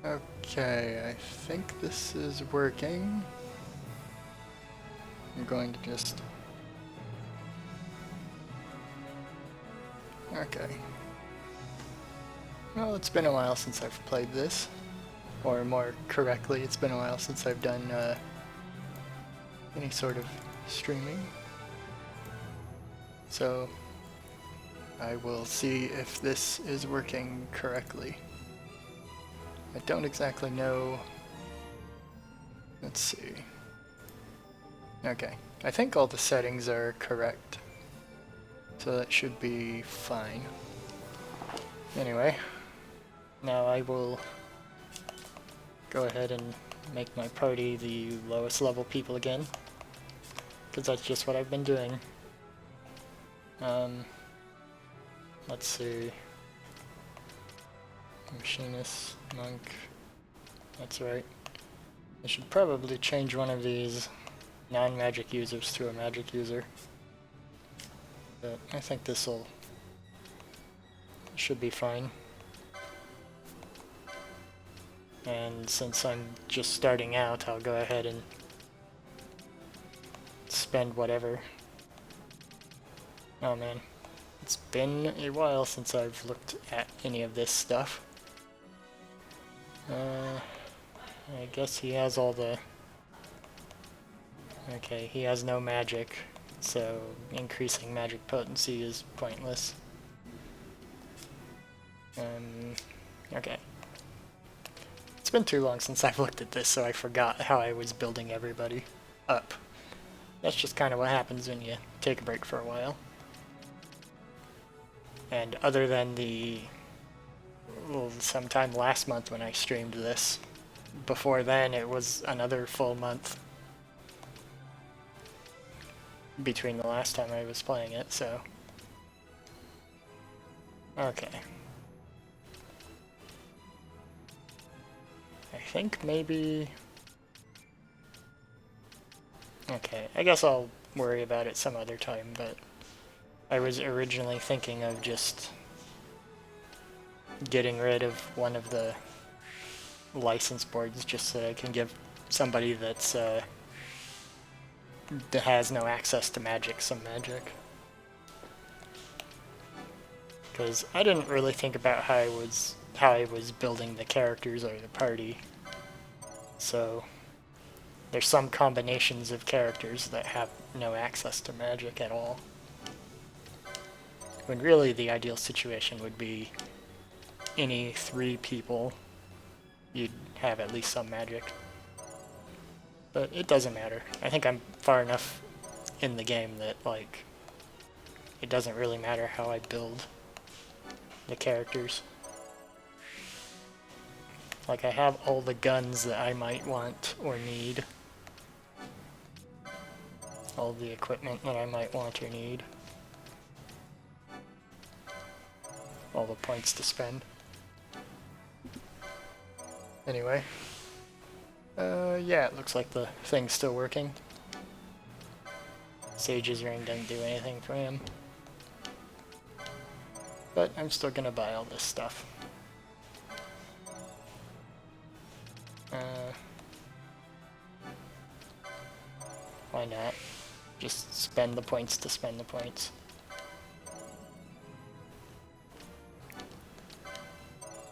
Okay, I think this is working. I'm going to just... Okay. Well, it's been a while since I've played this. Or more correctly, it's been a while since I've done any sort of streaming. So, I will see if this is working correctly. I don't exactly know... Let's see. Okay, I think all the settings are correct. So that should be fine. Anyway, now I will go ahead and make my party the lowest level people again, because that's just what I've been doing. Let's see. Machinist, monk. That's right. I should probably change one of these non-magic users to a magic user. But I think this'll should be fine. And since I'm just starting out, I'll go ahead and spend whatever. Oh man, it's been a while since I've looked at any of this stuff. I guess he has all the... Okay, he has no magic, so increasing magic potency is pointless. Okay. It's been too long since I've looked at this, so I forgot how I was building everybody up. That's just kind of what happens when you take a break for a while. And other than the... well, sometime last month when I streamed this, before then it was another full month between the last time I was playing it, so... Okay. I think maybe... Okay, I guess I'll worry about it some other time, but I was originally thinking of just getting rid of one of the license boards just so I can give somebody that's that has no access to magic some magic. Because I didn't really think about how I was building the characters or the party. So there's some combinations of characters that have no access to magic at all. When really the ideal situation would be any 3 people, you'd have at least some magic. But it doesn't matter. I think I'm far enough in the game that, like, it doesn't really matter how I build the characters. Like, I have all the guns that I might want or need. All the equipment that I might want or need. All the points to spend. Anyway. Yeah, it looks like the thing's still working. Sage's ring doesn't do anything for him. But I'm still gonna buy all this stuff. Why not? Just spend the points to spend the points.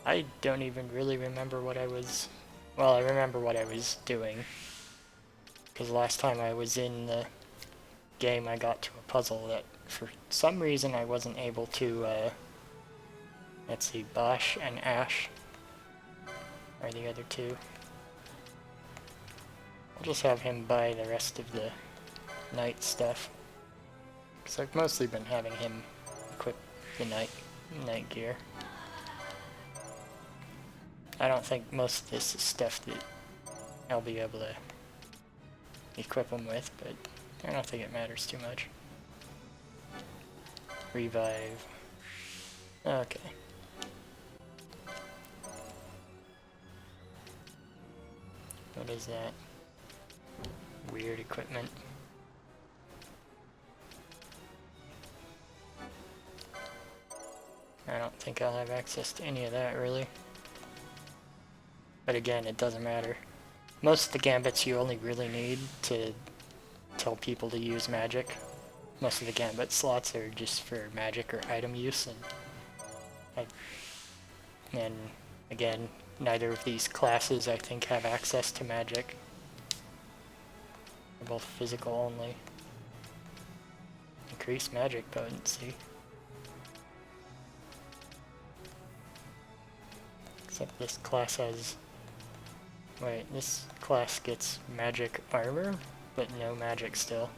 I don't even really remember what I was... Well, I remember what I was doing. Because last time I was in the game I got to a puzzle that for some reason I wasn't able to, let's see, Bosch and Ash are the other 2. I'll just have him buy the rest of the knight stuff. Because I've mostly been having him equip the knight gear. I don't think most of this is stuff that I'll be able to equip him with, but I don't think it matters too much. Revive. Okay. What is that? Weird equipment. I don't think I'll have access to any of that, really. But again, it doesn't matter. Most of the gambits you only really need to tell people to use magic. Most of the gambit slots are just for magic or item use, and again, neither of these classes I think have access to magic. They're both physical only. Increase magic potency. Except this class has... Wait, this class gets magic armor, but no magic still.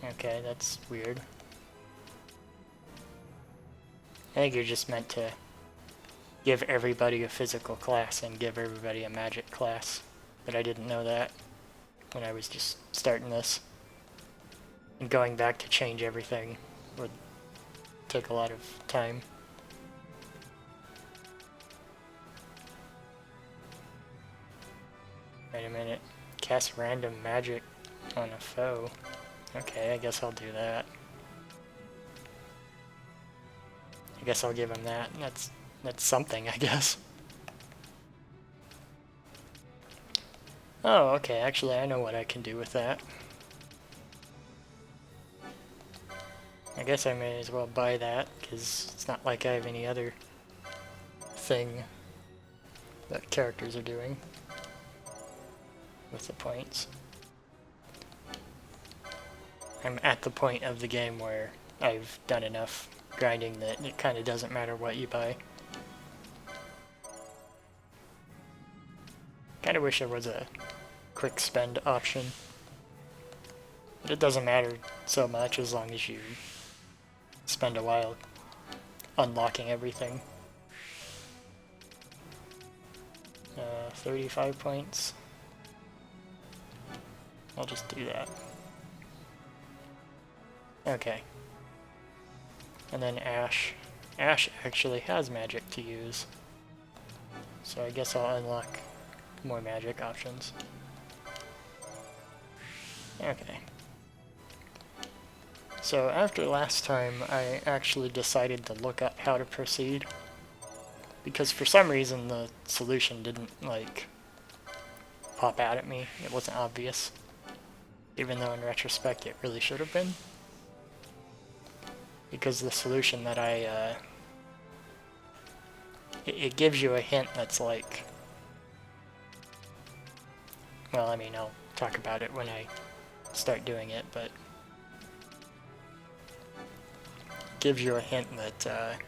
Okay, that's weird. I think you're just meant to give everybody a physical class and give everybody a magic class. But I didn't know that when I was just starting this. And going back to change everything would take a lot of time. Wait a minute. Cast random magic on a foe. Okay, I guess I'll do that. I guess I'll give him that. That's something, I guess. Oh, okay, actually I know what I can do with that. I guess I may as well buy that, because it's not like I have any other thing that characters are doing with the points. I'm at the point of the game where I've done enough grinding that it kind of doesn't matter what you buy. Kind of wish there was a quick spend option, but it doesn't matter so much as long as you spend a while unlocking everything. 35 points. I'll just do that. Okay. And then Ash. Ash actually has magic to use. So I guess I'll unlock more magic options. Okay. So after last time, I actually decided to look up how to proceed. Because for some reason the solution didn't, like, pop out at me. It wasn't obvious. Even though in retrospect it really should have been. Because the solution that it gives you a hint that's like... Well, I mean, I'll talk about it when I start doing it, but... It gives you a hint that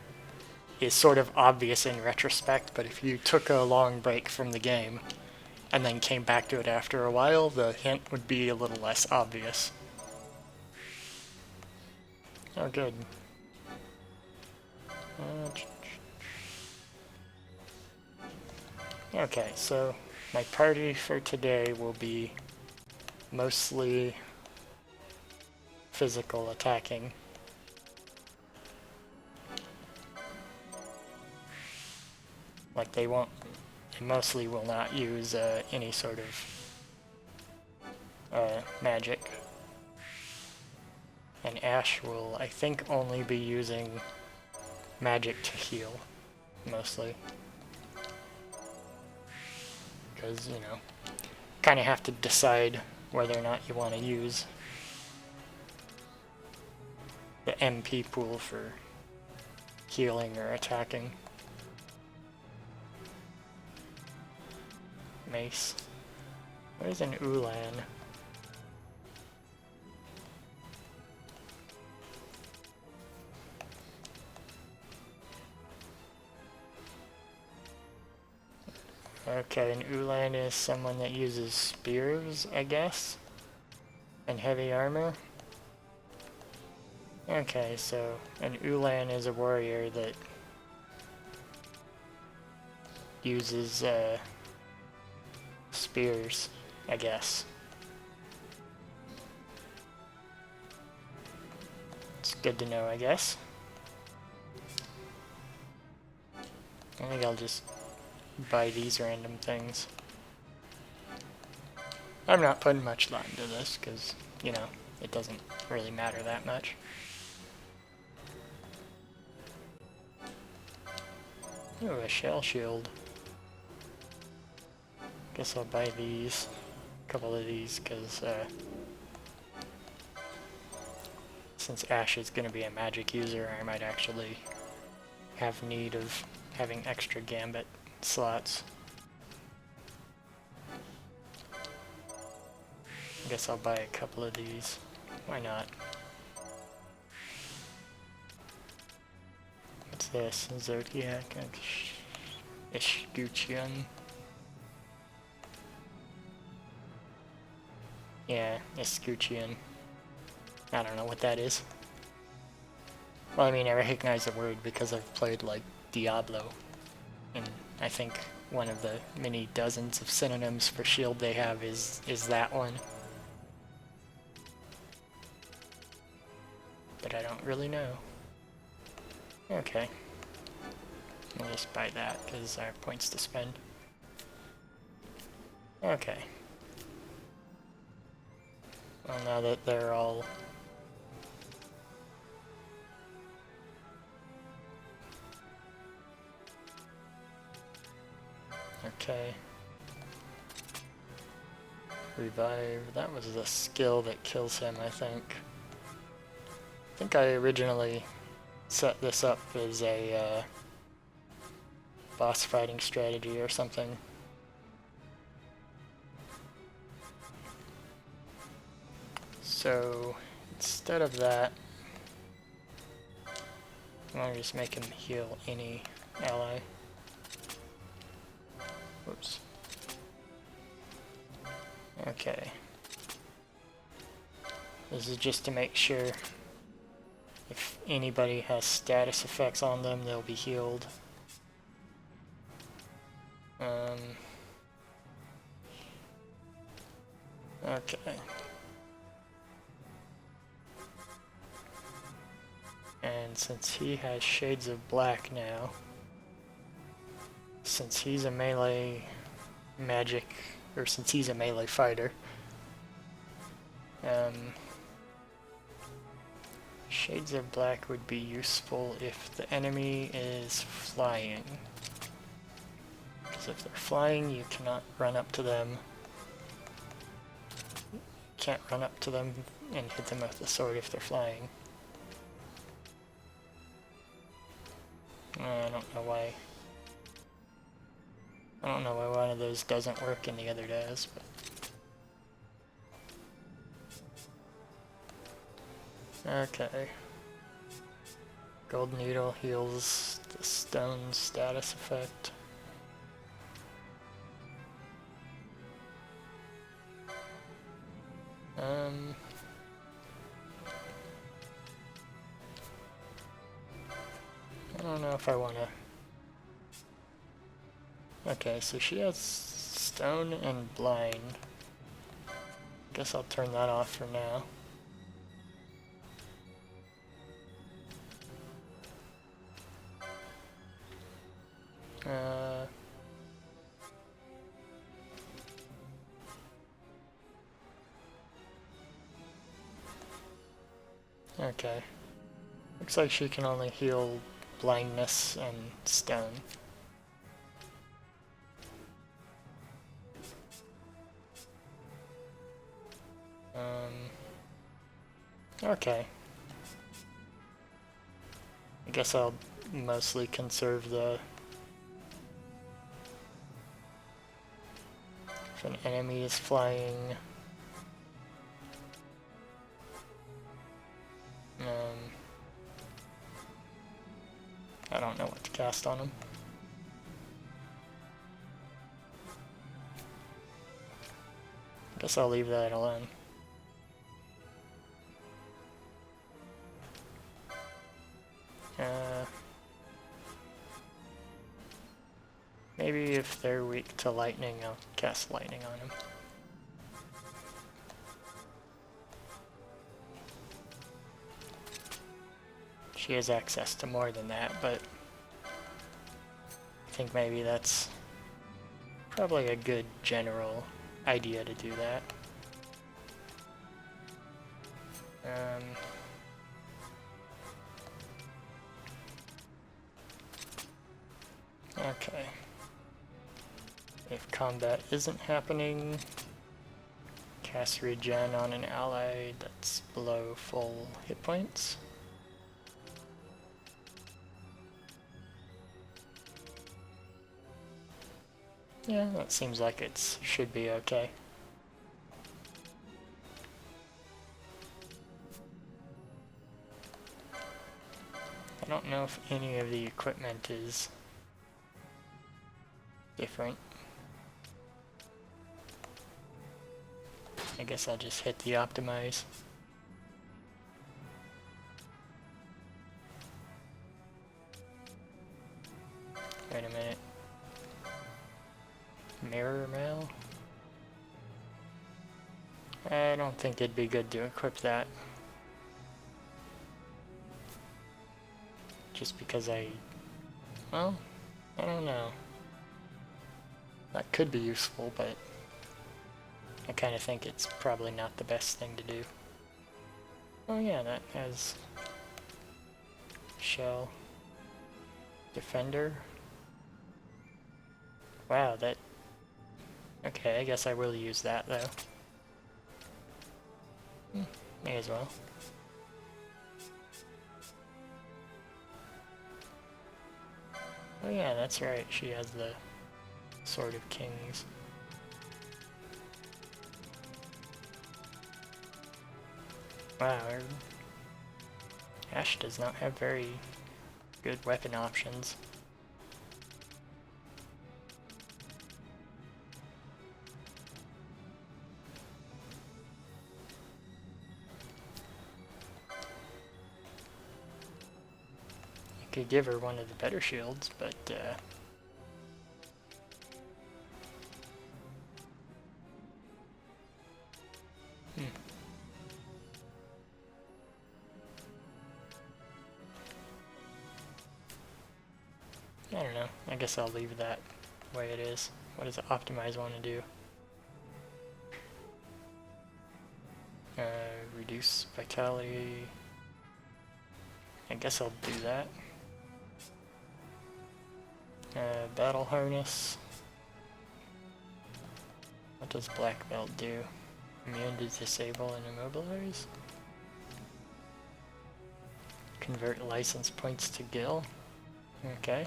is sort of obvious in retrospect, but if you took a long break from the game and then came back to it after a while, the hint would be a little less obvious. Oh, good. Okay, so my party for today will be mostly physical attacking. Like they mostly will not use any sort of magic. And Ash will, I think, only be using magic to heal, mostly. Because, you know, kind of have to decide whether or not you want to use the MP pool for healing or attacking. Mace. Where's an Ulan? Okay, an Ulan is someone that uses spears, I guess, and heavy armor. Okay, so an Ulan is a warrior that uses spears, I guess. It's good to know, I guess. I think I'll just buy these random things. I'm not putting much thought into this because, you know, it doesn't really matter that much. Ooh, a shell shield. Guess I'll buy these, a couple of these, because since Ash is going to be a magic user, I might actually have need of having extra gambit slots. I guess I'll buy a couple of these. Why not? What's this? Zodiac? Ishguchian? Yeah, Ishguchian. I don't know what that is. Well, I mean, I recognize the word because I've played, like, Diablo. And I think one of the many dozens of synonyms for shield they have is that one. But I don't really know. Okay. I'll just buy that, because I have points to spend. Okay. Well, now that they're all... Okay. Revive. That was the skill that kills him, I think. I think I originally set this up as a boss fighting strategy or something. So instead of that, I want to just make him heal any ally. Whoops. Okay. This is just to make sure if anybody has status effects on them, they'll be healed. Okay. And since he has Shades of Black now, since he's a melee magic, or since he's a melee fighter, Shades of Black would be useful if the enemy is flying. Because if they're flying, you cannot run up to them. You can't run up to them and hit them with the sword if they're flying. I don't know why. I don't know why one of those doesn't work and the other does, but... Okay. Gold Needle heals the stone status effect. I don't know if I wanna... Okay, so she has stone and blind. Guess I'll turn that off for now. Okay. Looks like she can only heal blindness and stone. Okay. I guess I'll mostly conserve the... If an enemy is flying... I don't know what to cast on him. Guess I'll leave that alone. Maybe if they're weak to lightning, I'll cast lightning on him. She has access to more than that, but I think maybe that's probably a good general idea to do that. Okay. If combat isn't happening, cast regen on an ally that's below full hit points. Yeah, that seems like it should be okay. I don't know if any of the equipment is different. I guess I'll just hit the optimize. Wait a minute. Mirror mail? I don't think it'd be good to equip that. Just because well, I don't know. That could be useful, but I kind of think it's probably not the best thing to do. Oh yeah, that has shell defender. Wow, that... Okay, I guess I will use that though. May as well. Oh yeah, that's right, she has the Sword of Kings. Wow, Ash does not have very good weapon options. You could give her one of the better shields, but I don't know. I guess I'll leave that the way it is. What does the optimize want to do? Reduce vitality. I guess I'll do that. Battle harness. What does black belt do? Immune to disable and immobilize. Convert license points to gil. Okay.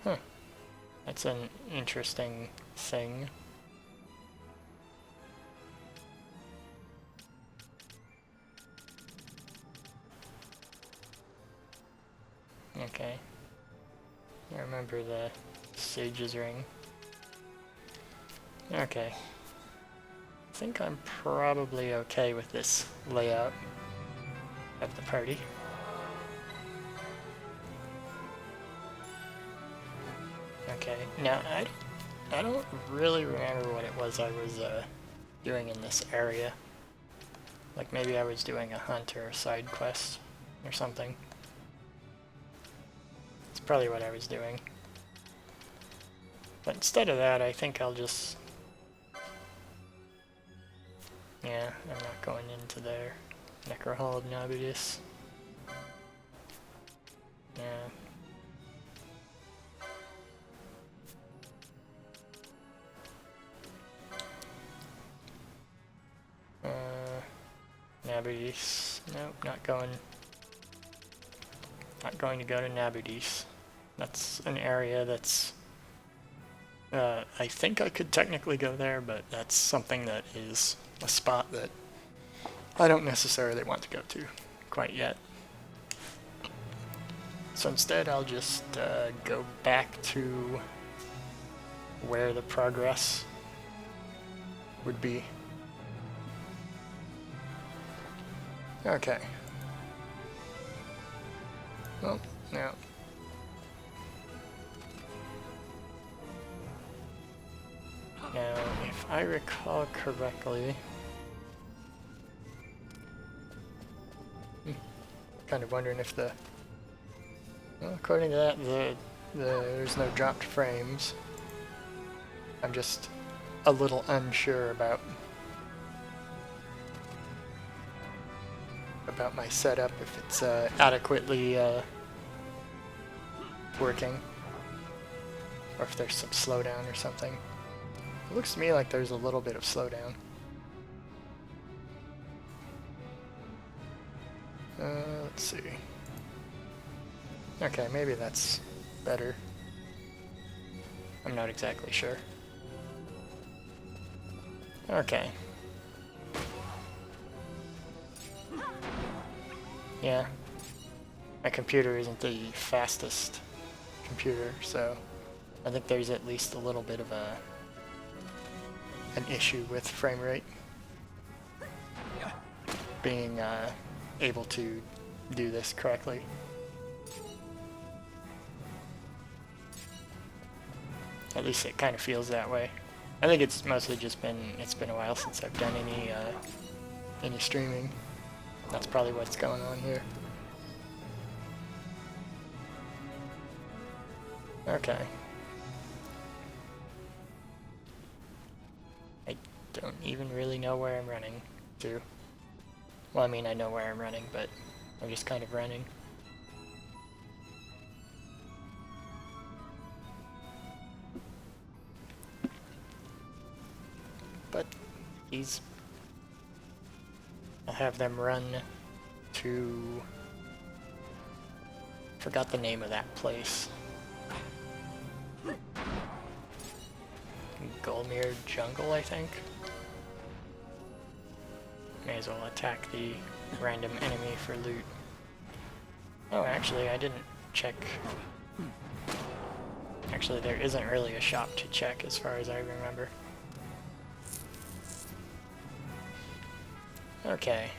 Huh. That's an interesting thing. Okay. I remember the Sage's Ring. Okay. I think I'm probably okay with this layout of the party. Okay, now I don't really remember what it was I was doing in this area. Like maybe I was doing a hunt or a side quest or something. It's probably what I was doing. But instead of that, I think I'll just... Yeah, I'm not going into there. Necrohall of Nabudis. Yeah. Nabudis. Nope, not going to go to Nabudis. That's an area that's... I think I could technically go there, but that's something that is a spot that I don't necessarily want to go to quite yet. So instead I'll just go back to where the progress would be. Okay. Well, now. Now, if I recall correctly, kind of wondering if the, well, according to that, there's no dropped frames. I'm just a little unsure about about my setup, if it's adequately working, or if there's some slowdown or something. It looks to me like there's a little bit of slowdown. Let's see. Okay, maybe that's better. I'm not exactly sure. Okay. Yeah. My computer isn't the fastest computer, so I think there's at least a little bit of an issue with frame rate. Being able to do this correctly. At least it kind of feels that way. I think it's mostly just it's been a while since I've done any streaming. That's probably what's going on here. Okay. I don't even really know where I'm running to. Well, I mean, I know where I'm running, but I'm just kind of running. But I'll have them run to... Forgot the name of that place. Gulmir Jungle, I think. May as well attack the random enemy for loot. Oh, actually, I didn't check. Actually, there isn't really a shop to check as far as I remember. Okay.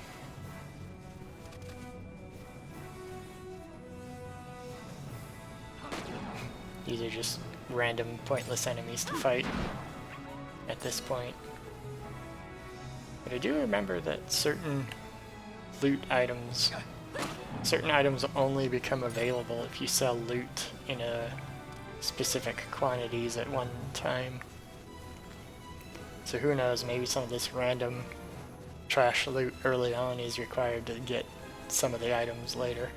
These are just random, pointless enemies to fight at this point. But I do remember that certain items only become available if you sell loot in specific quantities at one time. So who knows, maybe some of this random trash loot early on is required to get some of the items later.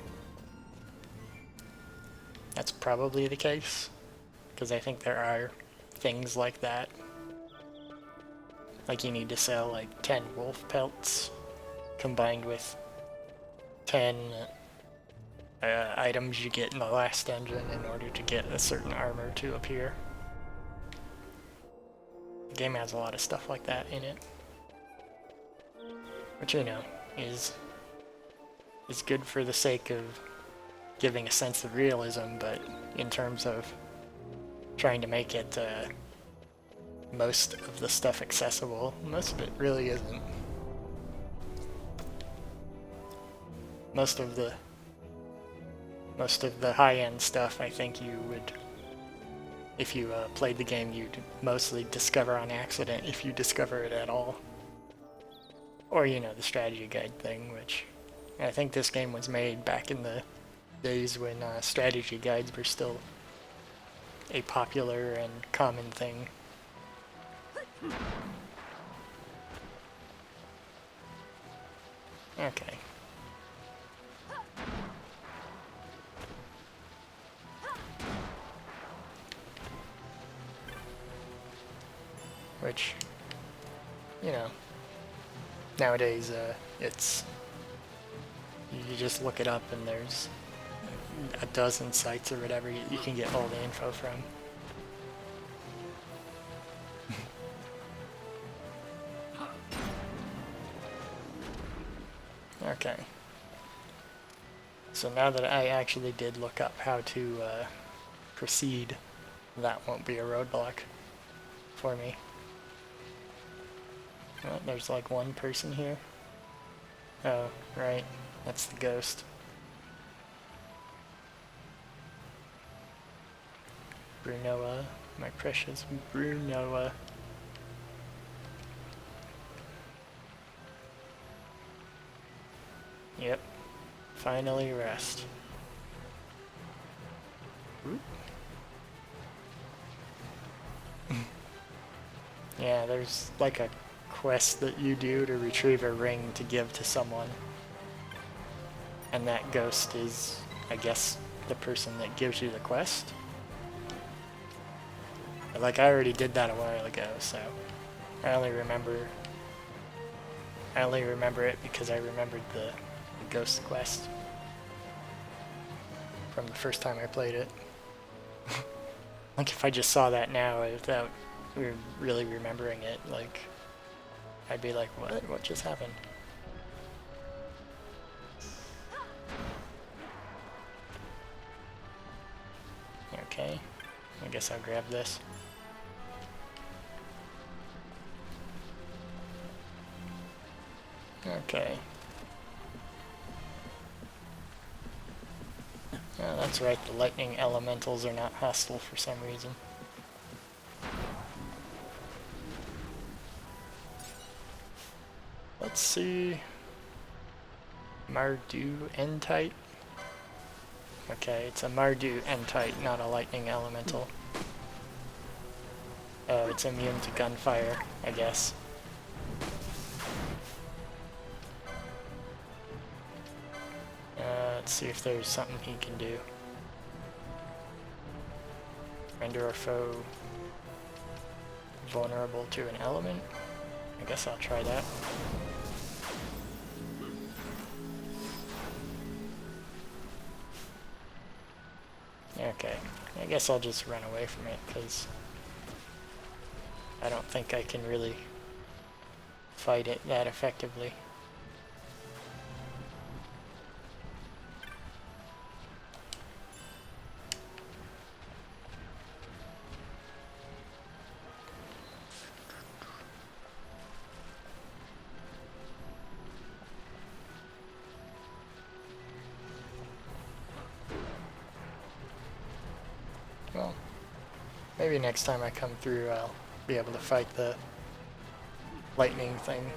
That's probably the case, because I think there are things like that. Like you need to sell like 10 wolf pelts combined with 10 items you get in the last dungeon in order to get a certain armor to appear. The game has a lot of stuff like that in it. Which, you know, is good for the sake of giving a sense of realism, but in terms of trying to make it most of the stuff accessible, most of it really isn't. Most of the high-end stuff, I think you would, if you played the game, you'd mostly discover on accident, if you discover it at all. Or, you know, the strategy guide thing, which I think this game was made back in the days when strategy guides were still a popular and common thing. Okay. Which, you know, nowadays it's, you just look it up and there's a dozen sites or whatever you can get all the info from. Okay. So now that I actually did look up how to proceed, that won't be a roadblock for me. Oh, there's like one person here. Oh, right. That's the ghost. Brunoa, my precious Brunoa. Yep. Finally rest. Oop. Yeah, there's like a quest that you do to retrieve a ring to give to someone. And that ghost is, I guess, the person that gives you the quest. But like, I already did that a while ago, so I only remember it because I remembered the ghost quest from the first time I played it. Like, if I just saw that now without really remembering it, like, I'd be like, what just happened? Okay, I guess I'll grab this. Okay. Oh, that's right, the lightning elementals are not hostile for some reason. Let's see. Mardu N-type. Okay, it's a Mardu N-type, not a lightning elemental. Oh, it's immune to gunfire, I guess. Let's see if there's something he can do. Render a foe vulnerable to an element. I guess I'll try that. Okay, I guess I'll just run away from it, because I don't think I can really fight it that effectively. Well, maybe next time I come through I'll be able to fight the lightning thing.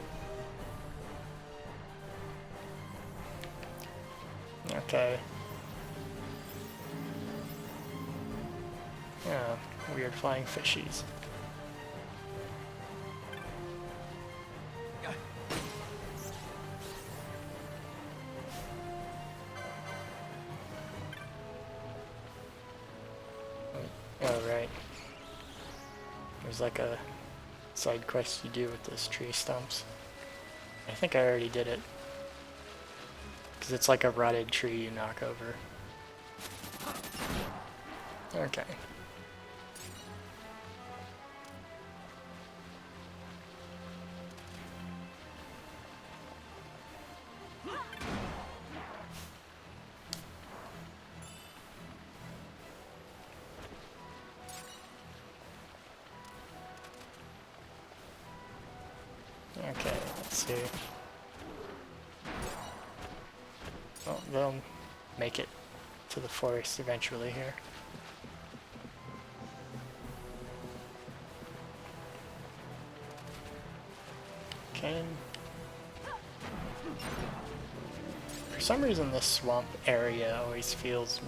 Okay. Yeah, weird flying fishies. Oh, right. There's like a side quest you do with those tree stumps. I think I already did it. Because it's like a rotted tree you knock over. Okay. Okay, let's see. Well, they'll make it to the forest eventually here. Okay. For some reason this swamp area always feels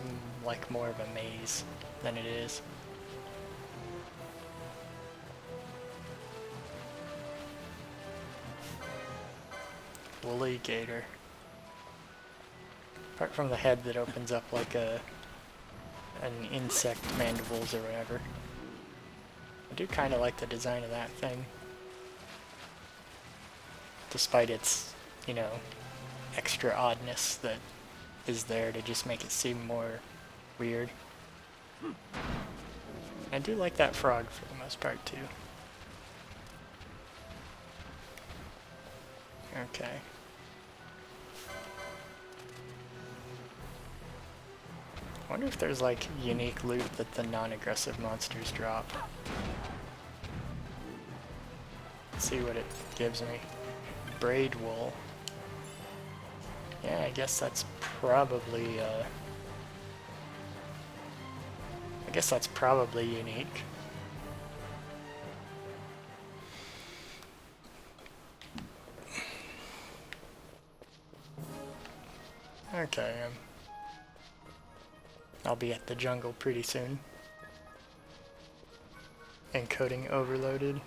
like more of a maze than it is. Woolly gator. Apart from the head that opens up like an insect mandibles or whatever. I do kind of like the design of that thing. Despite its, you know, extra oddness that is there to just make it seem more weird. I do like that frog for the most part too. Okay. I wonder if there's like unique loot that the non-aggressive monsters drop. Let's see what it gives me. Braid wool. Yeah, I guess that's probably unique. Okay, I'll be at the jungle pretty soon. Encoding overloaded.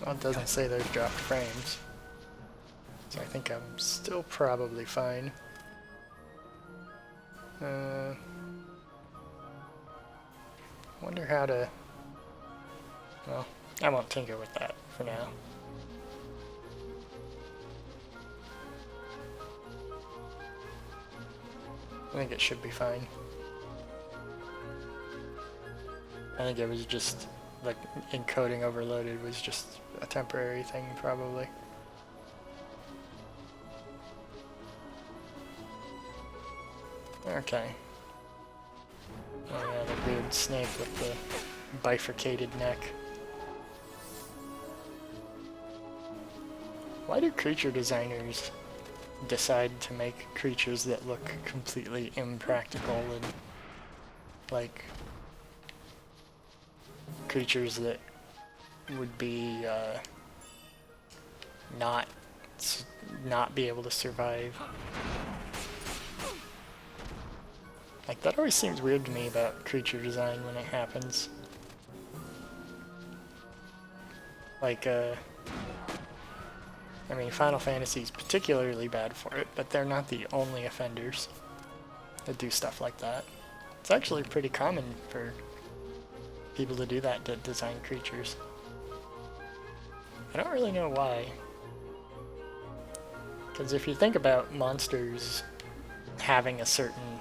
Well, it doesn't say there's dropped frames. So I think I'm still probably fine. Wonder how to... Well, I won't tinker with that for now. I think it should be fine. I think it was just, like, encoding overloaded was just a temporary thing, probably. Okay. Oh yeah, the weird snake with the bifurcated neck. Why do creature designers decide to make creatures that look completely impractical and, like, creatures that would be, not be able to survive? Like, that always seems weird to me about creature design when it happens. Like, I mean, Final Fantasy's particularly bad for it, but they're not the only offenders that do stuff like that. It's actually pretty common for people to do that, to design creatures. I don't really know why. Because if you think about monsters having a certain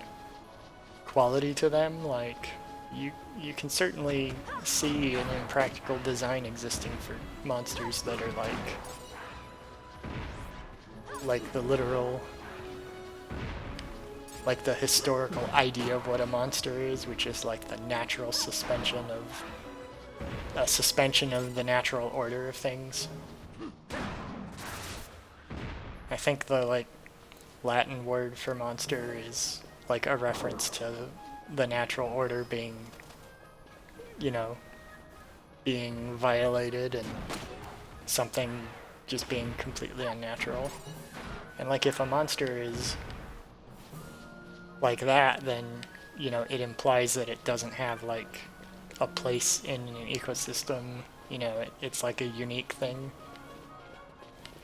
quality to them, like, you can certainly see an impractical design existing for monsters that are like the literal, like the historical idea of what a monster is, which is like the natural suspension of the natural order of things. I think the, like, Latin word for monster is like a reference to the natural order being, you know, being violated and something just being completely unnatural. And, like, if a monster is like that, then, you know, it implies that it doesn't have, like, a place in an ecosystem. You know, it's like a unique thing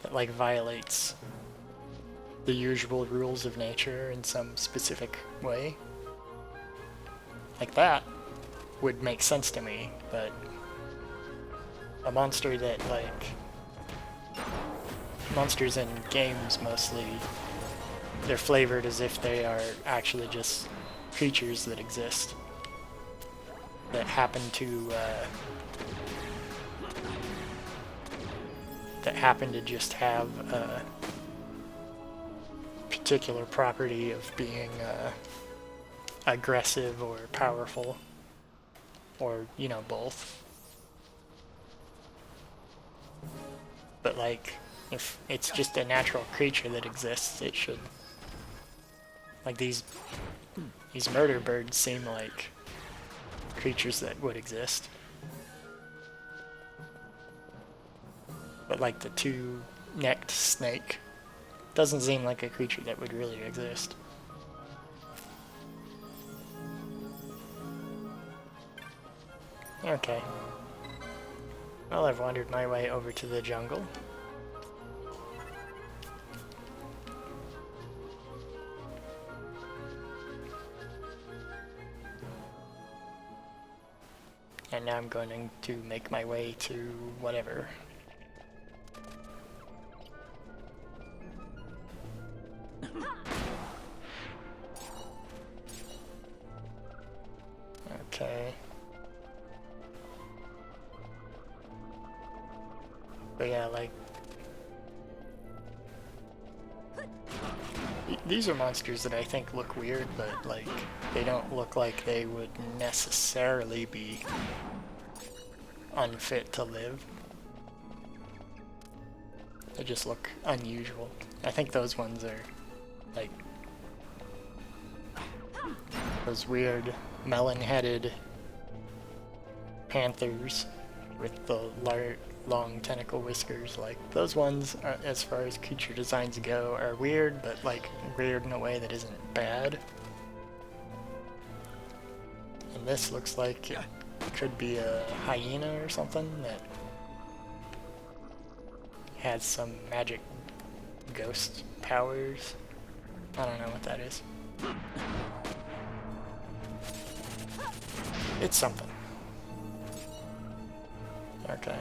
that, like, violates the usual rules of nature in some specific way. Like, that would make sense to me, but a monster that, like, monsters in games mostly, they're flavored as if they are actually just creatures that exist, that happen to just have a particular property of being aggressive or powerful, or, you know, both. But, like, if it's just a natural creature that exists, it should... Like, these murder birds seem like creatures that would exist. But, like, the two-necked snake doesn't seem like a creature that would really exist. Okay. Well, I've wandered my way over to the jungle. And now I'm going to make my way to whatever. Okay. But yeah, like... These are monsters that I think look weird, but, like, they don't look like they would necessarily be unfit to live. They just look unusual. I think those ones are, like, those weird melon-headed panthers with the long tentacle whiskers. Like, those ones, are, as far as creature designs go, are weird, but, like, weird in a way that isn't bad. And this looks like it could be a hyena or something that has some magic ghost powers. I don't know what that is. It's something. Okay.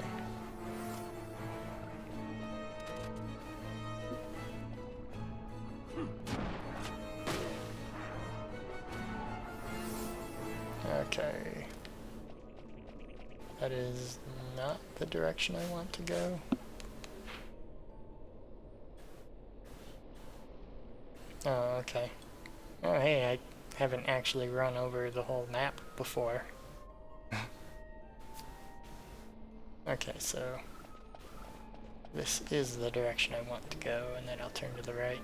Okay. That is not the direction I want to go. Oh, okay. Oh, hey, I haven't actually run over the whole map before. Okay, so this is the direction I want to go, and then I'll turn to the right.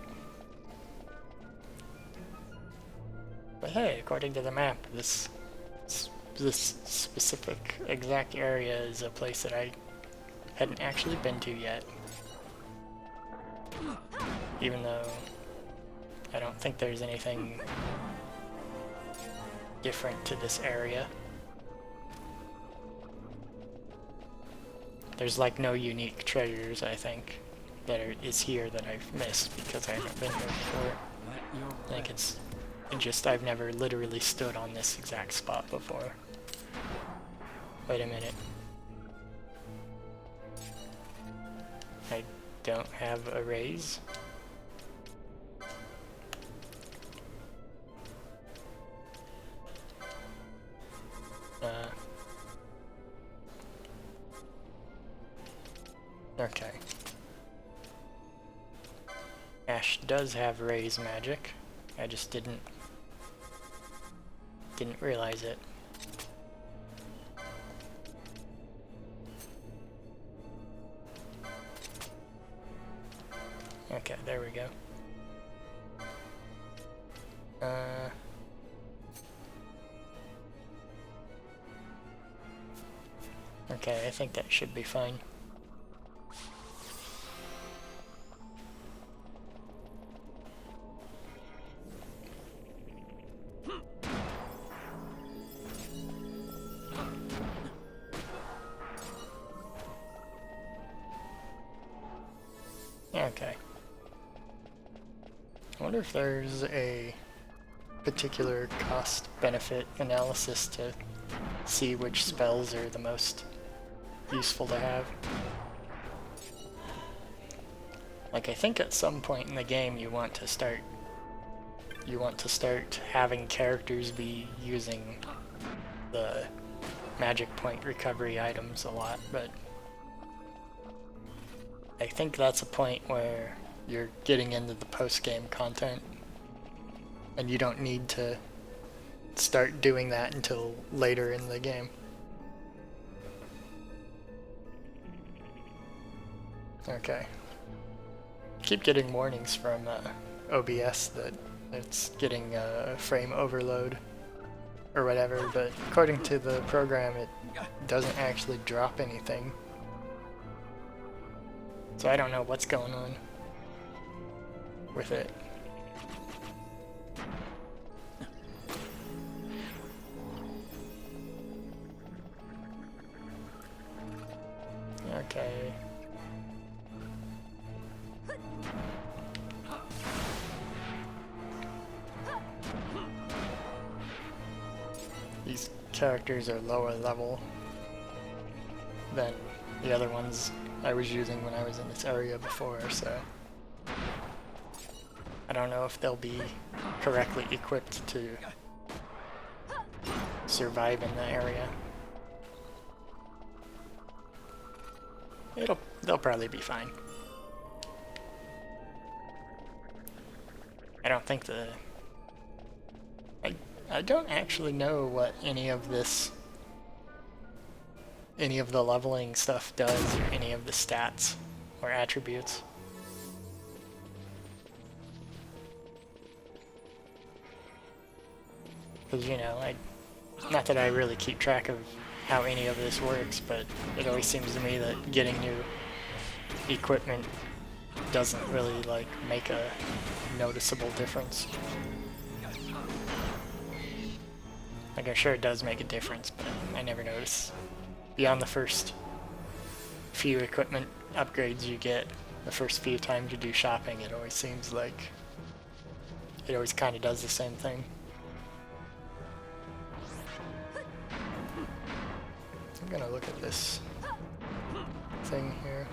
But hey, according to the map, this specific exact area is a place that I hadn't actually been to yet. Even though I don't think there's anything different to this area. There's like no unique treasures, I think, that is here that I've missed because I haven't been here before. I think it's just I've never literally stood on this exact spot before. Wait a minute. I don't have a raise. Okay. Ash does have raise magic. I just didn't realize it. Okay, there we go. Okay, I think that should be fine. Okay. I wonder if there's a particular cost-benefit analysis to see which spells are the most useful to have. Like, I think at some point in the game you want to start having characters be using the magic point recovery items a lot, but I think that's a point where you're getting into the post-game content and you don't need to start doing that until later in the game. Okay. Keep getting warnings from OBS that it's getting frame overload or whatever, but according to the program it doesn't actually drop anything. So I don't know what's going on with it. Okay. These characters are lower level than the other ones I was using when I was in this area before, so I don't know if they'll be correctly equipped to survive in the area. They'll probably be fine. I don't think I don't actually know what any of the leveling stuff does, or any of the stats or attributes. Because, you know, not that I really keep track of how any of this works, but it always seems to me that getting new equipment doesn't really, like, make a noticeable difference. Like, I'm sure it does make a difference, but I never notice. Beyond the first few equipment upgrades you get, the first few times you do shopping, it always seems like it always kind of does the same thing. I'm gonna look at this thing here.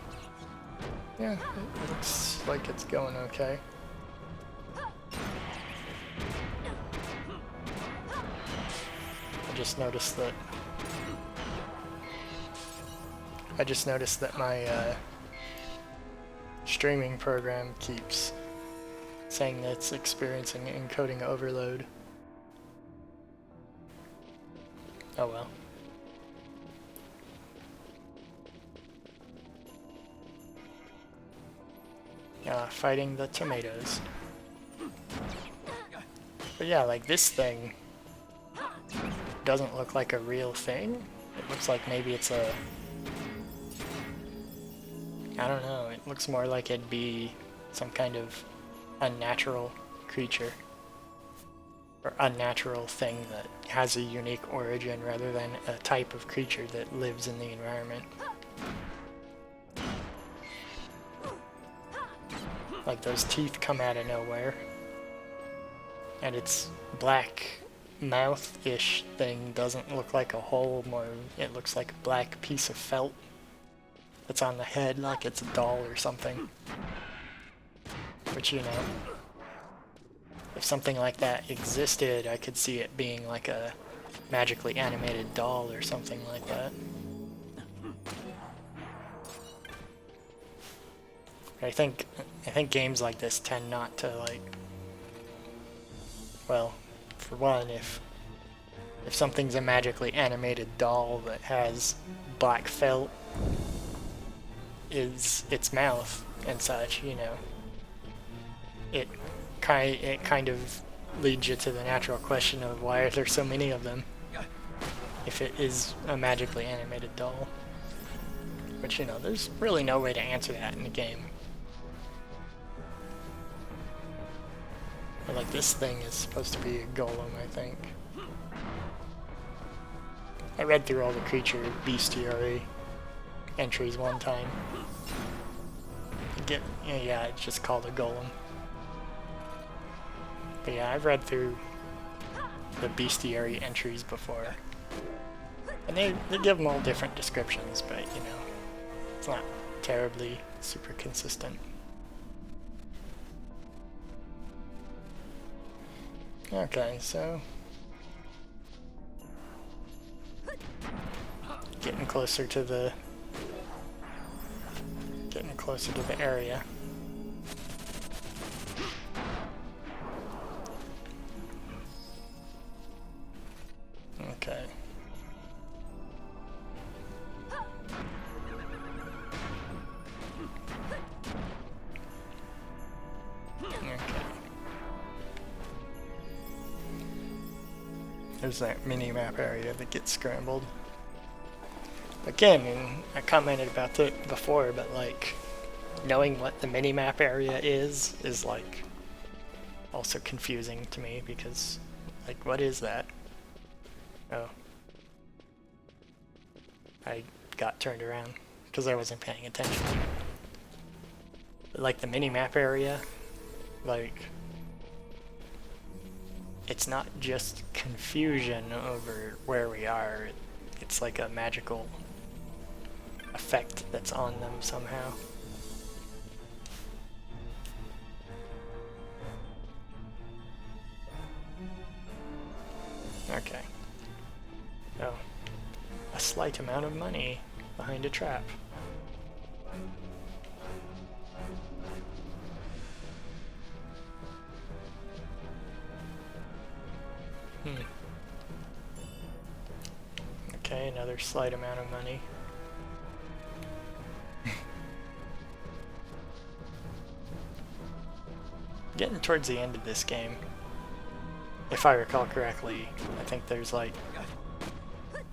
Yeah, it looks like it's going okay. I just noticed that my streaming program keeps saying that it's experiencing encoding overload. Oh well. Fighting the tomatoes. But yeah, like this thing doesn't look like a real thing. It looks like maybe it's a... I don't know, it looks more like it'd be some kind of unnatural creature. Or unnatural thing that has a unique origin rather than a type of creature that lives in the environment. Like those teeth come out of nowhere. And its black mouth-ish thing doesn't look like a hole, more it looks like a black piece of felt that's on the head, like it's a doll or something. Which, you know, if something like that existed, I could see it being like a magically animated doll or something like that. I think games like this tend not to, like, well, for one, if something's a magically animated doll that has black felt is its mouth and such, you know, it kind of leads you to the natural question of why are there so many of them if it is a magically animated doll. But, you know, there's really no way to answer that in the game. But, like, this thing is supposed to be a golem, I think. I read through all the creature bestiary entries one time. Yeah, it's just called a golem. But yeah, I've read through the bestiary entries before. And they give them all different descriptions, but, you know, it's not terribly super consistent. Okay, so getting closer to the area. Okay. There's that mini-map area that gets scrambled. Again, I commented about it before, but like, knowing what the mini-map area is like, also confusing to me, because, like, what is that? Oh. I got turned around, because I wasn't paying attention. But, like, the mini-map area, like, it's not just confusion over where we are, it's like a magical effect that's on them somehow. Okay. Oh. A slight amount of money behind a trap. Okay, another slight amount of money. Getting towards the end of this game, if I recall correctly, I think there's like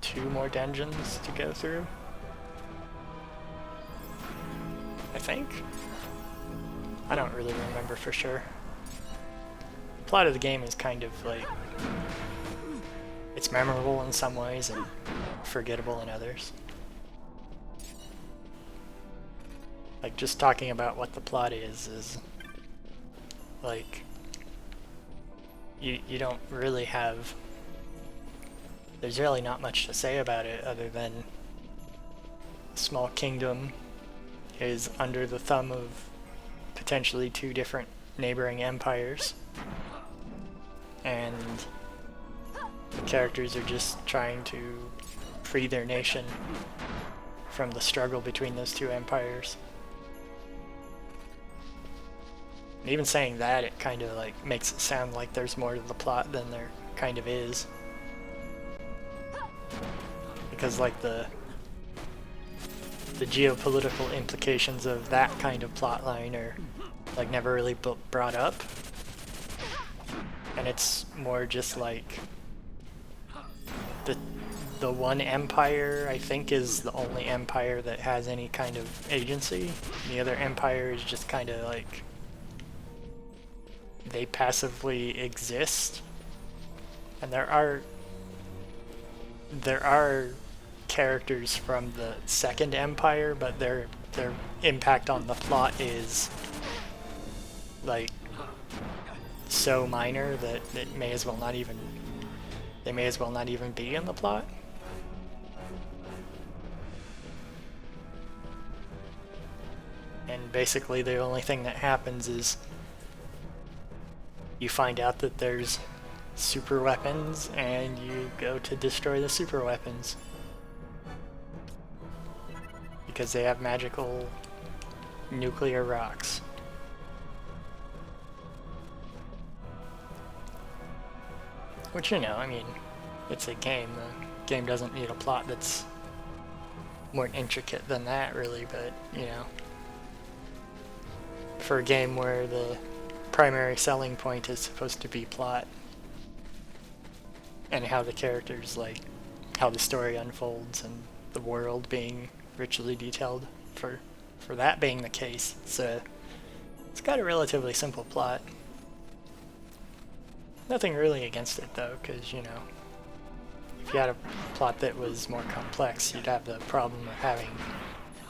2 more dungeons to go through. I think? I don't really remember for sure. The plot of the game is kind of like, it's memorable in some ways and forgettable in others. like, just talking about what the plot is like, you don't really have, there's really not much to say about it other than a small kingdom is under the thumb of potentially two different neighboring empires, and the characters are just trying to free their nation from the struggle between those two empires. And even saying that, it kind of like makes it sound like there's more to the plot than there kind of is. Because like the geopolitical implications of that kind of plot line are like never really brought up. And it's more just like the one empire, I think, is the only empire that has any kind of agency. The other empire is just kind of like, they passively exist. And there are characters from the second empire, but their impact on the plot is like so minor that it may as well not even, they may as well not even be in the plot. And basically the only thing that happens is you find out that there's super weapons and you go to destroy the super weapons. Because they have magical nuclear rocks. Which, you know, I mean, it's a game. The game doesn't need a plot that's more intricate than that, really, but, you know, for a game where the primary selling point is supposed to be plot and how the characters, like, how the story unfolds and the world being richly detailed, for that being the case, it's got a relatively simple plot. Nothing really against it though, because, you know, if you had a plot that was more complex, you'd have the problem of having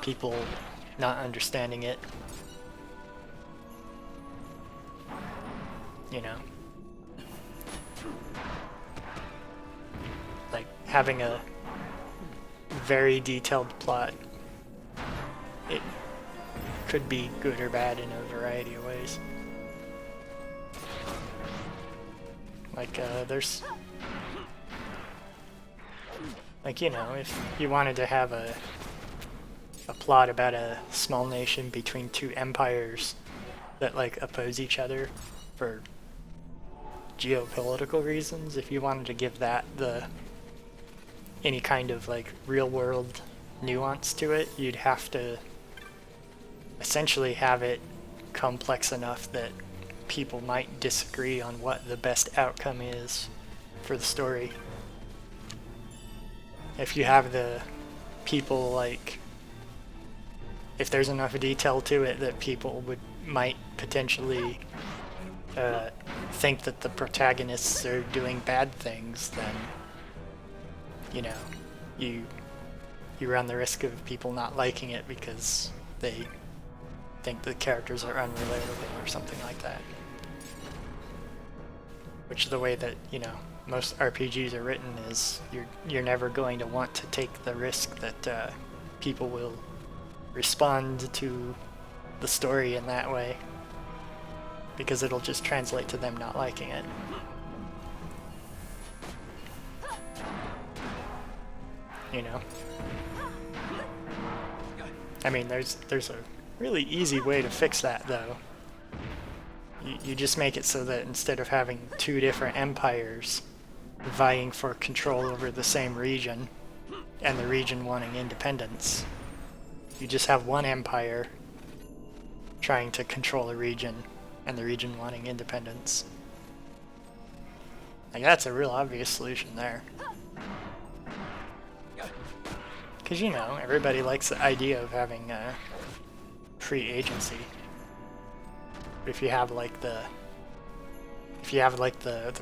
people not understanding it. You know, like having a very detailed plot, it could be good or bad in a variety of ways. Like, there's, like, you know, if you wanted to have a plot about a small nation between two empires that, like, oppose each other for geopolitical reasons, if you wanted to give that any kind of, like, real-world nuance to it, you'd have to essentially have it complex enough that people might disagree on what the best outcome is for the story. If you have the people, like, if there's enough detail to it that people might potentially think that the protagonists are doing bad things, then, you know, you run the risk of people not liking it because they think the characters are unrelatable or something like that. Which, the way that, you know, most RPGs are written is you're never going to want to take the risk that people will respond to the story in that way, because it'll just translate to them not liking it. You know? I mean, there's a really easy way to fix that, though. You just make it so that instead of having two different empires vying for control over the same region, and the region wanting independence, you just have one empire trying to control a region, and the region wanting independence. Like, that's a real obvious solution there. Because, you know, everybody likes the idea of having free agency. But if you have like the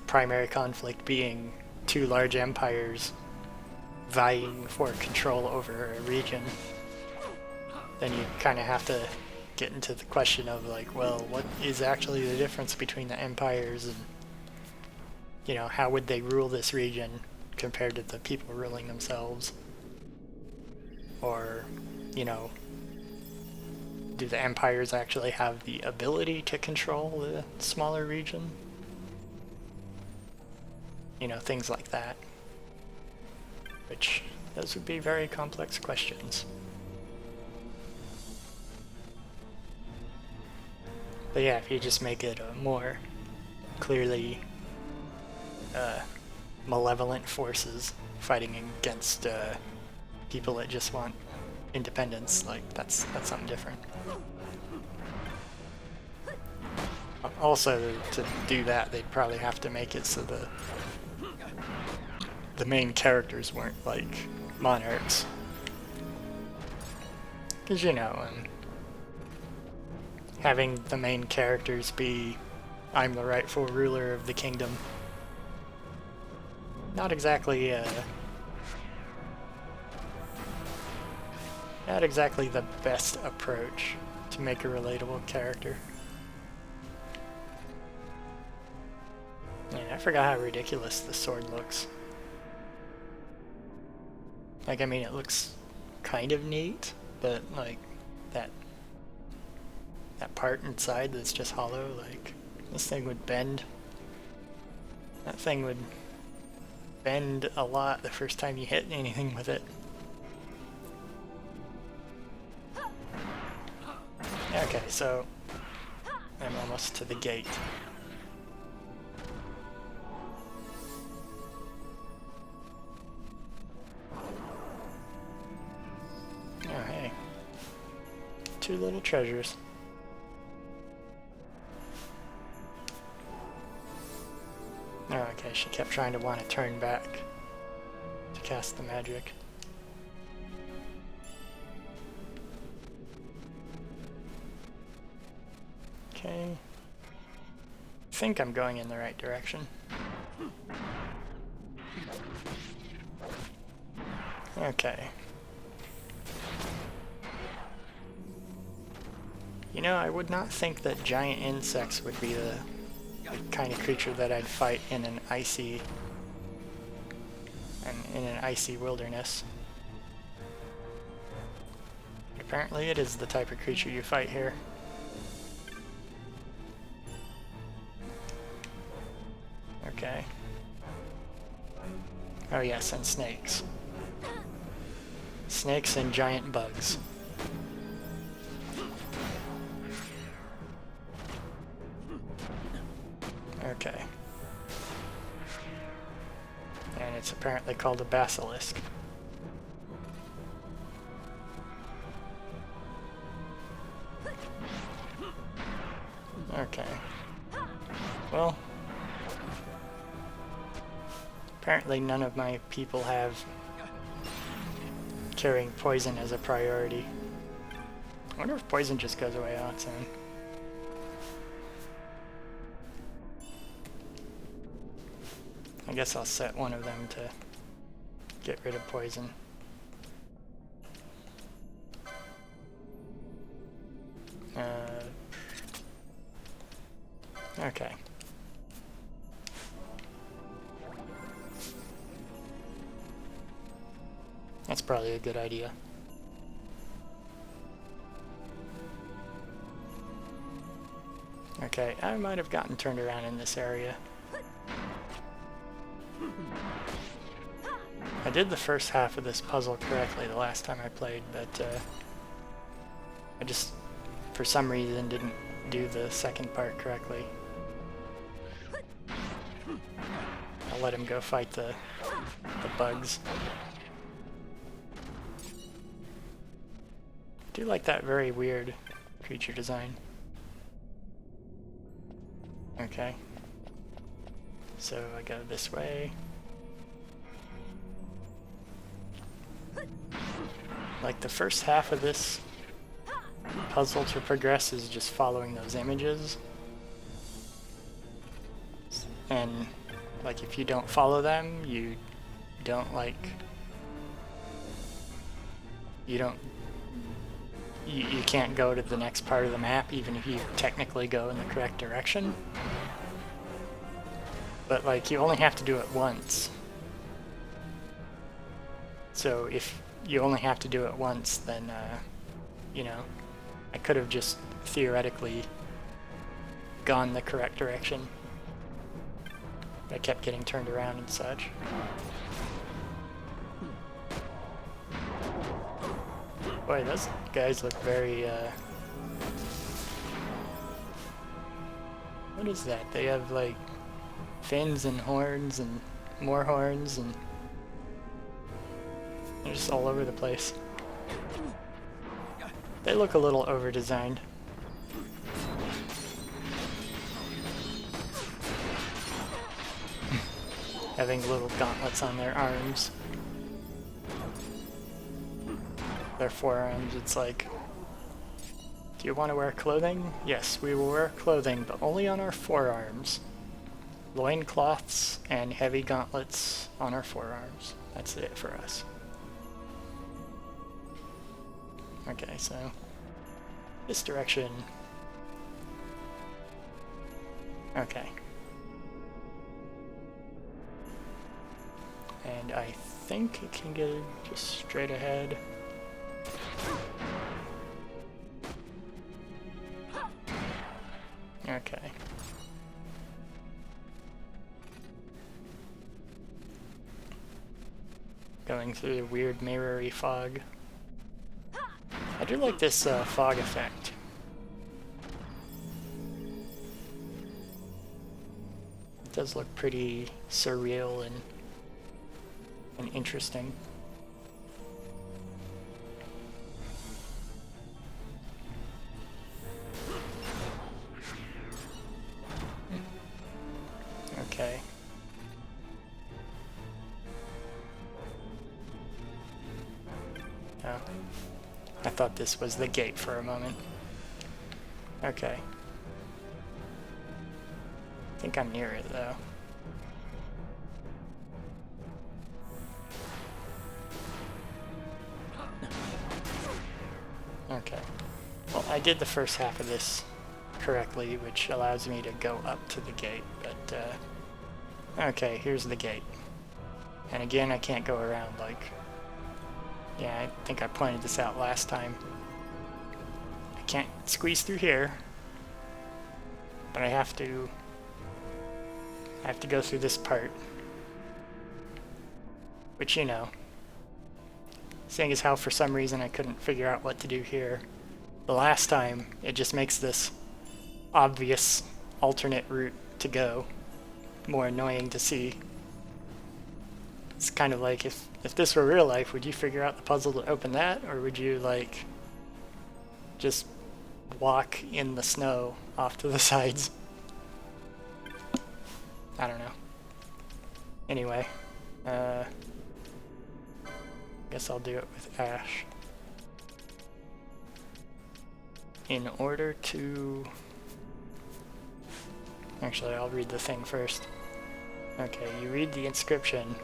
primary conflict being two large empires vying for control over a region, then you kind of have to get into the question of like, well, what is actually the difference between the empires, and you know, how would they rule this region compared to the people ruling themselves? Or, you know, do the empires actually have the ability to control the smaller region? You know, things like that. Which, those would be very complex questions. But yeah, if you just make it a more clearly malevolent forces fighting against people that just want independence, like that's something different. Also, to do that, they'd probably have to make it so the main characters weren't like monarchs, because you know, having the main characters be I'm the rightful ruler of the kingdom, not exactly the best approach to make a relatable character. Man, I forgot how ridiculous the sword looks. Like, I mean, it looks kind of neat, but like that part inside that's just hollow, like this thing would bend. That thing would bend a lot the first time you hit anything with it. Okay, so I'm almost to the gate. Oh hey, 2 little treasures. Oh, okay, she kept trying to want to turn back to cast the magic. Okay. I think I'm going in the right direction. Okay. You know, I would not think that giant insects would be the kind of creature that I'd fight in an icy wilderness. But apparently it is the type of creature you fight here. Okay. Oh yes, and snakes. Snakes and giant bugs. Okay. And it's apparently called a basilisk. Okay. Well, apparently none of my people have carrying poison as a priority. I wonder if poison just goes away on its own. I guess I'll set one of them to get rid of poison. Okay. That's probably a good idea. Okay, I might have gotten turned around in this area. I did the first half of this puzzle correctly the last time I played, but I just, for some reason, didn't do the second part correctly. I'll let him go fight the bugs. I do like that very weird creature design. Okay. So I go this way. Like the first half of this puzzle to progress is just following those images. And like if you don't follow them, you don't you can't go to the next part of the map even if you technically go in the correct direction. But like, you only have to do it once. So if you only have to do it once, then, you know, I could have just theoretically gone the correct direction. I kept getting turned around and such. Boy, those guys look very, what is that? They have, like, fins and horns and more horns, and they're just all over the place. They look a little over-designed. Having little gauntlets on their arms. Their forearms, it's like, do you want to wear clothing? Yes, we will wear clothing, but only on our forearms. Loincloths and heavy gauntlets on our forearms. That's it for us. Okay, so this direction. Okay. And I think it can go just straight ahead. Okay. Going through the weird mirrory fog. I do like this fog effect. It does look pretty surreal and interesting. Okay. Oh. I thought this was the gate for a moment. Okay. I think I'm near it though. Okay. Well, I did the first half of this correctly, which allows me to go up to the gate, but, okay, here's the gate. And again, I can't go around, like... Yeah, I think I pointed this out last time. I can't squeeze through here, but I have to go through this part. Which, you know, seeing as how for some reason I couldn't figure out what to do here the last time, it just makes this obvious alternate route to go more annoying to see. It's kind of like, if this were real life, would you figure out the puzzle to open that, or would you, like, just walk in the snow off to the sides? I don't know. Anyway, guess I'll do it with Ash. In order to... Actually, I'll read the thing first. Okay, you read the inscription.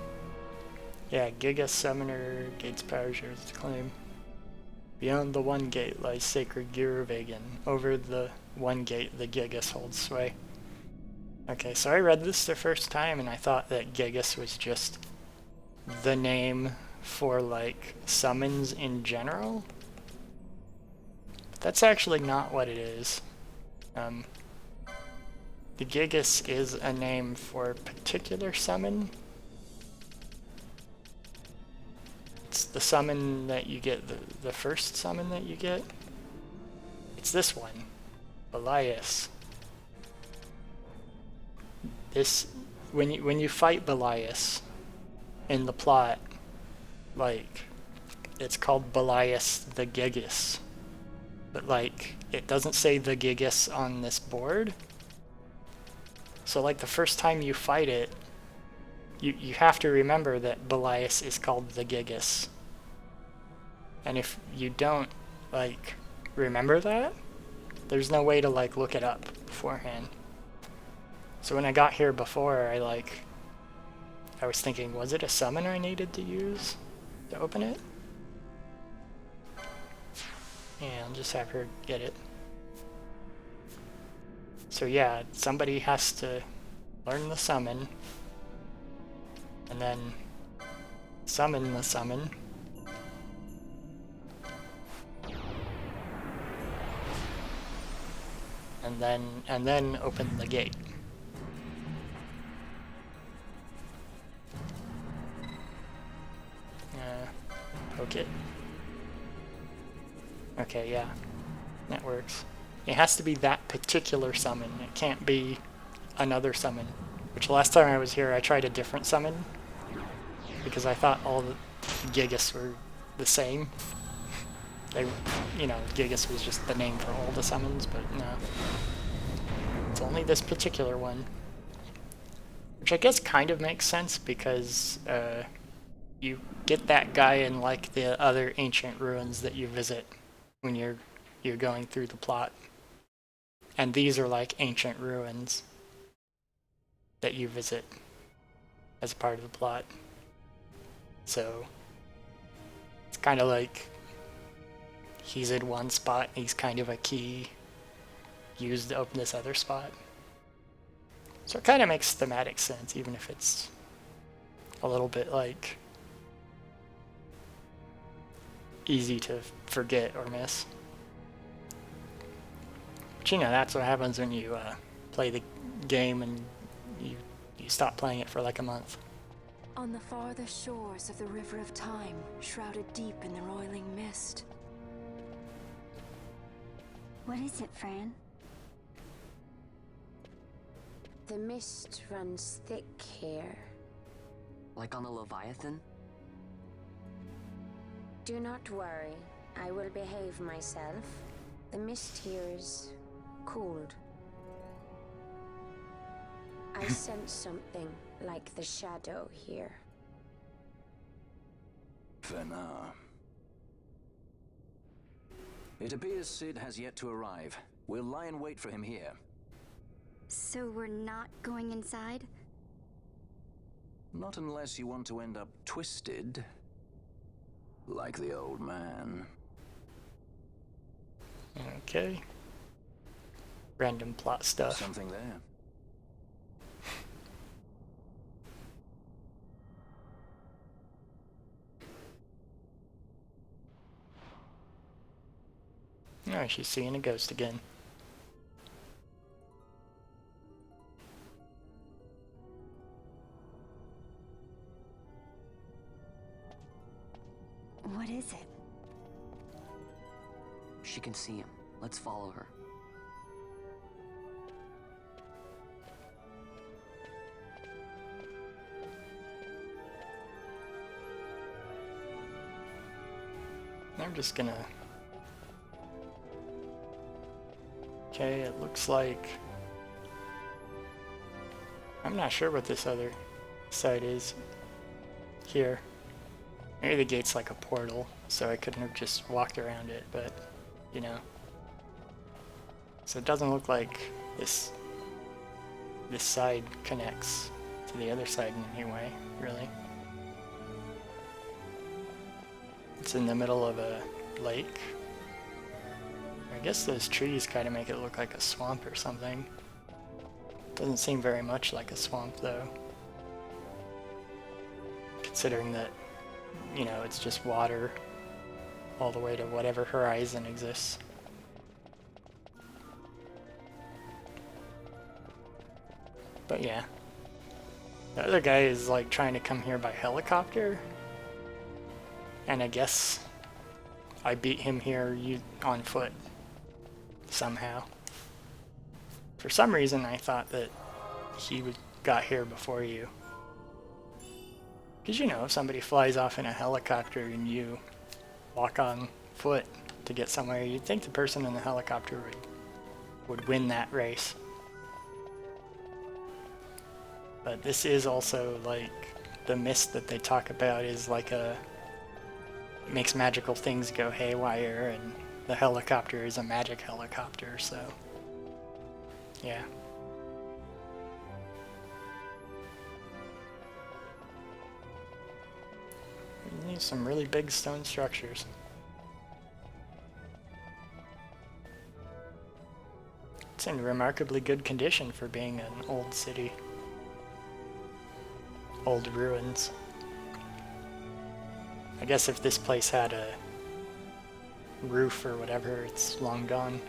Yeah, Giga Summoner, Gate's power shares its claim. Beyond the one gate lies sacred Giruvegan. Over the one gate, the Gigas holds sway. Okay, so I read this the first time and I thought that Gigas was just the name for, like, summons in general. But that's actually not what it is. The Gigas is a name for a particular summon. It's the summon that you get, the first summon that you get. It's this one, Belias. This, when you fight Belias in the plot, like, it's called Belias the Gigas. But, like, it doesn't say the Gigas on this board. So, like, the first time you fight it, you have to remember that Belias is called the Gigas. And if you don't, like, remember that, there's no way to, like, look it up beforehand. So when I got here before, I was thinking, was it a summon I needed to use to open it? Yeah, I'll just have her get it. So yeah, somebody has to learn the summon, and then summon the summon. And then open the gate. Poke it. Okay, yeah, that works. It has to be that particular summon. It can't be another summon. Which last time I was here, I tried a different summon because I thought all the Gigas were the same. They, you know, Gigas was just the name for all the summons, but no. It's only this particular one. Which I guess kind of makes sense because you get that guy in like the other ancient ruins that you visit when you're going through the plot. And these are like ancient ruins that you visit as part of the plot. So it's kind of like he's in one spot, he's kind of a key used to open this other spot. So it kind of makes thematic sense, even if it's a little bit like easy to forget or miss. But you know, that's what happens when you play the game and you stop playing it for like a month. On the farther shores of the river of time, shrouded deep in the roiling mist. What is it, Fran? The mist runs thick here. Like on the Leviathan? Do not worry, I will behave myself. The mist here is cooled. I sense something like the shadow here. Fenar. It appears Sid has yet to arrive. We'll lie in wait for him here. So we're not going inside? Not unless you want to end up twisted. Like the old man. Okay. Random plot stuff. Something there. Alright, she's seeing a ghost again. What is it? She can see him. Let's follow her. I'm just gonna... Okay, it looks like... I'm not sure what this other side is here. Maybe the gate's like a portal, so I couldn't have just walked around it, but, you know. So it doesn't look like this side connects to the other side in any way, really. It's in the middle of a lake. I guess those trees kind of make it look like a swamp or something. Doesn't seem very much like a swamp, though. Considering that, you know, it's just water all the way to whatever horizon exists. But yeah. The other guy is like trying to come here by helicopter. And I guess I beat him here on foot somehow. For some reason I thought that he got here before you. Because you know, if somebody flies off in a helicopter and you walk on foot to get somewhere, you'd think the person in the helicopter would win that race. But this is also like the mist that they talk about is like it makes magical things go haywire, and the helicopter is a magic helicopter, so yeah. We need some really big stone structures. It's in remarkably good condition for being an old city. Old ruins. I guess if this place had a roof or whatever, it's long gone.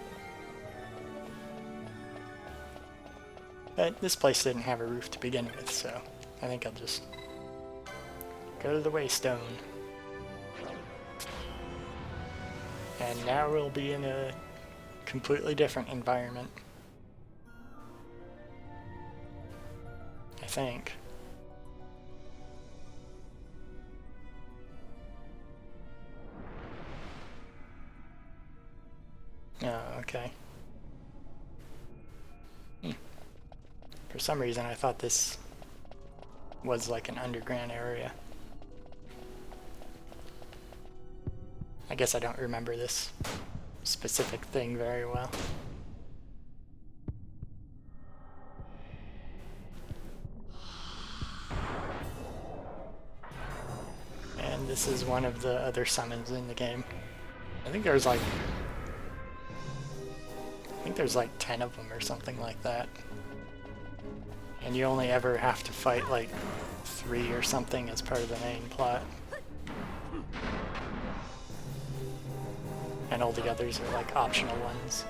But this place didn't have a roof to begin with, so I think I'll just go to the Waystone. And now we'll be in a completely different environment. I think. Oh, okay. For some reason I thought this was like an underground area. I guess I don't remember this specific thing very well. And this is one of the other summons in the game. I think there's like 10 of them or something like that. And you only ever have to fight like 3 or something as part of the main plot. And all the others are like optional ones.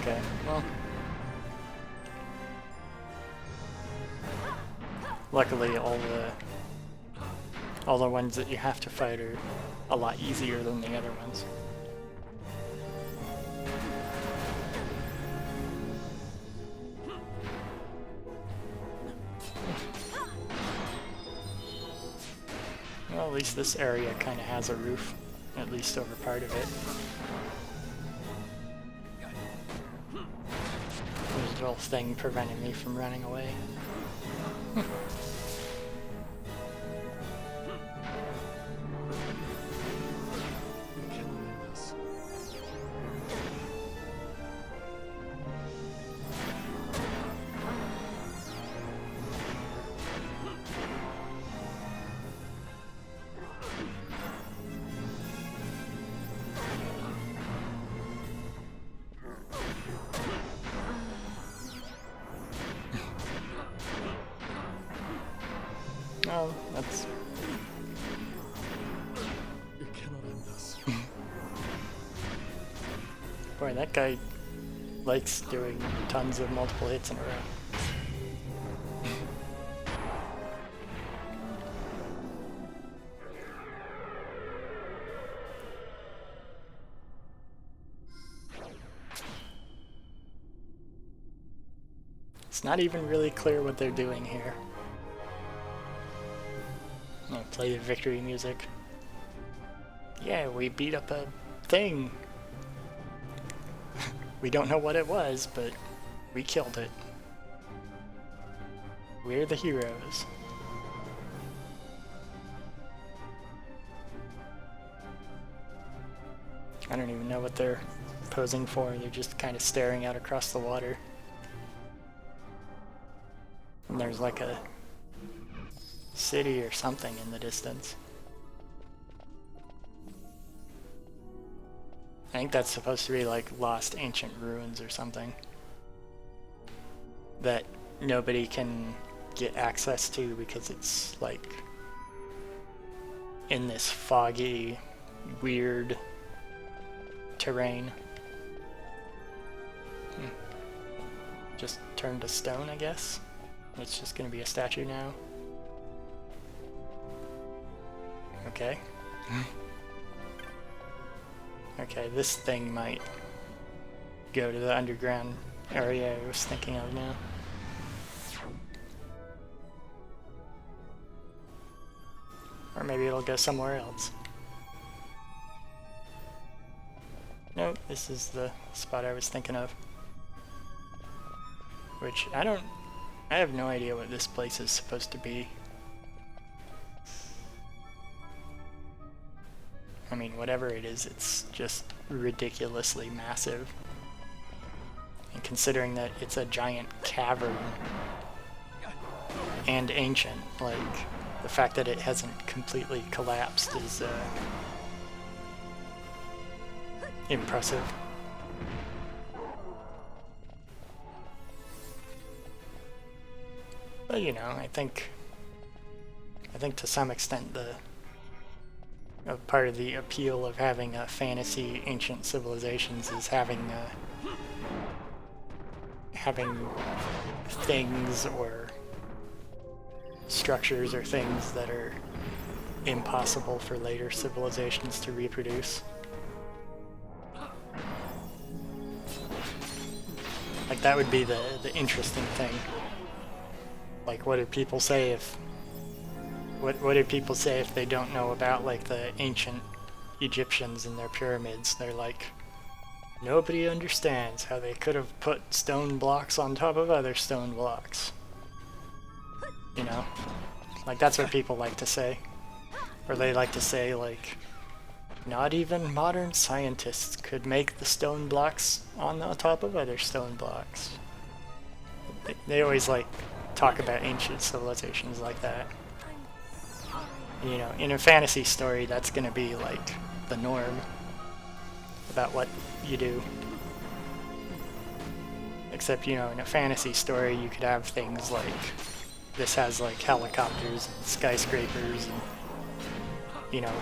Okay, well. Luckily all the ones that you have to fight are a lot easier than the other ones. Well, at least this area kind of has a roof, at least over part of it. There's a little thing preventing me from running away. Oh, that's... You cannot end us. Boy, that guy likes doing tons of multiple hits in a row. It's not even really clear what they're doing here. I'll play the victory music. Yeah, we beat up a thing. We don't know what it was, but we killed it. We're the heroes. I don't even know what they're posing for. They're just kind of staring out across the water. And there's like a city or something in the distance. I think that's supposed to be like lost ancient ruins or something that nobody can get access to because it's like in this foggy, weird terrain. Just turned to stone, I guess. It's just gonna be a statue now. Okay. Okay, this thing might go to the underground area I was thinking of now. Or maybe it'll go somewhere else. Nope, this is the spot I was thinking of. Which, I have no idea what this place is supposed to be. I mean, whatever it is, it's just ridiculously massive. And considering that it's a giant cavern, and ancient. Like, the fact that it hasn't completely collapsed is impressive. But you know, I think to some extent part of the appeal of having a fantasy ancient civilizations is having things or structures or things that are impossible for later civilizations to reproduce. Like, that would be the interesting thing. Like, what do people say if they don't know about, like, the ancient Egyptians and their pyramids? They're like, nobody understands how they could have put stone blocks on top of other stone blocks. You know? Like, that's what people like to say. Or they like to say, like, not even modern scientists could make the stone blocks on the top of other stone blocks. They always, like, talk about ancient civilizations like that. You know, in a fantasy story, that's gonna be, like, the norm about what you do. Except, you know, in a fantasy story, you could have things like, this has, like, helicopters and skyscrapers and, you know,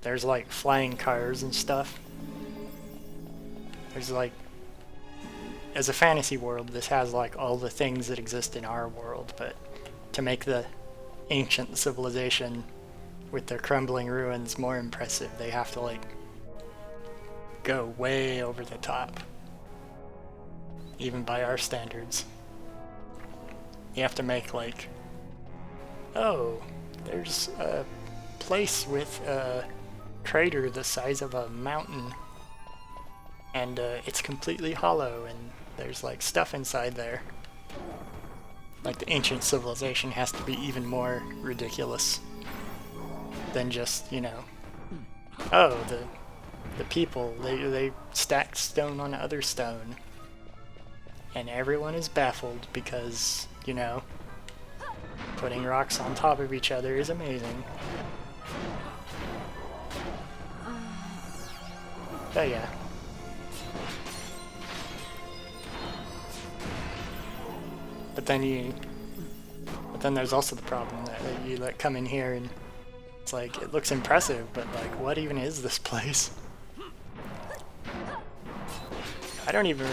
there's, like, flying cars and stuff. There's, like, as a fantasy world, this has, like, all the things that exist in our world, but to make the ancient civilization with their crumbling ruins more impressive, they have to, like, go way over the top. Even by our standards. You have to make, like, oh, there's a place with a crater the size of a mountain, and it's completely hollow, and there's, like, stuff inside there. Like, the ancient civilization has to be even more ridiculous than just, you know, oh, the people, they stacked stone on other stone, and everyone is baffled because, you know, putting rocks on top of each other is amazing. But yeah. But then there's also the problem that you, like, come in here and it's like, it looks impressive, but, like, what even is this place? I don't even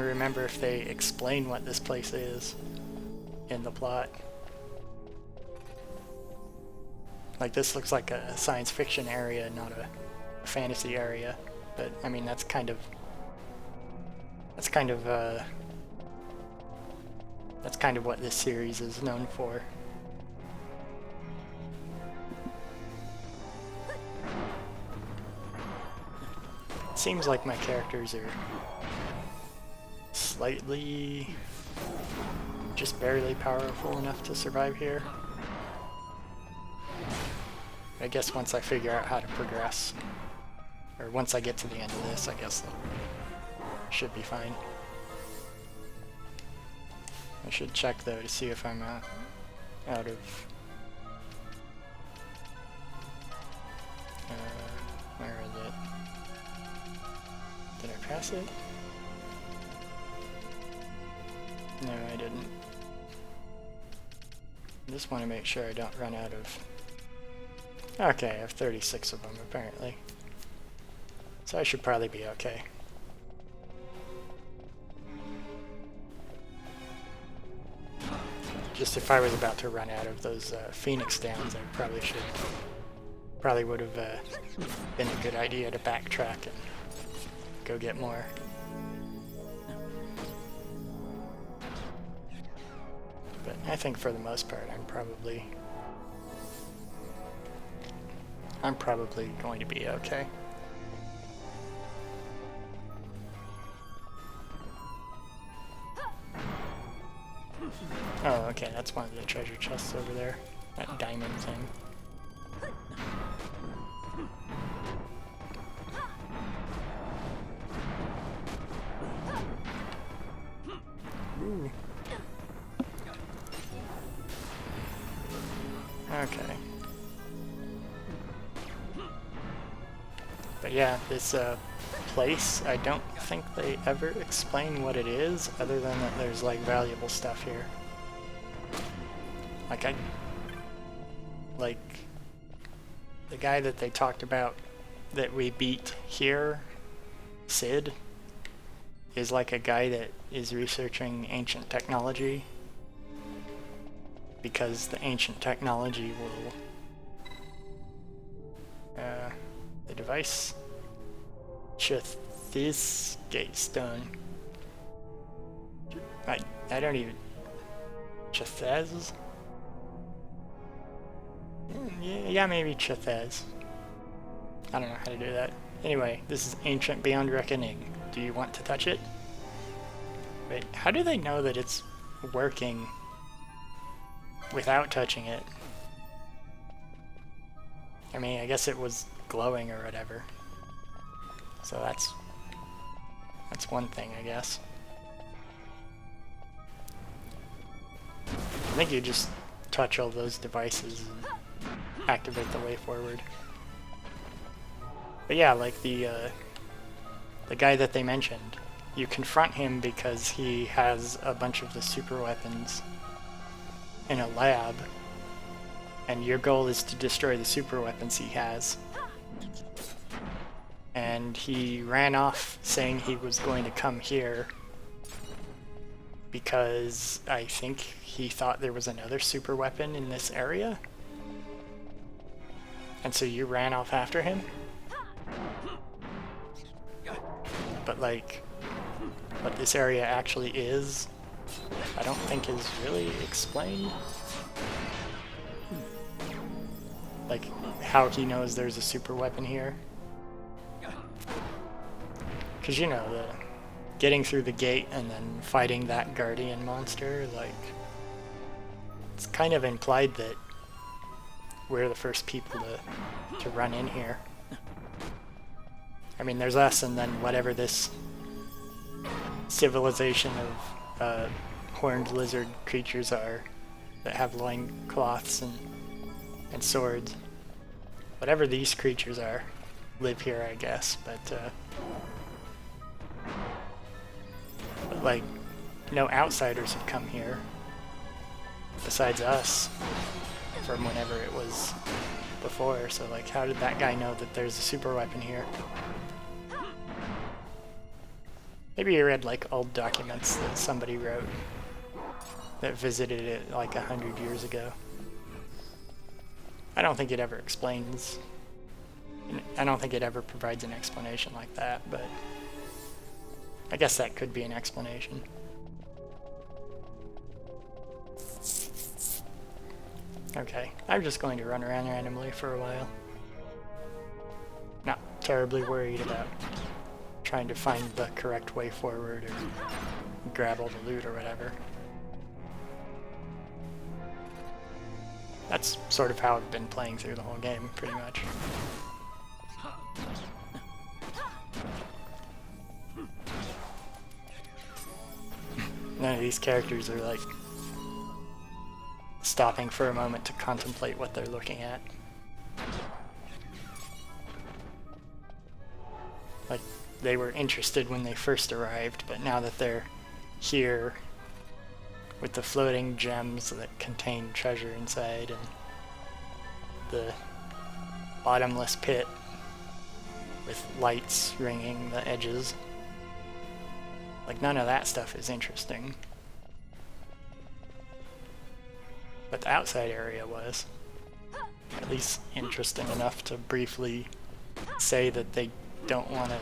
remember if they explain what this place is in the plot. Like, this looks like a science fiction area, not a fantasy area. But I mean, that's kind of what this series is known for. It seems like my characters are slightly, just barely powerful enough to survive here. I guess once I figure out how to progress, or once I get to the end of this, I guess that should be fine. I should check though to see if I'm out of where is it? Did I pass it? No, I didn't. I just want to make sure I don't run out of... Okay, I have 36 of them apparently. So I should probably be okay. Just if I was about to run out of those Phoenix Downs, I probably would have been a good idea to backtrack and go get more. But I think for the most part, I'm probably going to be okay. Oh, okay, that's one of the treasure chests over there. That diamond thing. Ooh. Okay. But yeah, this place, I don't think they ever explain what it is, other than that there's like valuable stuff here. Like the guy that they talked about that we beat here, Sid, is like a guy that is researching ancient technology, because the ancient technology will the device this gate stone. I don't even Chethez? Yeah, maybe Chethez. I don't know how to do that. Anyway, this is ancient beyond reckoning. Do you want to touch it? Wait, how do they know that it's working without touching it? I mean, I guess it was glowing or whatever. So that's one thing, I guess. I think you just touch all those devices and activate the way forward. But yeah, like the guy that they mentioned, you confront him because he has a bunch of the super weapons in a lab, and your goal is to destroy the super weapons he has. And he ran off saying he was going to come here because I think he thought there was another super weapon in this area. And so you ran off after him? But like, what this area actually is, I don't think is really explained. Like, how he knows there's a super weapon here. Because, you know, the getting through the gate and then fighting that guardian monster, like, it's kind of implied that we're the first people to run in here. I mean, there's us and then whatever this civilization of horned lizard creatures are that have loincloths and swords. Whatever these creatures are live here, I guess, but like, no outsiders have come here besides us from whenever it was before, so like, how did that guy know that there's a super weapon here? Maybe he read like old documents that somebody wrote that visited it like 100 years ago. I don't think it ever explains, I don't think it ever provides an explanation like that, but I guess that could be an explanation. Okay, I'm just going to run around randomly for a while. Not terribly worried about trying to find the correct way forward or grab all the loot or whatever. That's sort of how I've been playing through the whole game, pretty much. None of these characters are like stopping for a moment to contemplate what they're looking at. Like, they were interested when they first arrived, but now that they're here with the floating gems that contain treasure inside and the bottomless pit with lights ringing the edges, like, none of that stuff is interesting. But the outside area was at least interesting enough to briefly say that they don't want to.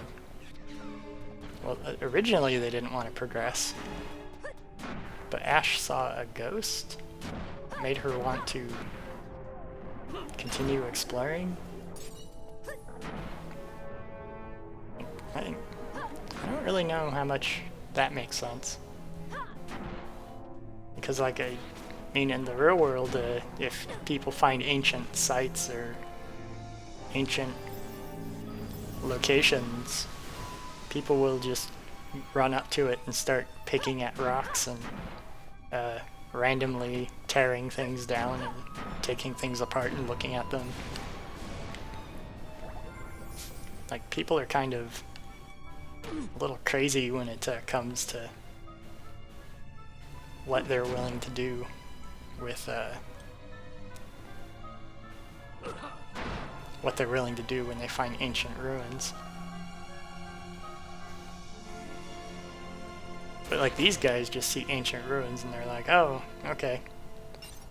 Well, originally they didn't want to progress, but Ash saw a ghost that made her want to continue exploring. I don't really know how much that makes sense, because like I mean, in the real world, if people find ancient sites or ancient locations, people will just run up to it and start picking at rocks and randomly tearing things down and taking things apart and looking at them. Like, people are kind of a little crazy when it comes to what they're willing to do with what they're willing to do when they find ancient ruins. But like, these guys just see ancient ruins and they're like, oh, okay,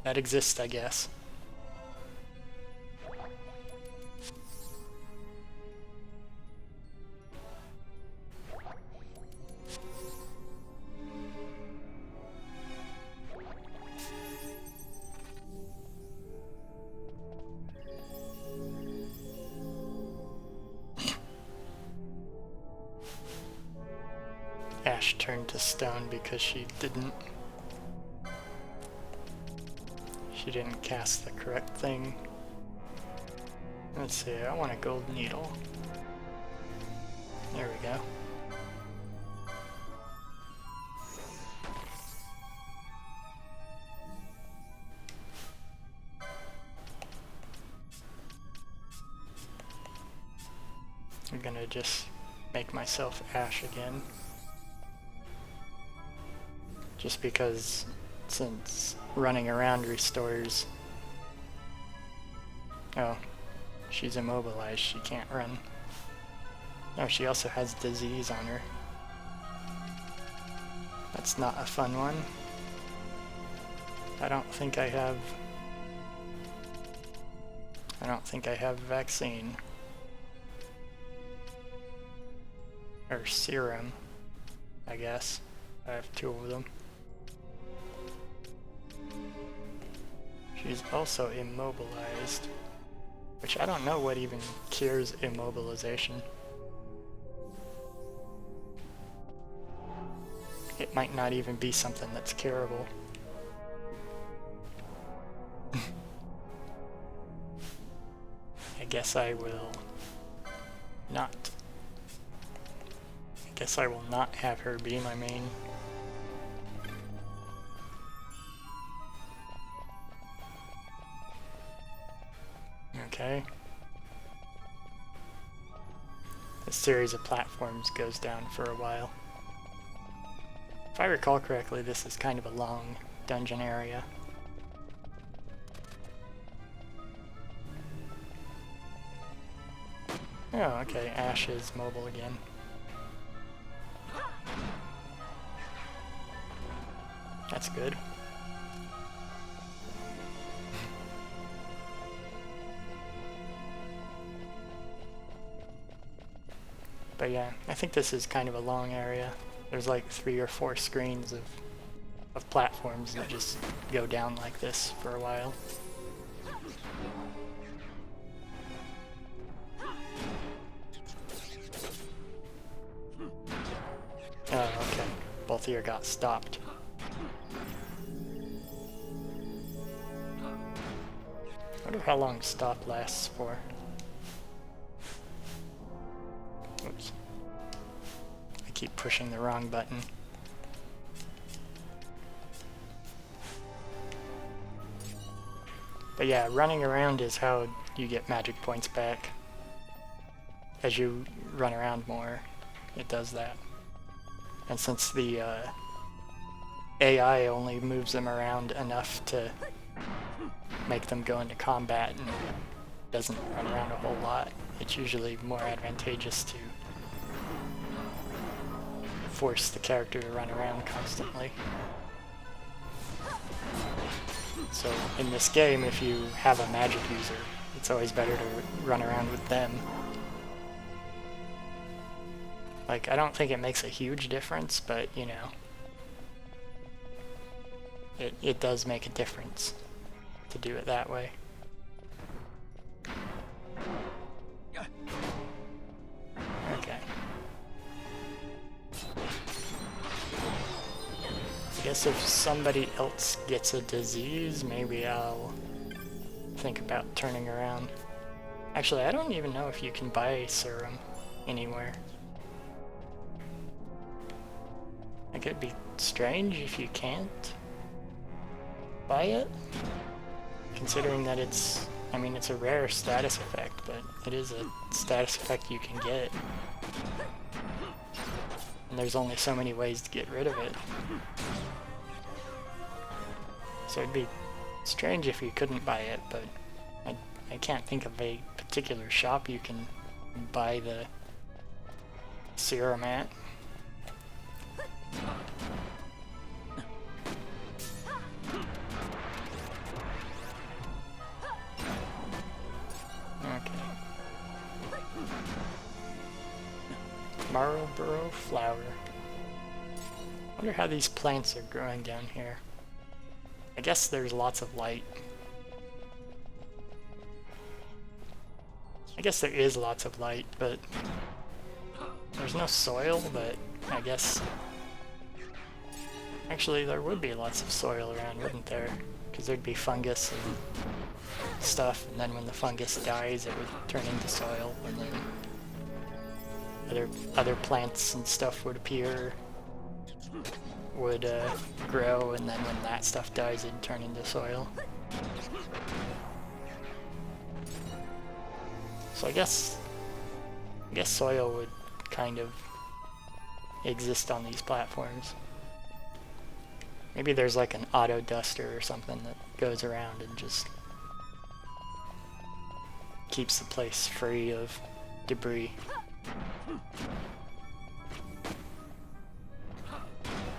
that exists, I guess. Ash turned to stone because she didn't cast the correct thing. Let's see, I want a gold needle. There we go. I'm gonna just make myself Ash again. Just because, since running around restores... Oh, she's immobilized, she can't run. Oh, she also has disease on her. That's not a fun one. I don't think I have vaccine. Or serum, I guess. I have 2 of them. She's also immobilized, which I don't know what even cures immobilization. It might not even be something that's curable. I guess I will not. I guess I will not have her be my main. Okay. This series of platforms goes down for a while. If I recall correctly, this is kind of a long dungeon area. Oh, okay, Ash is mobile again. That's good. But yeah, I think this is kind of a long area. There's like 3 or 4 screens of platforms that just go down like this for a while. Oh, okay. Both of you got stopped. I wonder how long stop lasts for. Oops. I keep pushing the wrong button. But yeah, running around is how you get magic points back. As you run around more, it does that. And since the AI only moves them around enough to make them go into combat and doesn't run around a whole lot, it's usually more advantageous to force the character to run around constantly. So in this game, if you have a magic user, it's always better to run around with them. Like, I don't think it makes a huge difference, but you know, it does make a difference to do it that way. Okay. I guess if somebody else gets a disease, maybe I'll think about turning around. Actually, I don't even know if you can buy serum anywhere. Like, it'd be strange if you can't buy it, considering that it's, I mean, it's a rare status effect, but it is a status effect you can get. And there's only so many ways to get rid of it. So it'd be strange if you couldn't buy it, but I can't think of a particular shop you can buy the serum at. Okay. Marlboro flower. Wonder how these plants are growing down here. I guess there's lots of light. I guess there is lots of light, but there's no soil, but I guess... Actually, there would be lots of soil around, wouldn't there? Because there'd be fungus and stuff, and then when the fungus dies, it would turn into soil, and then other plants and stuff would appear, would grow, and then when that stuff dies, it'd turn into soil. So I guess soil would kind of exist on these platforms. Maybe there's like an auto duster or something that goes around and just keeps the place free of debris.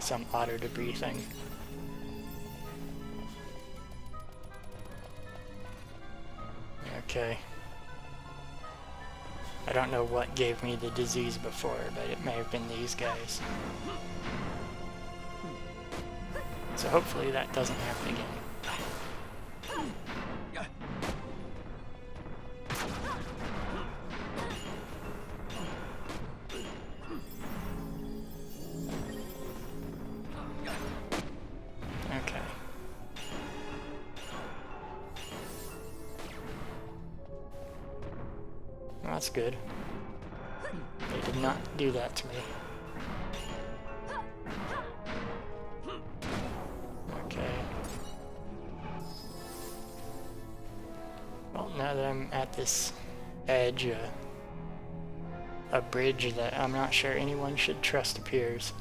Some auto debris thing. Okay. I don't know what gave me the disease before, but it may have been these guys. So hopefully that doesn't happen again. Okay. Well, that's good. They did not do that to me. Okay. Well, now that I'm at this edge, a bridge that I'm not sure anyone should trust appears.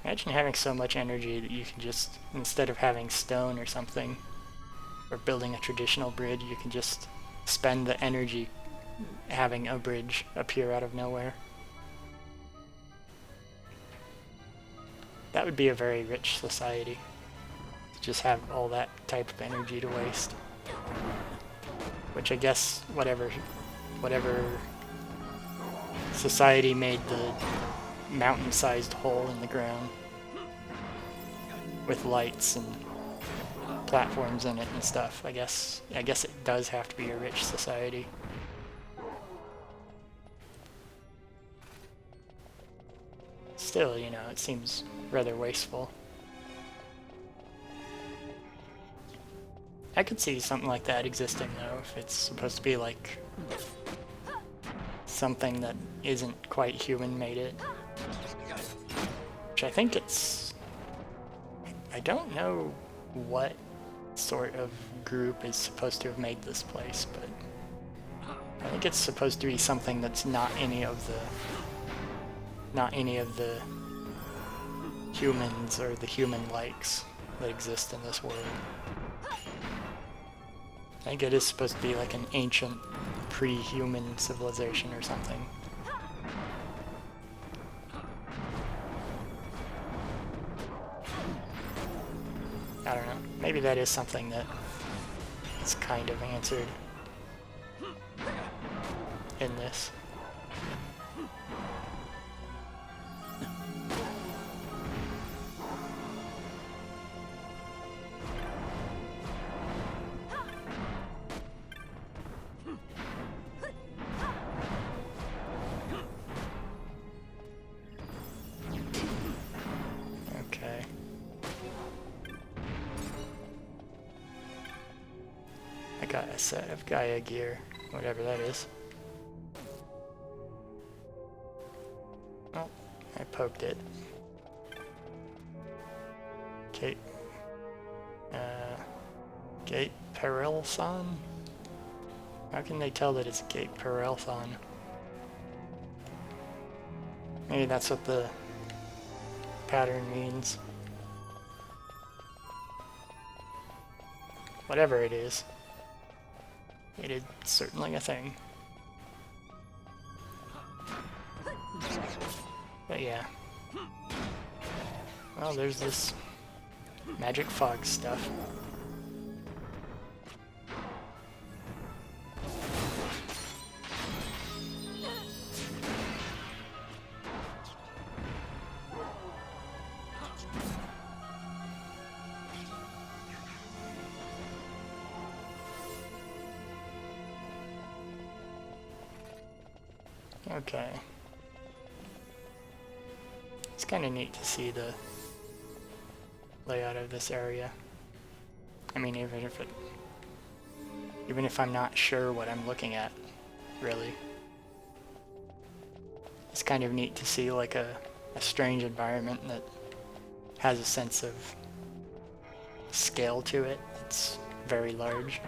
Imagine having so much energy that you can just, instead of having stone or something, or building a traditional bridge, you can just spend the energy having a bridge appear out of nowhere. That would be a very rich society, to just have all that type of energy to waste. Which I guess whatever society made the mountain-sized hole in the ground with lights and platforms in it and stuff. I guess it does have to be a rich society. Still, you know, it seems rather wasteful. I could see something like that existing though, if it's supposed to be like something that isn't quite human made it. Which I think it's... I don't know what sort of group is supposed to have made this place, but I think it's supposed to be something that's not any of the humans or the human likes that exist in this world. I think it is supposed to be like an ancient pre-human civilization or something. I don't know. Maybe that is something that is kind of answered in this. Okay. I got a set of Gaia gear, whatever that is. Oh, I poked it. Gate. Gate Perelthon? How can they tell that it's Gate Perelthon? Maybe that's what the pattern means. Whatever it is certainly a thing. But yeah. Well, there's this magic fog stuff. Okay. It's kind of neat to see the layout of this area. I mean, even if I'm not sure what I'm looking at, really. It's kind of neat to see like a strange environment that has a sense of scale to it. It's very large.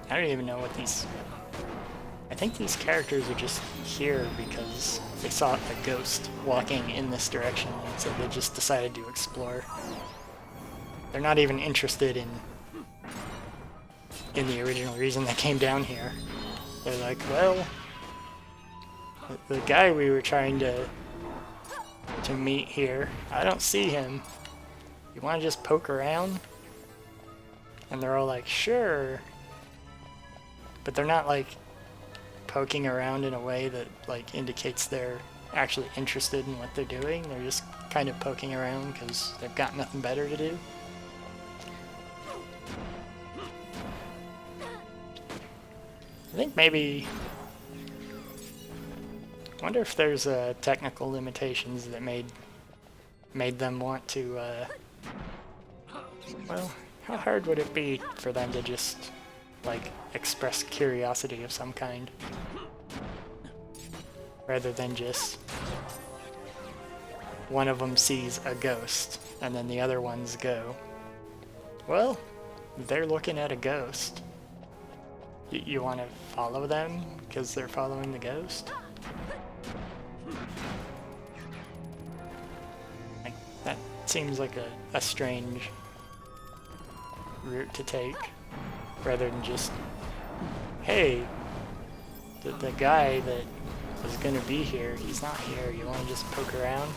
I don't even know what these... I think these characters are just here because they saw a ghost walking in this direction, and so they just decided to explore. They're not even interested in the original reason they came down here. They're like, well, the guy we were trying to meet here, I don't see him. You want to just poke around? And they're all like, sure. But they're not like poking around in a way that like indicates they're actually interested in what they're doing. They're just kind of poking around because they've got nothing better to do. I think maybe... I wonder if there's technical limitations that made them want to... well, how hard would it be for them to just like express curiosity of some kind rather than just one of them sees a ghost and then the other ones go, well, they're looking at a ghost. You want to follow them because they're following the ghost? Like, that seems like a strange route to take, rather than just, hey, the guy that was gonna be here, he's not here, you want to just poke around?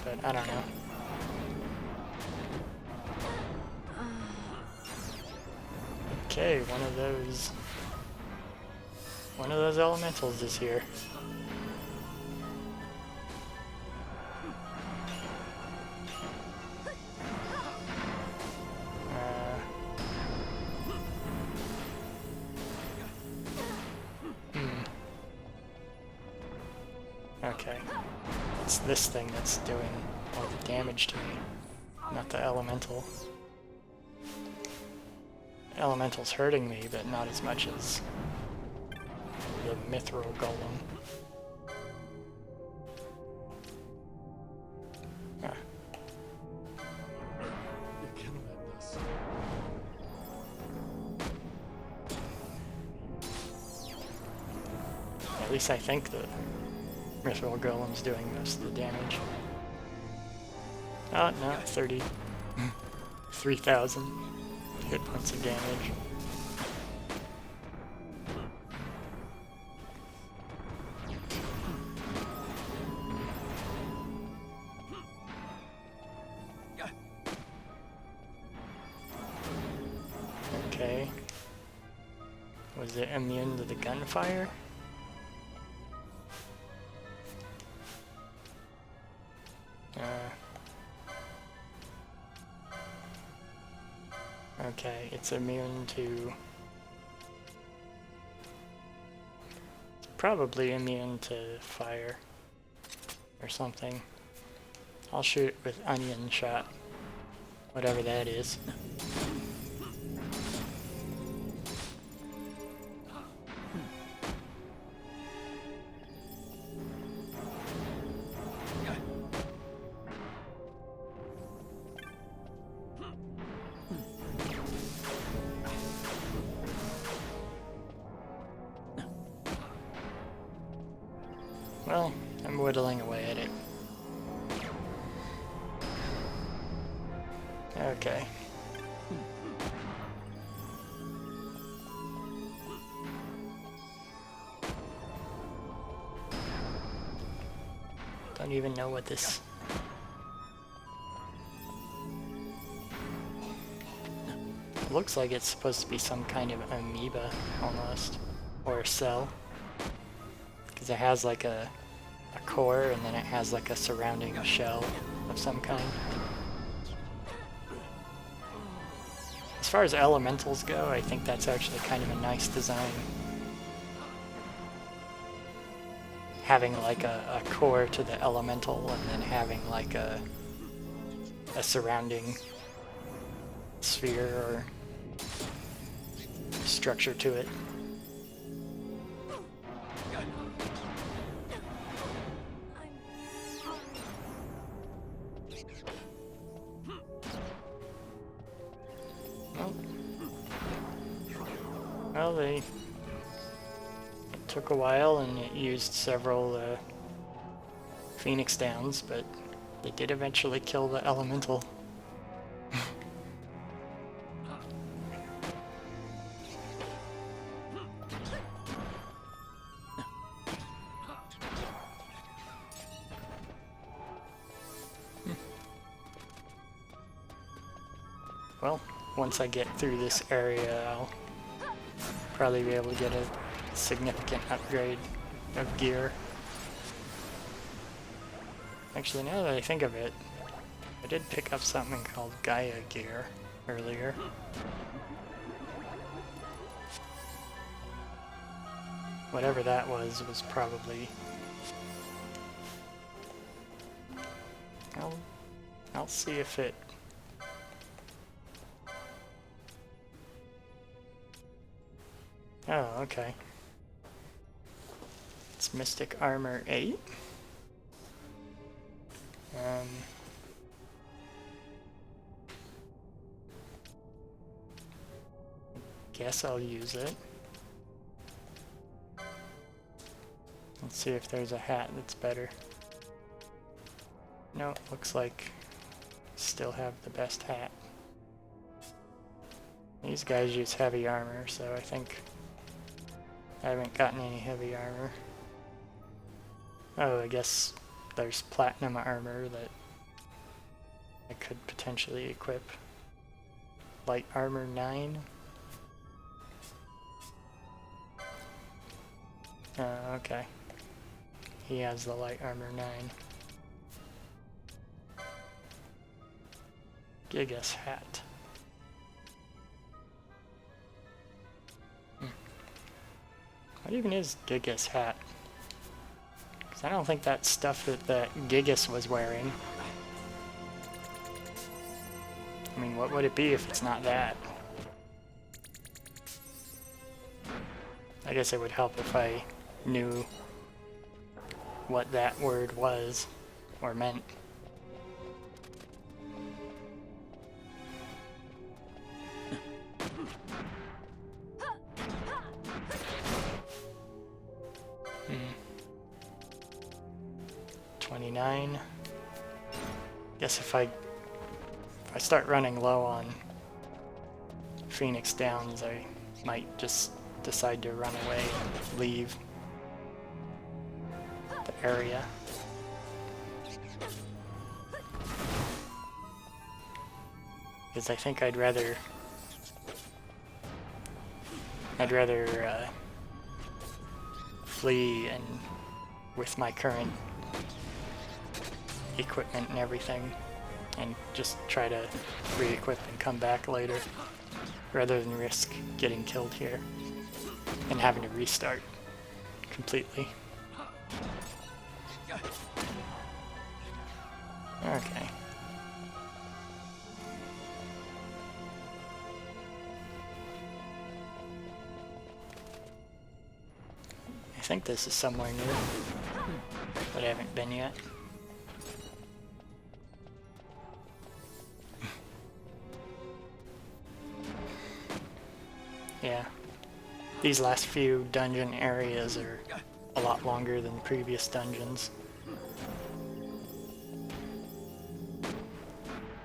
But I don't know. Okay, one of those elementals is here. Okay. It's this thing that's doing all the damage to me, not the elemental. Elemental's hurting me, but not as much as the mithril golem. Ah. You cannot end us. At least I think the mithril golem's doing most of the damage. Oh, no, 3,000 hit points of damage. Okay. Was it immune to the gunfire? Okay, it's immune to... It's probably immune to fire or something. I'll shoot with onion shot, whatever that is. Well, I'm whittling away at it. Okay. Don't even know what this... Looks like it's supposed to be some kind of amoeba, almost. Or a cell. Because it has like a core, and then it has like a surrounding shell of some kind. As far as elementals go, I think that's actually kind of a nice design. Having like a core to the elemental, and then having like a surrounding sphere or structure to it. Well, it took a while and it used several Phoenix Downs, but they did eventually kill the elemental. Well, once I get through this area, I'll probably be able to get a significant upgrade of gear. Actually, now that I think of it, I did pick up something called Gaia gear earlier. Whatever that was probably... I'll see if it... Oh, okay. It's Mystic Armor 8. Guess I'll use it. Let's see if there's a hat that's better. No, looks like still have the best hat. These guys use heavy armor, so I think I haven't gotten any heavy armor. Oh, I guess there's platinum armor that I could potentially equip. Light armor 9. Oh, okay. He has the light armor 9. Gigas hat. What even is Gigas hat? Because I don't think that's stuff that Gigas was wearing. I mean, what would it be if it's not that? I guess it would help if I knew what that word was or meant. Hmm. 29. Guess if I start running low on Phoenix Downs, I might just decide to run away and leave the area. Because I think I'd rather flee and with my current equipment and everything, and just try to re-equip and come back later, rather than risk getting killed here and having to restart completely. Okay. I think this is somewhere new, but I haven't been yet. Yeah. These last few dungeon areas are a lot longer than previous dungeons.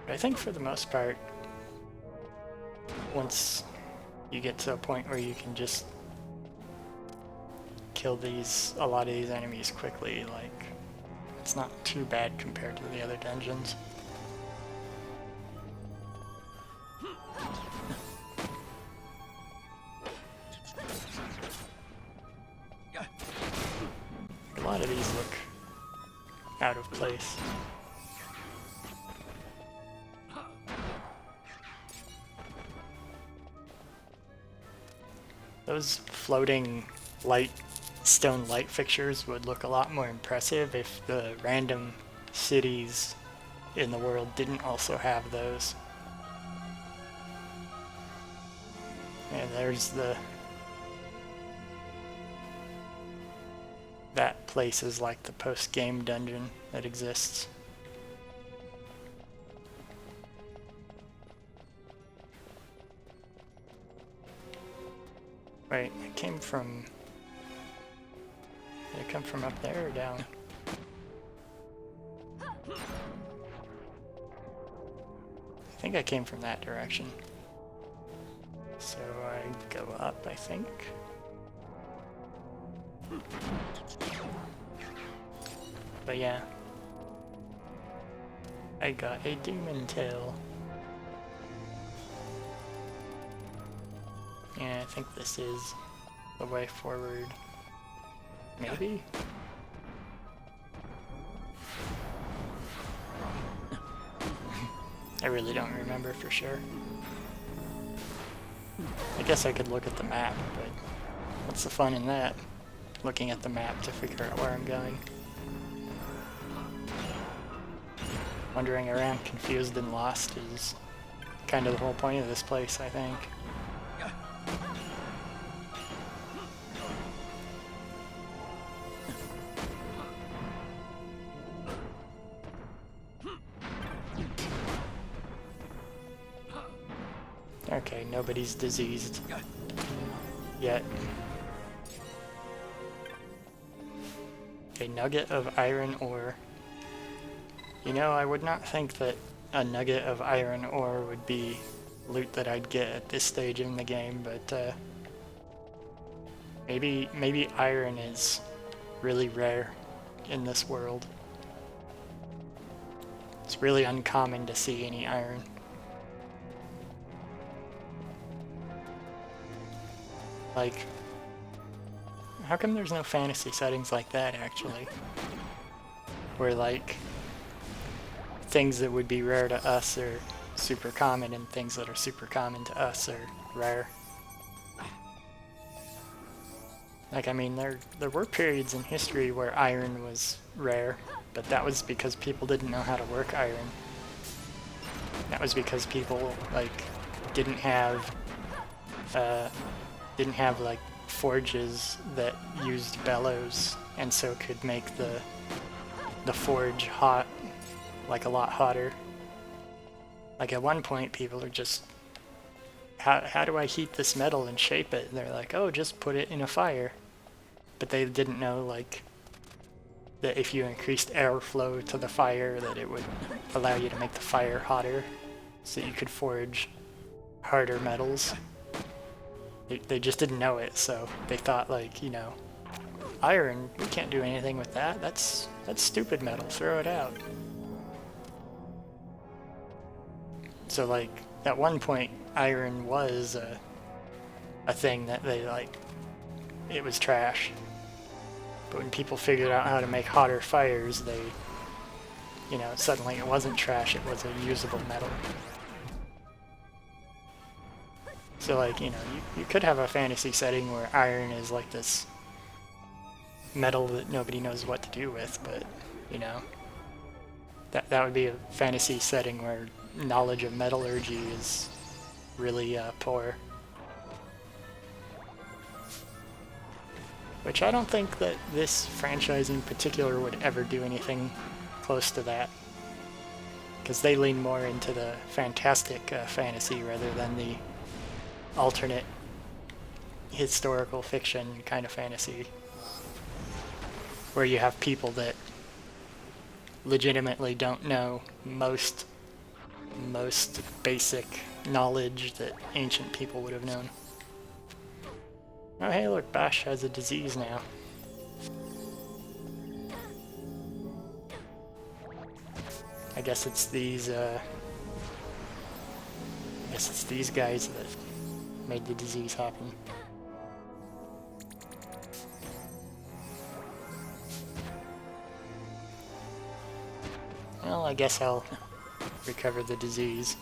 But I think for the most part, once you get to a point where you can just kill a lot of these enemies quickly, like, it's not too bad compared to the other dungeons. A lot of these look out of place. Those floating stone light fixtures would look a lot more impressive if the random cities in the world didn't also have those. And there's that place is like the post-game dungeon that exists. Wait, it came from... Did it come from up there or down? I think I came from that direction. So I go up, I think. But yeah. I got a demon tail. Yeah, I think this is the way forward. Maybe? I really don't remember for sure. I guess I could look at the map, but what's the fun in that? Looking at the map to figure out where I'm going. Wandering around confused and lost is kind of the whole point of this place, I think. Okay, nobody's diseased yet. A nugget of iron ore. You know, I would not think that a nugget of iron ore would be loot that I'd get at this stage in the game, but maybe iron is really rare in this world. It's really uncommon to see any iron. Like, how come there's no fantasy settings like that, actually? Where, like, things that would be rare to us are super common, and things that are super common to us are rare. Like, I mean, there were periods in history where iron was rare, but that was because people didn't know how to work iron. That was because people, like, didn't have like forges that used bellows, and so could make the forge hot, like a lot hotter. Like at one point people are just, how do I heat this metal and shape it? And they're like, oh, just put it in a fire. But they didn't know, like, that if you increased airflow to the fire, that it would allow you to make the fire hotter, so you could forge harder metals. They just didn't know it, so they thought, like, you know, iron, we can't do anything with that. That's stupid metal, throw it out. So, like, at one point, iron was a thing that they, like, it was trash. But when people figured out how to make hotter fires, they, you know, suddenly it wasn't trash, it was a usable metal. So, like, you know, you could have a fantasy setting where iron is like this metal that nobody knows what to do with, but, you know, that would be a fantasy setting where knowledge of metallurgy is really poor. Which I don't think that this franchise in particular would ever do anything close to that. Because they lean more into the fantastic fantasy rather than the alternate historical fiction kind of fantasy. where you have people that legitimately don't know most basic knowledge that ancient people would have known. Oh hey, look, Bash has a disease now. I guess it's these guys that made the disease happen. Well, I guess I'll recover the disease.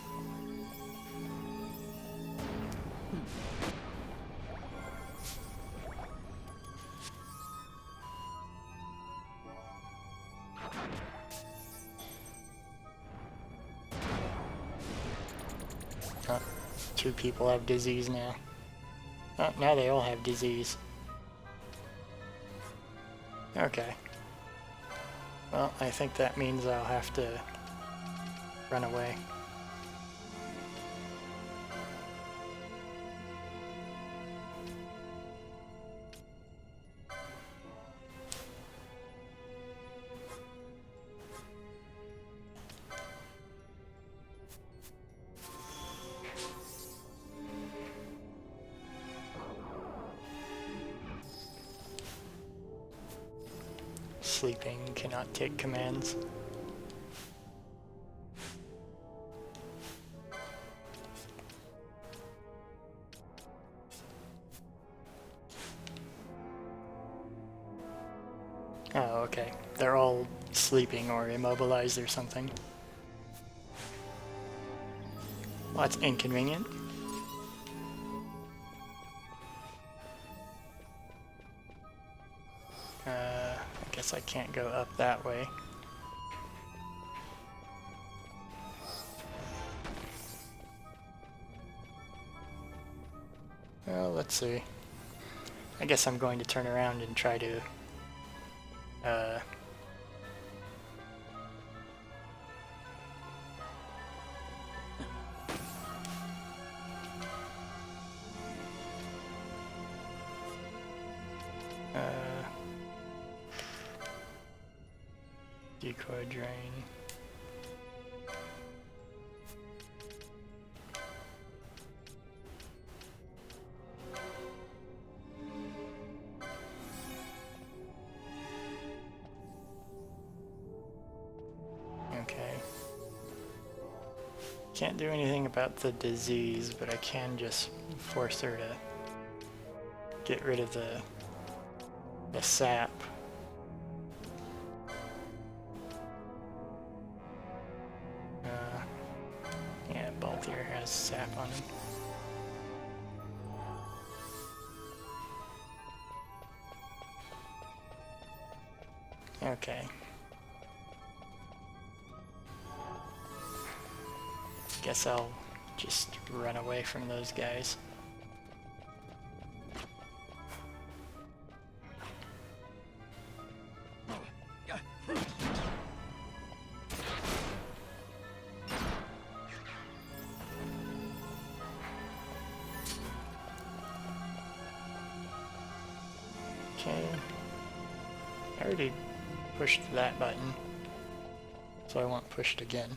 Two people have disease now. Oh, now they all have disease. Okay. Well, I think that means I'll have to run away. Sleeping cannot take commands. Oh, okay. They're all sleeping or immobilized or something. Well, that's inconvenient. I guess I can't go up that way. Well, let's see. I guess I'm going to turn around and try to decoy drain. Okay. Can't do anything about the disease, but I can just force her to get rid of the sap. Yeah, Balthier has sap on him. Okay. Guess I'll just run away from those guys. Okay. I already pushed that button, so I won't push it again.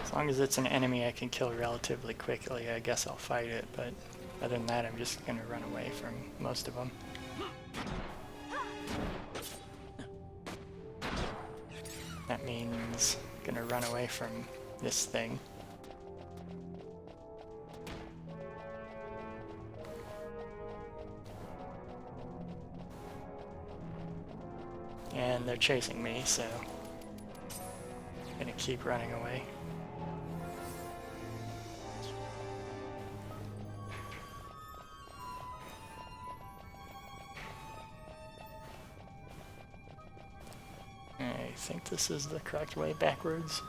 As long as it's an enemy I can kill relatively quickly, I guess I'll fight it, but other than that I'm just gonna run away from most of them. That means gonna run away from this thing. And they're chasing me, so I'm gonna keep running away. I think this is the correct way backwards.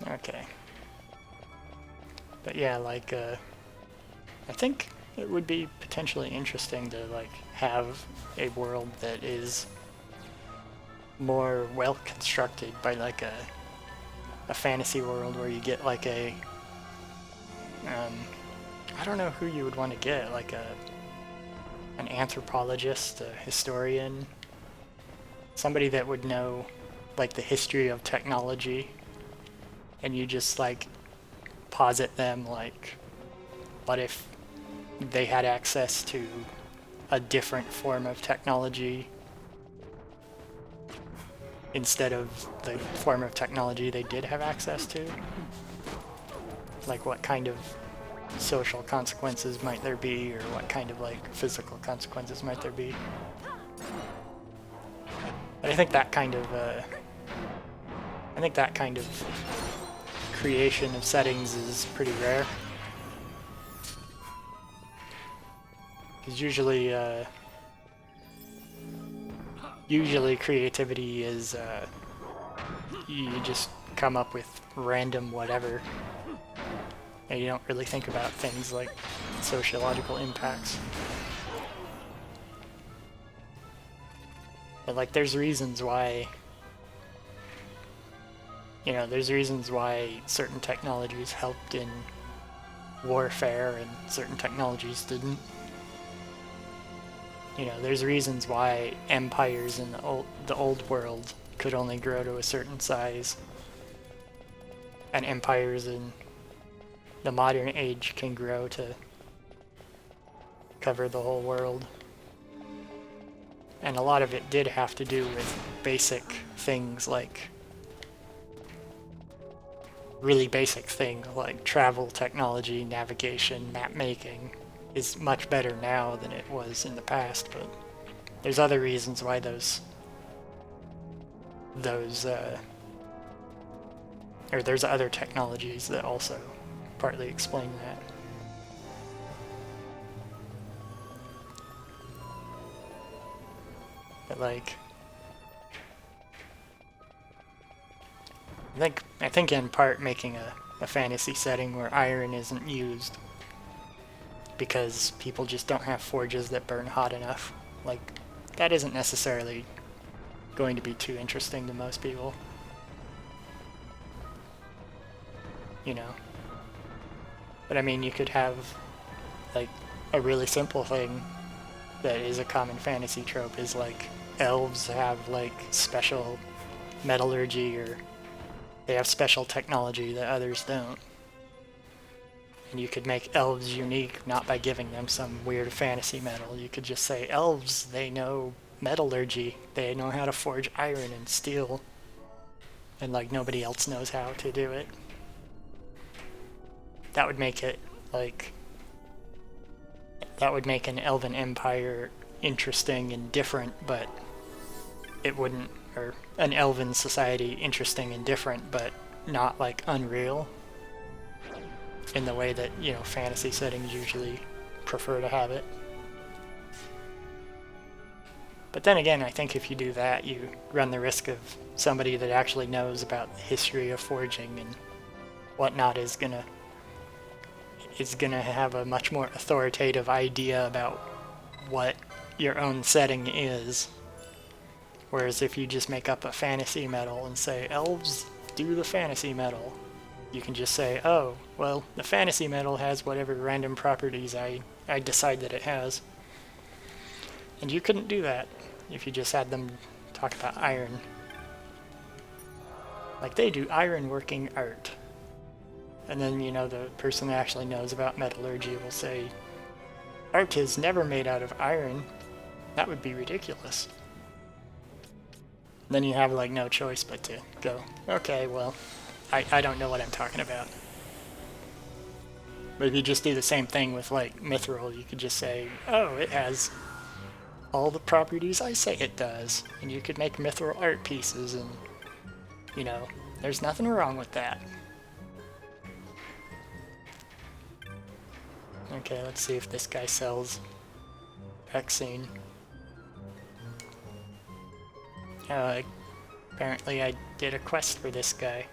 Okay. But yeah, like, I think it would be potentially interesting to, like, have a world that is more well constructed by, like, a fantasy world where you get, like, a I don't know who you would want to get, like an anthropologist, a historian, somebody that would know like the history of technology, and you just like posit them like, what if they had access to a different form of technology instead of the form of technology they did have access to? Like what kind of social consequences might there be, or what kind of like physical consequences might there be? But I think that kind of creation of settings is pretty rare, because usually creativity is you just come up with random whatever, and you don't really think about things like sociological impacts. But like there's reasons why, you know, there's reasons why certain technologies helped in warfare and certain technologies didn't. You know, there's reasons why empires in the old world could only grow to a certain size, and empires in the modern age can grow to cover the whole world. And a lot of it did have to do with basic things, like really basic things like travel technology, navigation, map making is much better now than it was in the past, but there's other reasons why or there's other technologies that also partly explain that. But like, I think in part making a fantasy setting where iron isn't used because people just don't have forges that burn hot enough, like, that isn't necessarily going to be too interesting to most people. You know? But I mean, you could have like a really simple thing that is a common fantasy trope is like elves have like special metallurgy, or they have special technology that others don't. And you could make elves unique not by giving them some weird fantasy metal. You could just say elves, they know metallurgy, they know how to forge iron and steel, and like nobody else knows how to do it. That would make it like, that would make an elven empire interesting and different, but it wouldn't, or an elven society interesting and different, but not like unreal in the way that, you know, fantasy settings usually prefer to have it. But then again, I think if you do that, you run the risk of somebody that actually knows about the history of forging and whatnot is gonna have a much more authoritative idea about what your own setting is. Whereas if you just make up a fantasy metal and say, elves do the fantasy metal, you can just say, oh, well, the fantasy metal has whatever random properties I decide that it has. And you couldn't do that if you just had them talk about iron. Like, they do iron working art. And then, you know, the person that actually knows about metallurgy will say, art is never made out of iron. That would be ridiculous. Then you have, like, no choice but to go, okay, well, I don't know what I'm talking about. But if you just do the same thing with, like, mithril, you could just say, oh, it has all the properties I say it does. And you could make mithril art pieces, and, you know, there's nothing wrong with that. Okay, let's see if this guy sells vaccine. Apparently I did a quest for this guy.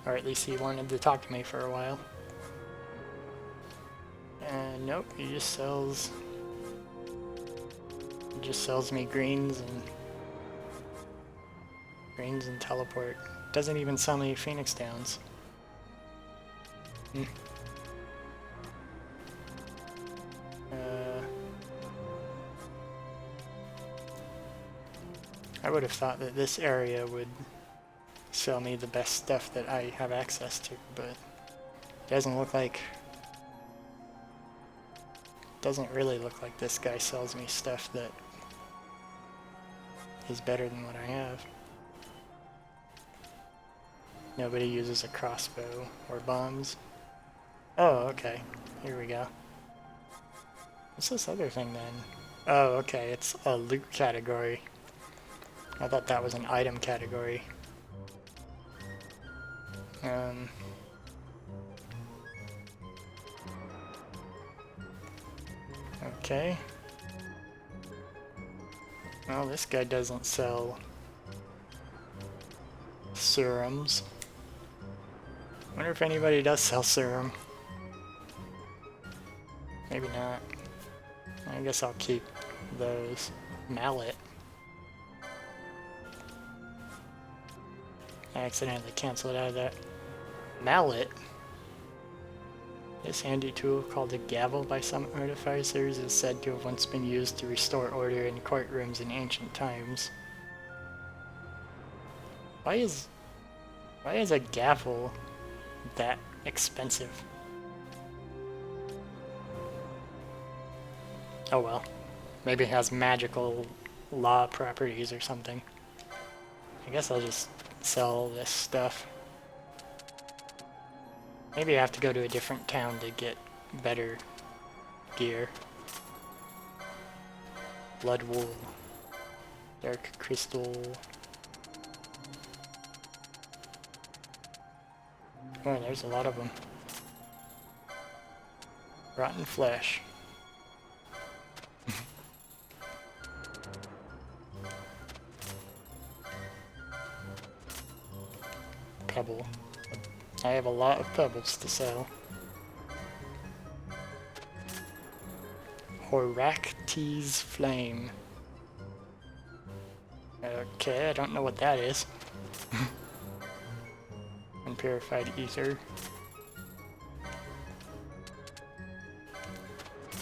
Or at least he wanted to talk to me for a while. And nope, he just sells me greens and Brains and teleport. Doesn't even sell me Phoenix Downs. I would have thought that this area would sell me the best stuff that I have access to, but it doesn't look like... Doesn't really look like this guy sells me stuff that is better than what I have. Nobody uses a crossbow or bombs. Oh, okay. Here we go. What's this other thing then? Oh, okay. It's a loot category. I thought that was an item category. Okay. Well, this guy doesn't sell serums. Wonder if anybody does sell serum. Maybe not. I guess I'll keep those. Mallet. I accidentally canceled out of that. Mallet. This handy tool, called a gavel by some artificers, is said to have once been used to restore order in courtrooms in ancient times. Why is a gavel that expensive? Oh well. Maybe it has magical law properties or something. I guess I'll just sell this stuff. Maybe I have to go to a different town to get better gear. Blood wool. Dark crystal. Oh, there's a lot of them. Rotten flesh. Pebble. I have a lot of pebbles to sell. Horaktes flame. Okay, I don't know what that is. Unpurified ether.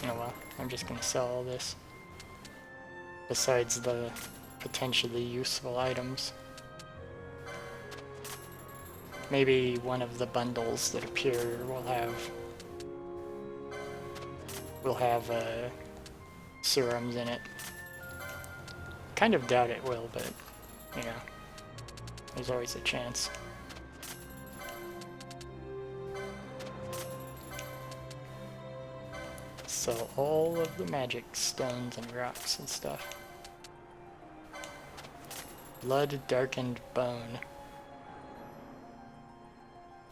Oh well, I'm just gonna sell all this. Besides the potentially useful items. Maybe one of the bundles that appear will have serums in it. Kind of doubt it will, but you know, there's always a chance. Sell all of the magic stones and rocks and stuff. Blood darkened bone.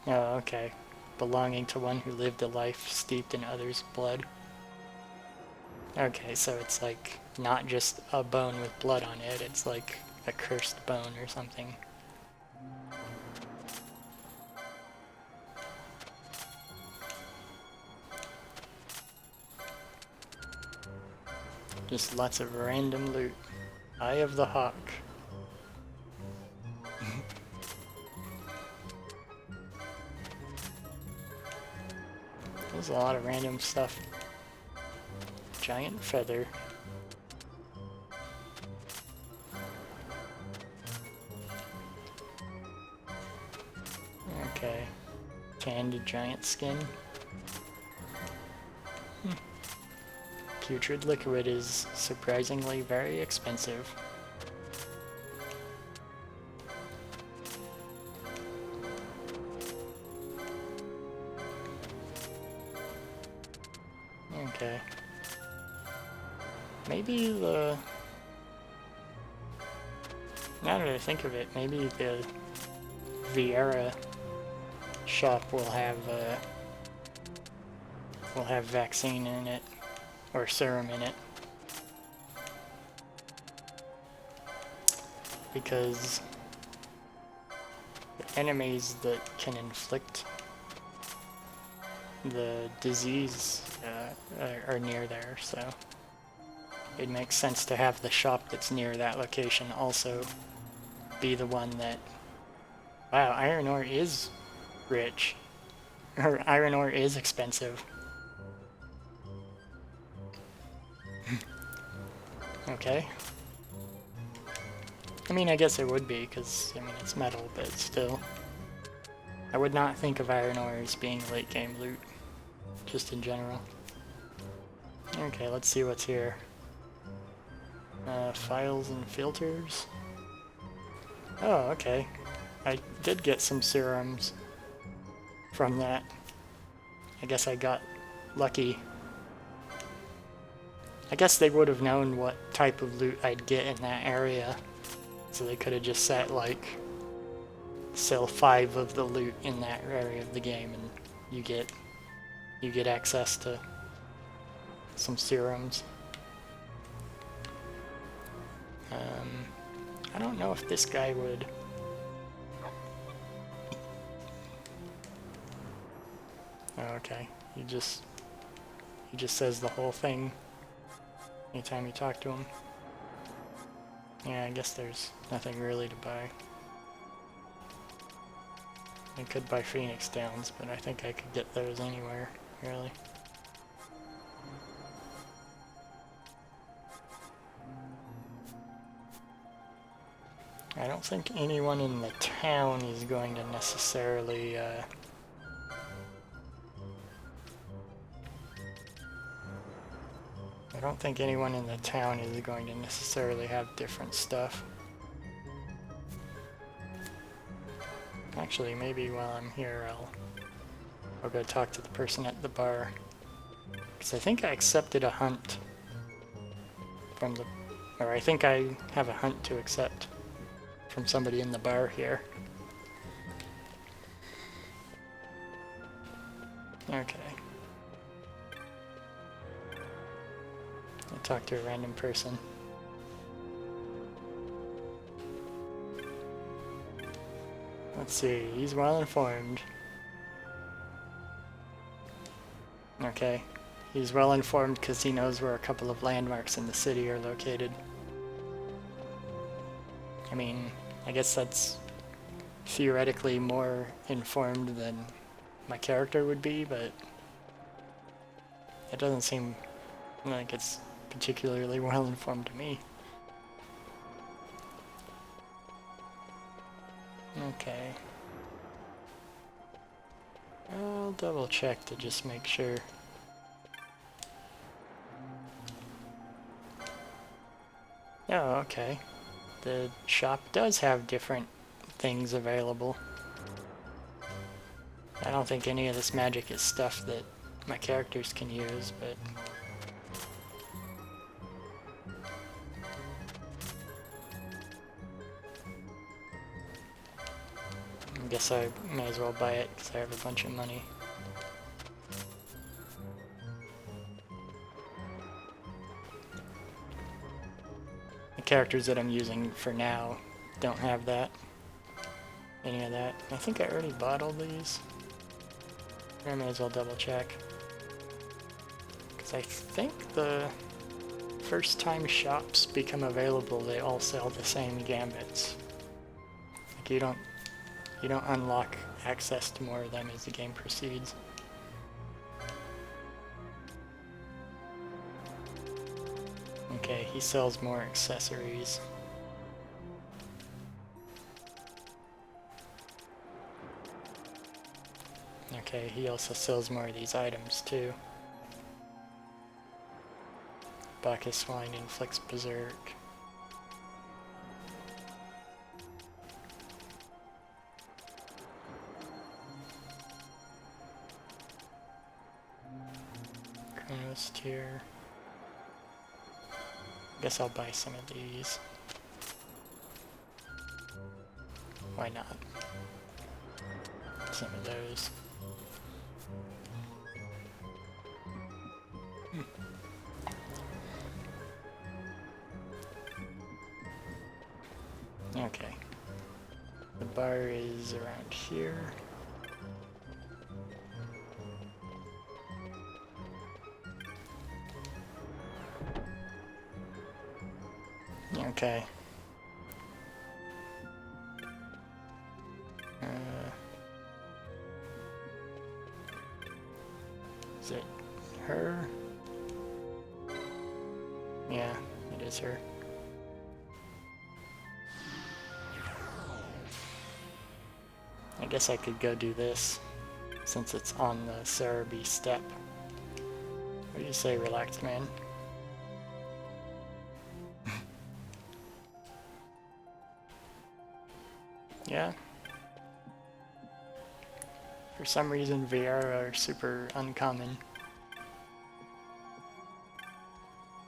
Oh, okay. Belonging to one who lived a life steeped in others' blood. Okay, so it's like not just a bone with blood on it, it's like a cursed bone or something. Just lots of random loot. Eye of the Hawk. There's a lot of random stuff. Giant feather. Okay. Canned giant skin. Putrid liquid is surprisingly very expensive. Okay. Maybe the... Now that I think of it, maybe the Vieira shop will have vaccine in it, or serum in it. Because the enemies that can inflict the disease are near there, so it makes sense to have the shop that's near that location also be the one that... Wow, iron ore is rich. Or iron ore is expensive. Okay. I mean, I guess it would be, because, I mean, it's metal, but still. I would not think of iron ore as being late game loot, just in general. Okay, let's see what's here. Files and filters. Oh, okay. I did get some serums from that. I guess I got lucky. I guess they would have known what type of loot I'd get in that area, so they could have just set, like, sell 5 of the loot in that area of the game, and you get access to some serums. I don't know if this guy would. Oh, okay. He just says the whole thing anytime you talk to him. Yeah, I guess there's nothing really to buy. I could buy Phoenix Downs, but I think I could get those anywhere, really. I don't think anyone in the town is going to necessarily, I don't think anyone in the town is going to necessarily have different stuff. Actually, maybe while I'm here, I'll go talk to the person at the bar. Because I think I accepted a hunt from the... Or I think I have a hunt to accept from somebody in the bar here. Okay. I'll talk to a random person. Let's see, he's well informed. Okay. He's well informed because he knows where a couple of landmarks in the city are located. I mean, I guess that's theoretically more informed than my character would be, but it doesn't seem like it's particularly well informed to me. Okay. I'll double check to just make sure. Oh, okay. The shop does have different things available. I don't think any of this magic is stuff that my characters can use, but... I guess I may as well buy it because I have a bunch of money. The characters that I'm using for now don't have that. Any of that. I think I already bought all these. I may as well double check. Because I think the first time shops become available, they all sell the same gambits. Like you don't unlock access to more of them as the game proceeds. Okay, he sells more accessories. Okay, he also sells more of these items too. Bacchus Wine inflicts berserk. Chronos tier. Guess I'll buy some of these. Why not? Some of those. Okay. The bar is around here. Okay. Is it her? Yeah, it is her. I guess I could go do this, since it's on the Cerebi step. What do you say, relaxed man? Yeah. For some reason, VR are super uncommon.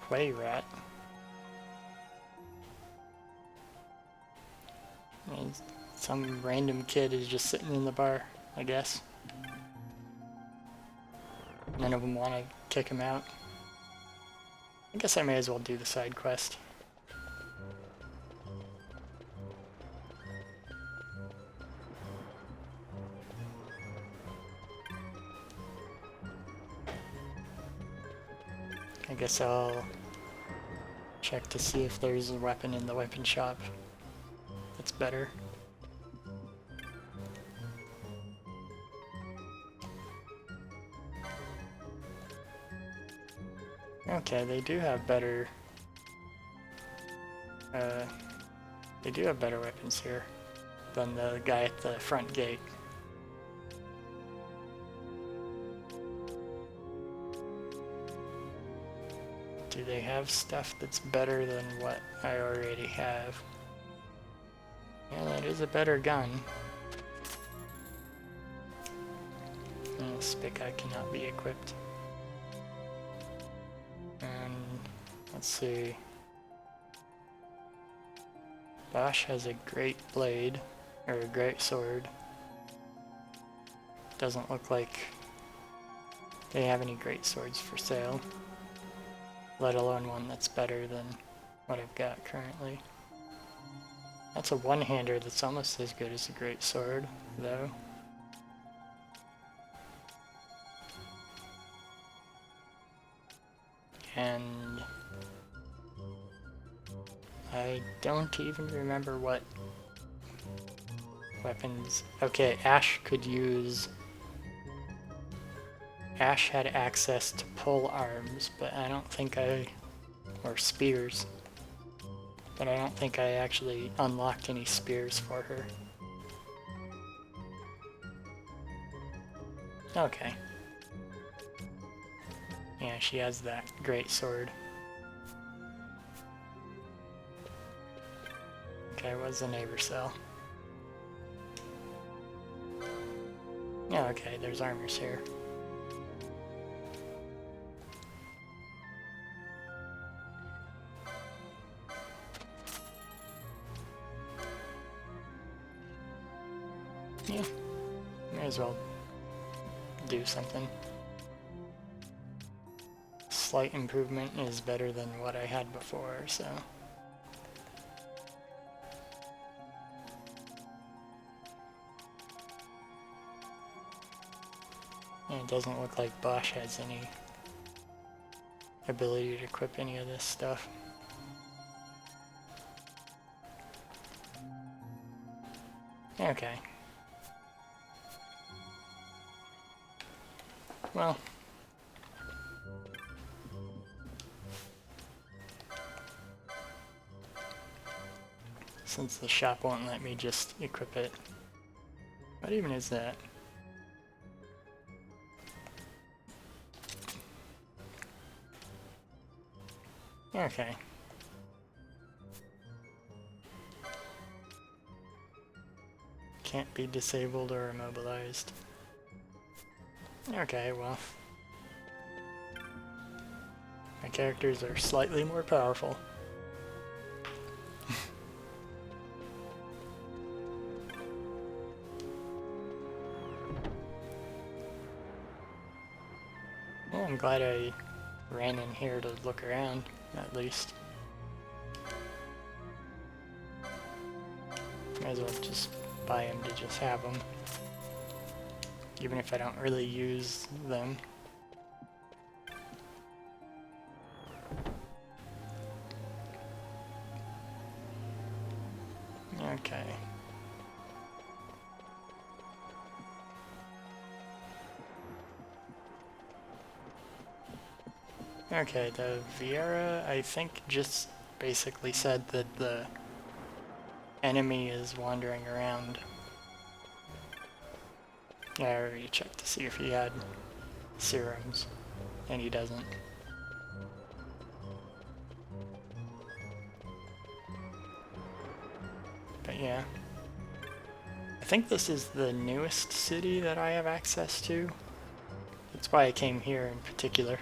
Quay rat. And some random kid is just sitting in the bar, I guess. None of them want to kick him out. I guess I may as well do the side quest. I guess I'll check to see if there's a weapon in the weapon shop that's better. Okay, they do have better weapons here than the guy at the front gate. Do they have stuff that's better than what I already have? Yeah, that is a better gun. Spica cannot be equipped. And let's see. Bosch has a great blade, or a great sword. Doesn't look like they have any great swords for sale, let alone one that's better than what I've got currently. That's a one-hander that's almost as good as a great sword, though. And I don't even remember what weapons. Okay, Ash could use. Ash had access to pole arms, but I don't think or spears. But I don't think I actually unlocked any spears for her. Okay. Yeah, she has that great sword. Okay, what's the neighbor cell? Yeah, okay, there's armors here. Yeah, may as well do something. Slight improvement is better than what I had before, so. And it doesn't look like Bosch has any ability to equip any of this stuff. Okay. Well. Since the shop won't let me just equip it. What even is that? Okay. Can't be disabled or immobilized. Okay, well. My characters are slightly more powerful. Well, I'm glad I ran in here to look around, at least. Might as well just buy them to just have them. Even if I don't really use them. Okay. Okay, the Viera, I think, just basically said that the enemy is wandering around. Yeah, I already checked to see if he had serums, and he doesn't. But yeah. I think this is the newest city that I have access to. That's why I came here in particular.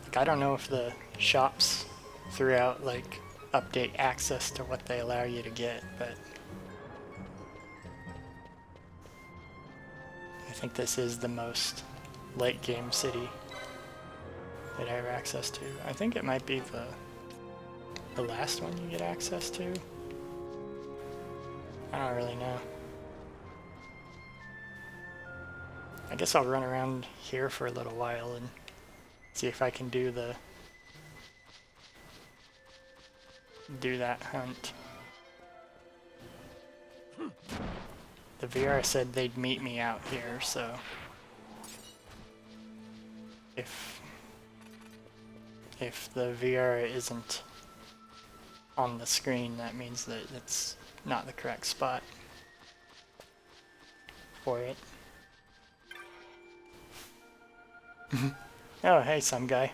Like, I don't know if the shops throughout, like, update access to what they allow you to get, but I think this is the most late game city that I have access to. I think it might be the last one you get access to. I don't really know. I guess I'll run around here for a little while and see if I can do that hunt. The VR said they'd meet me out here, so if the VR isn't on the screen, that means that it's not the correct spot for it. Oh, hey, some guy.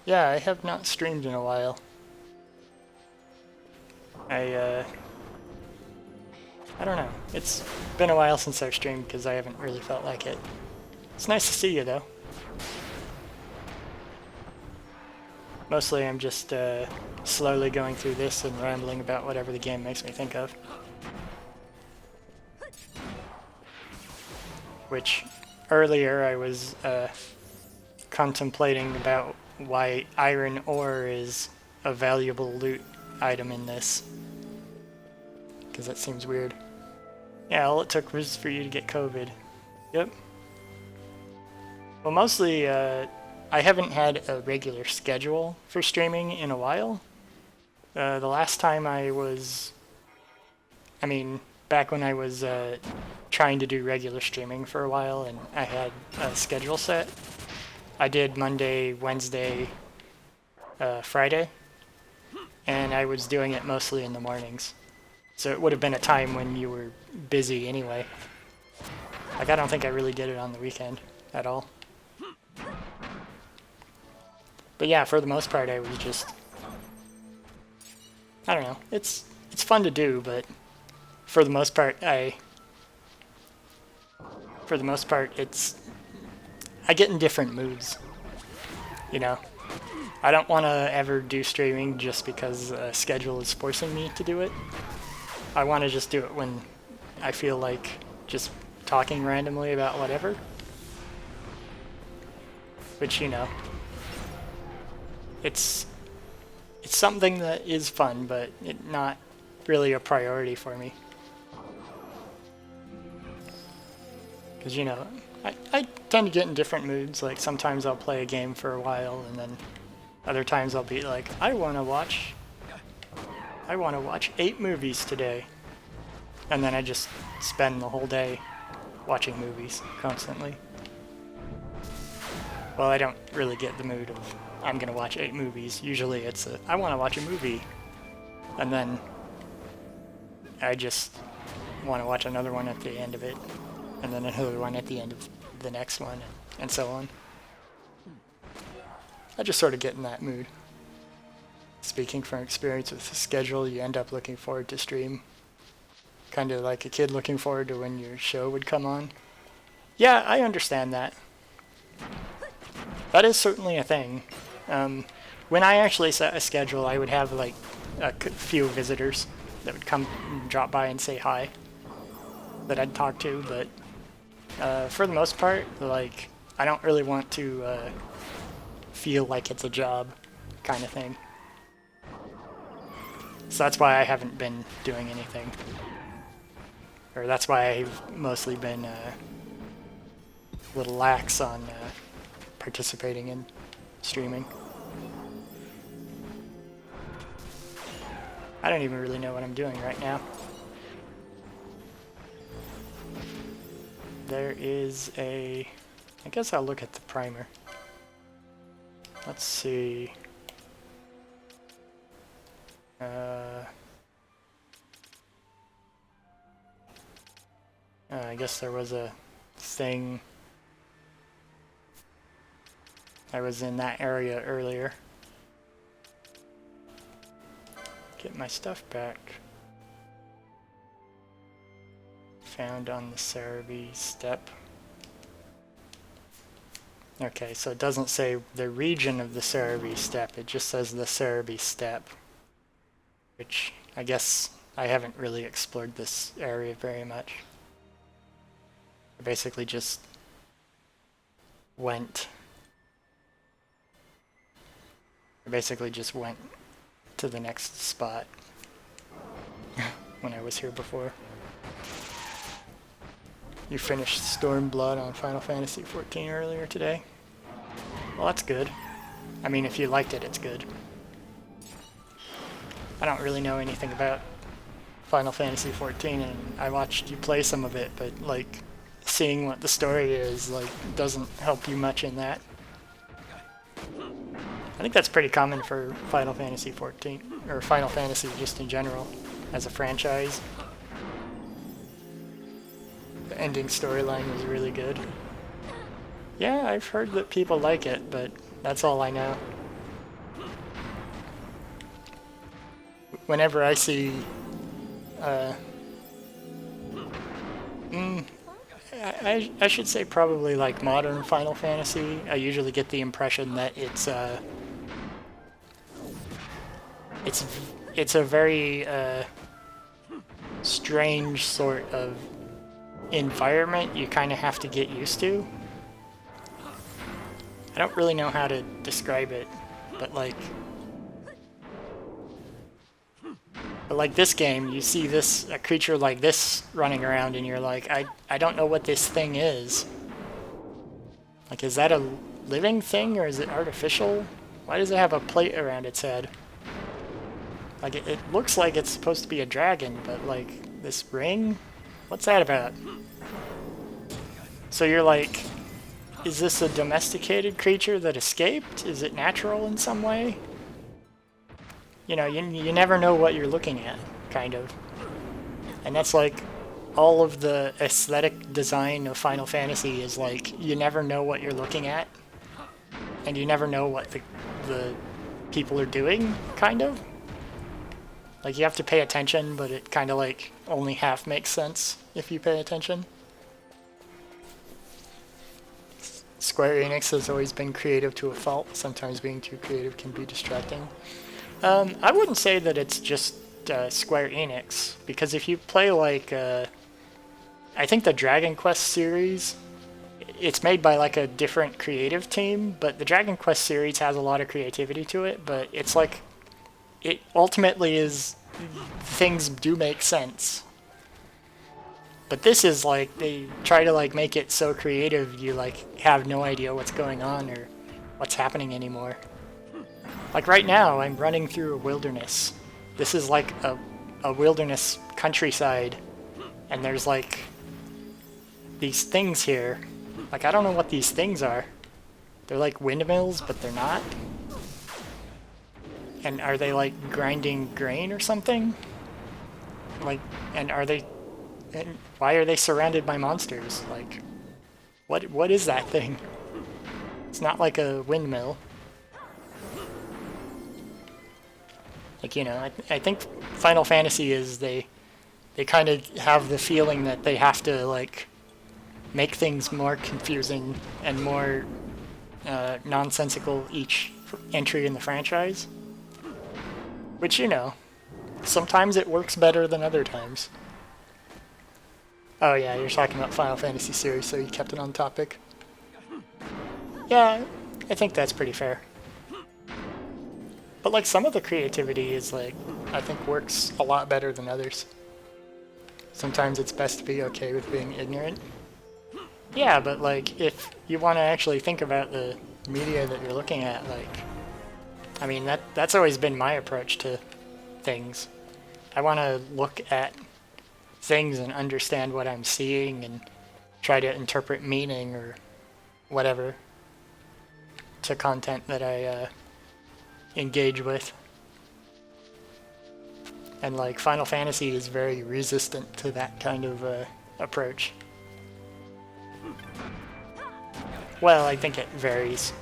Yeah, I have not streamed in a while. I don't know. It's been a while since I've streamed because I haven't really felt like it. It's nice to see you, though. Mostly I'm just slowly going through this and rambling about whatever the game makes me think of. Which, earlier I was contemplating about why iron ore is a valuable loot item in this. Because that seems weird. Yeah, all it took was for you to get COVID. Yep. Well, mostly, I haven't had a regular schedule for streaming in a while. The last time I was... I mean, back when I was trying to do regular streaming for a while and I had a schedule set, I did Monday, Wednesday, Friday, and I was doing it mostly in the mornings. So it would have been a time when you were busy anyway. Like, I don't think I really did it on the weekend at all. But yeah, for the most part, I was just... I don't know. It's fun to do, but for the most part, it's... I get in different moods, you know? I don't want to ever do streaming just because a schedule is forcing me to do it. I want to just do it when I feel like just talking randomly about whatever. Which, you know, it's something that is fun, but not really a priority for me. Because, you know, I tend to get in different moods. Like, sometimes I'll play a game for a while, and then other times I'll be like, I want to watch 8 movies today. And then I just spend the whole day watching movies constantly. Well, I don't really get the mood of, I'm going to watch 8 movies. Usually it's I want to watch a movie. And then I just want to watch another one at the end of it. And then another one at the end of the next one, and so on. I just sort of get in that mood. Speaking from experience with the schedule, you end up looking forward to stream. Kind of like a kid looking forward to when your show would come on. Yeah, I understand that. That is certainly a thing. When I actually set a schedule, I would have like a few visitors that would come and drop by and say hi that I'd talk to, but for the most part, like, I don't really want to feel like it's a job kind of thing. So that's why I haven't been doing anything. Or that's why I've mostly been a little lax on participating in streaming. I don't even really know what I'm doing right now. There is a I guess I'll look at the primer. Let's see. I guess there was a thing. I was in that area earlier. Get my stuff back. Found on the Cerebi step. Okay, so it doesn't say the region of the Cerebi step, it just says the Cerebi step. Which, I guess, I haven't really explored this area very much. I basically just went... to the next spot when I was here before. You finished Stormblood on Final Fantasy XIV earlier today? Well, that's good. I mean, if you liked it, it's good. I don't really know anything about Final Fantasy XIV, and I watched you play some of it, but, like, seeing what the story is, like, doesn't help you much in that. I think that's pretty common for Final Fantasy XIV, or Final Fantasy just in general, as a franchise. The ending storyline was really good. Yeah, I've heard that people like it, but that's all I know. Whenever I see... I should say probably like modern Final Fantasy, I usually get the impression that it's a very strange sort of environment you kind of have to get used to. I don't really know how to describe it, but like this game, you see a creature like this running around and you're like, I don't know what this thing is. Like, is that a living thing or is it artificial? Why does it have a plate around its head? Like, it looks like it's supposed to be a dragon, but like, this ring? What's that about? So you're like, is this a domesticated creature that escaped? Is it natural in some way? You know, you never know what you're looking at, kind of. And that's like, all of the aesthetic design of Final Fantasy is like, you never know what you're looking at. And you never know what the people are doing, kind of. Like, you have to pay attention, but it kind of like only half makes sense if you pay attention. Square Enix has always been creative to a fault. Sometimes being too creative can be distracting. I wouldn't say that it's just Square Enix, because if you play like, I think the Dragon Quest series, it's made by like a different creative team, but the Dragon Quest series has a lot of creativity to it, but it's like, it ultimately is, things do make sense. But this is like, they try to like make it so creative you like have no idea what's going on or what's happening anymore. Like right now, I'm running through a wilderness. This is like a wilderness countryside, and there's like these things here. Like, I don't know what these things are. They're like windmills, but they're not. And are they like grinding grain or something? Like, and are they... And why are they surrounded by monsters? Like, what is that thing? It's not like a windmill. Like, you know, I think Final Fantasy is they kind of have the feeling that they have to, like, make things more confusing and more nonsensical each entry in the franchise. Which, you know, sometimes it works better than other times. Oh yeah, you're talking about Final Fantasy series, so you kept it on topic. Yeah, I think that's pretty fair. But like, some of the creativity is like, I think works a lot better than others. Sometimes it's best to be okay with being ignorant. Yeah, but like, if you want to actually think about the media that you're looking at, like, I mean, that's always been my approach to things. I want to look at things and understand what I'm seeing and try to interpret meaning or whatever to content that I engage with. And like Final Fantasy is very resistant to that kind of approach. Well, I think it varies.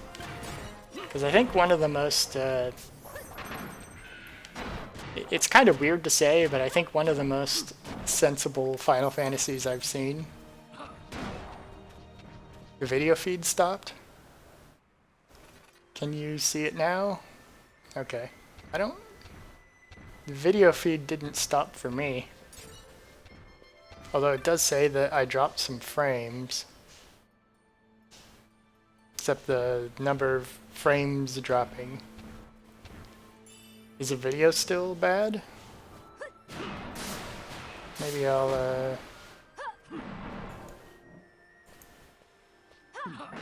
Because I think one of the most... it's kind of weird to say, but I think one of the most sensible Final Fantasies I've seen... The video feed stopped? Can you see it now? Okay. I don't... The video feed didn't stop for me. Although it does say that I dropped some frames. Except the number of frames dropping. Is the video still bad? Maybe I'll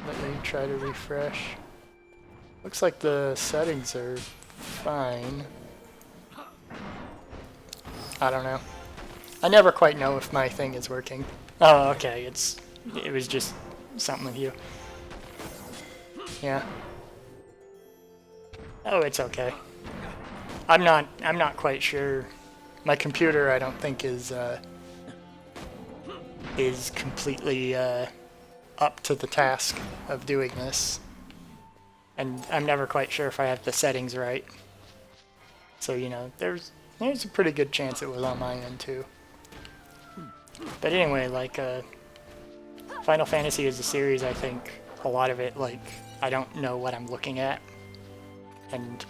let me try to refresh. Looks like the settings are fine. I don't know. I never quite know if my thing is working. Oh, okay. It was just something with you. Yeah. Oh, it's okay. I'm not quite sure. My computer, I don't think is completely up to the task of doing this. And I'm never quite sure if I have the settings right. So, you know, there's a pretty good chance it was on my end too. But anyway, like, Final Fantasy is a series, I think a lot of it, like, I don't know what I'm looking at. And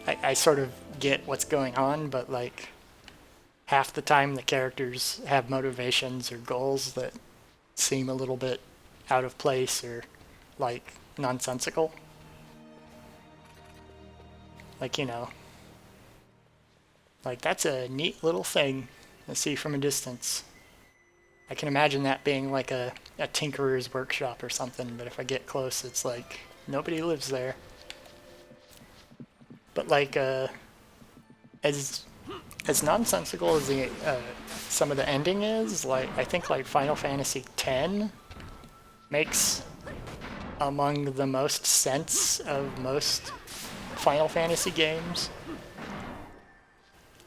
I sort of get what's going on, but, like, half the time the characters have motivations or goals that seem a little bit out of place or, like, nonsensical. Like, you know, like, that's a neat little thing to see from a distance. I can imagine that being like a tinkerer's workshop or something, but if I get close, it's like, nobody lives there. But like, as nonsensical as the some of the ending is, like, I think like Final Fantasy X makes among the most sense of most Final Fantasy games.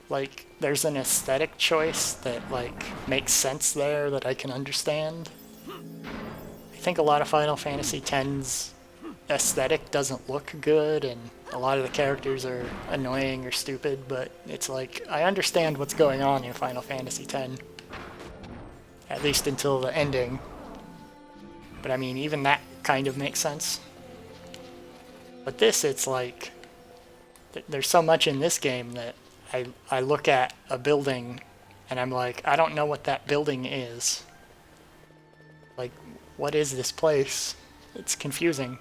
Like, there's an aesthetic choice that, like, makes sense there that I can understand. I think a lot of Final Fantasy X's aesthetic doesn't look good, and a lot of the characters are annoying or stupid, but it's like, I understand what's going on in Final Fantasy X. At least until the ending. But I mean, even that kind of makes sense. But this, it's like, there's so much in this game that I look at a building and I'm like, I don't know what that building is. Like, what is this place? It's confusing.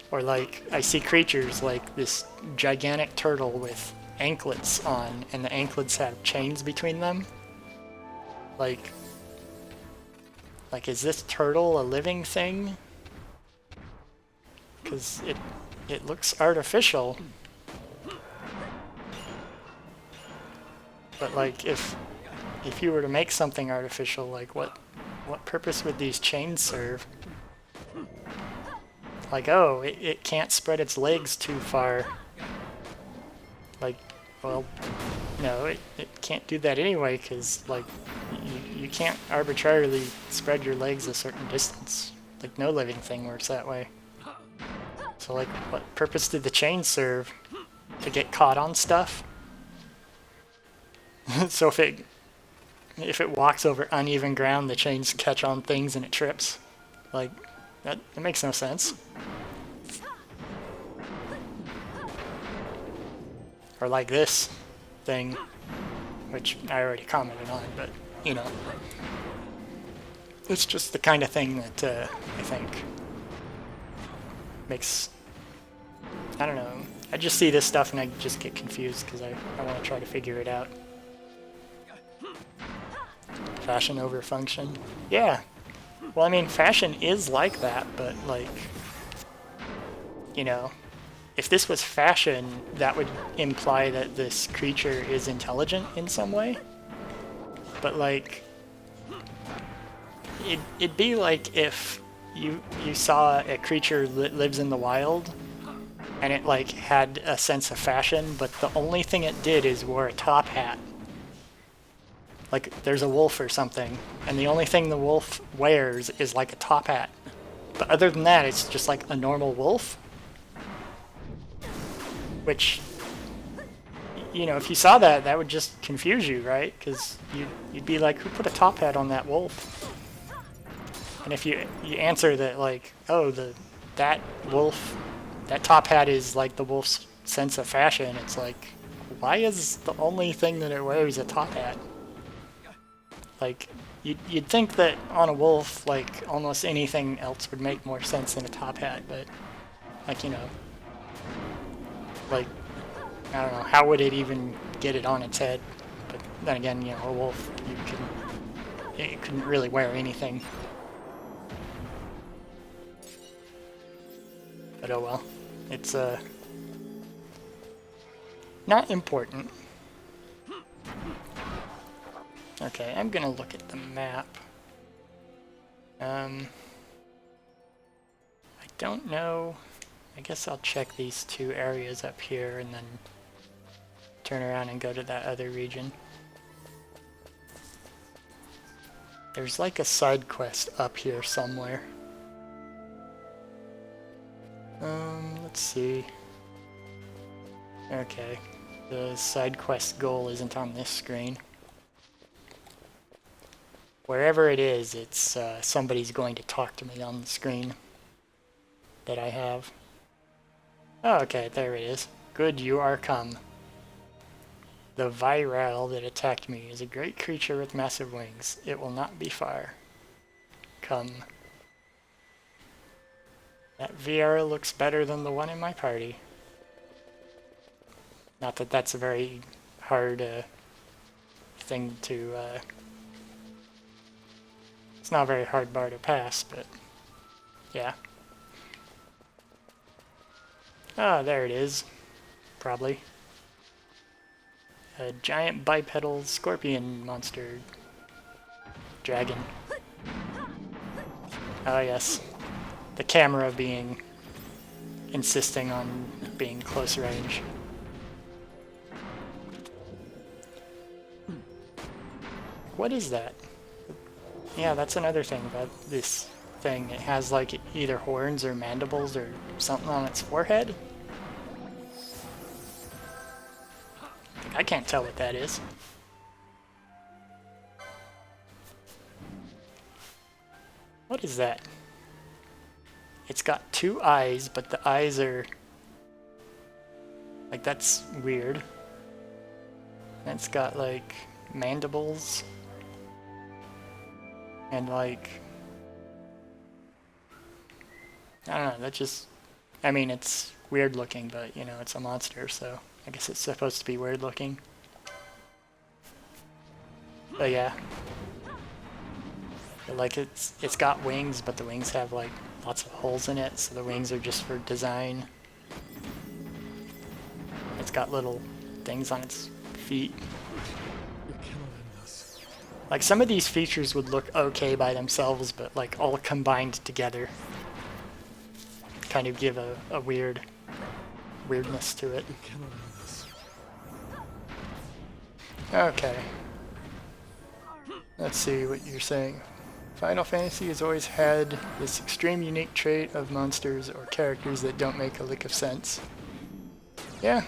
Or like, I see creatures like this gigantic turtle with anklets on, and the anklets have chains between them. Like, is this turtle a living thing? Because it looks artificial. But like, if you were to make something artificial, like what purpose would these chains serve? Like, oh, it can't spread its legs too far. Like, well, no, it can't do that anyway, because, like, you can't arbitrarily spread your legs a certain distance. Like, no living thing works that way. So, like, what purpose did the chain serve? To get caught on stuff? So if it walks over uneven ground, the chains catch on things and it trips. Like, that makes no sense. Or like this thing, which I already commented on, but, you know. It's just the kind of thing that I think makes... I don't know. I just see this stuff and I just get confused because I want to try to figure it out. Fashion over function. Yeah. Well, I mean, fashion is like that, but, like, you know, if this was fashion, that would imply that this creature is intelligent in some way. But, like, it'd be like if you saw a creature that lives in the wild, and it like had a sense of fashion, but the only thing it did is wore a top hat. Like there's a wolf or something, and the only thing the wolf wears is like a top hat. But other than that, it's just like a normal wolf. Which, you know, if you saw that, that would just confuse you, right? Because you'd be like, who put a top hat on that wolf? And if you answer that like, oh, that wolf, that top hat is like the wolf's sense of fashion, it's like, why is the only thing that it wears a top hat? Like, you'd think that on a wolf, like, almost anything else would make more sense than a top hat, but, like, you know, like, I don't know, how would it even get it on its head? But then again, you know, a wolf, it couldn't really wear anything. But oh well, it's, not important. Okay, I'm gonna look at the map. I don't know. I guess I'll check these two areas up here and then turn around and go to that other region. There's like a side quest up here somewhere. Let's see. Okay, the side quest goal isn't on this screen. Wherever it is, it's somebody's going to talk to me on the screen that I have. Oh, okay, there it is. Good, you are come. The viral that attacked me is a great creature with massive wings. It will not be far. Come. That VR looks better than the one in my party. Not that that's a very hard thing to... it's not a very hard bar to pass, but yeah. Ah, there it is. Probably. A giant bipedal scorpion monster. Dragon. Oh yes. The camera being... insisting on being close range. What is that? Yeah, that's another thing about this thing. It has like either horns or mandibles or something on its forehead. I can't tell what that is. What is that? It's got two eyes, but the eyes are... like, that's weird. And it's got like mandibles. And like... I don't know, that just... I mean, it's weird looking, but you know, it's a monster, so I guess it's supposed to be weird looking. But yeah. Like, it's got wings, but the wings have like lots of holes in it, so the wings are just for design. It's got little things on its feet. Like, some of these features would look okay by themselves, but like all combined together kind of give a weirdness to it. Okay. Let's see what you're saying. Final Fantasy has always had this extreme unique trait of monsters or characters that don't make a lick of sense. Yeah,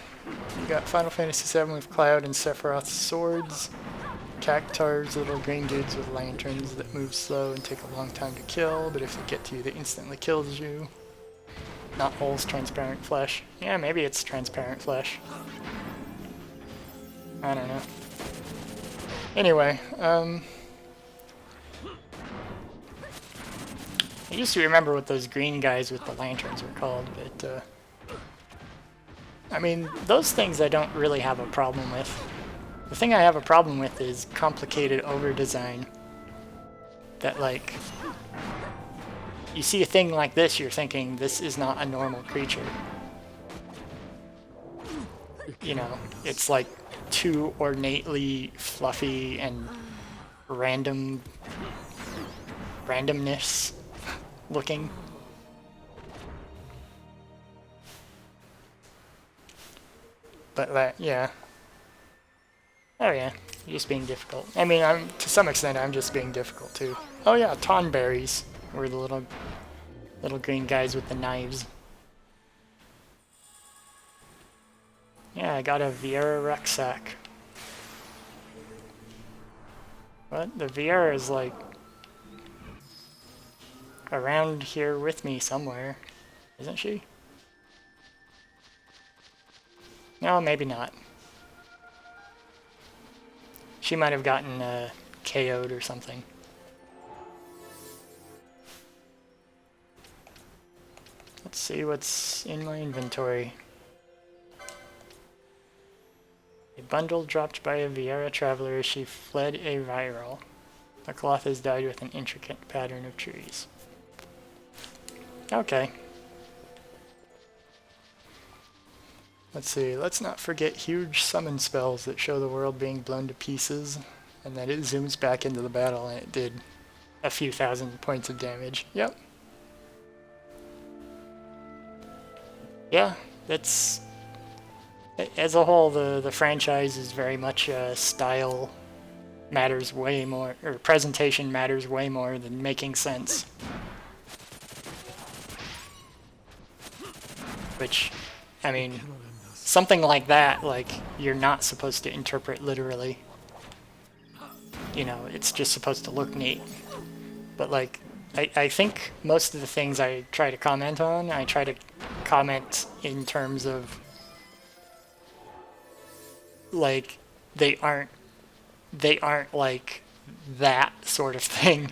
you got Final Fantasy VII with Cloud and Sephiroth's swords, Cactuars, little green dudes with lanterns that move slow and take a long time to kill, but if they get to you, they instantly kills you. Not holes, transparent flesh. Yeah, maybe it's transparent flesh. I don't know. Anyway, I used to remember what those green guys with the lanterns were called, but, I mean, those things I don't really have a problem with. The thing I have a problem with is complicated over-design. That, like, you see a thing like this, you're thinking, this is not a normal creature. You know, it's like too ornately fluffy and randomness looking. But yeah. Oh yeah, you're just being difficult. I mean, to some extent I'm just being difficult too. Oh yeah, tonberries were the little green guys with the knives. Yeah, I got a Viera rucksack. What? The Viera is like around here with me somewhere, isn't she? No, maybe not. She might have gotten KO'd or something. Let's see what's in my inventory. A bundle dropped by a Viera traveler as she fled a viral. The cloth is dyed with an intricate pattern of trees. Okay. Let's see, let's not forget huge summon spells that show the world being blown to pieces, and then it zooms back into the battle, and it did a few thousand points of damage. Yep. Yeah, that's... As a whole, the franchise is very much style matters way more, or presentation matters way more than making sense. Which, I mean, something like that, like, you're not supposed to interpret literally. You know, it's just supposed to look neat. But, like, I think most of the things I try to comment on, I try to comment in terms of, like, they aren't like that sort of thing.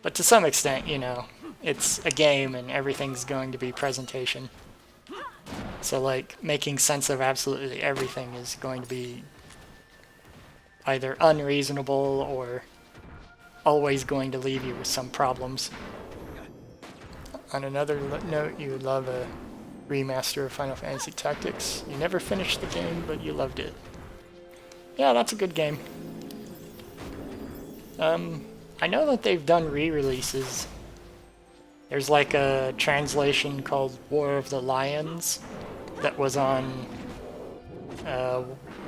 But to some extent, you know, it's a game and everything's going to be presentation. So, like, making sense of absolutely everything is going to be either unreasonable or always going to leave you with some problems. On another note, you love a remaster of Final Fantasy Tactics. You never finished the game, but you loved it. Yeah, that's a good game. I know that they've done re-releases. There's like a translation called War of the Lions that was on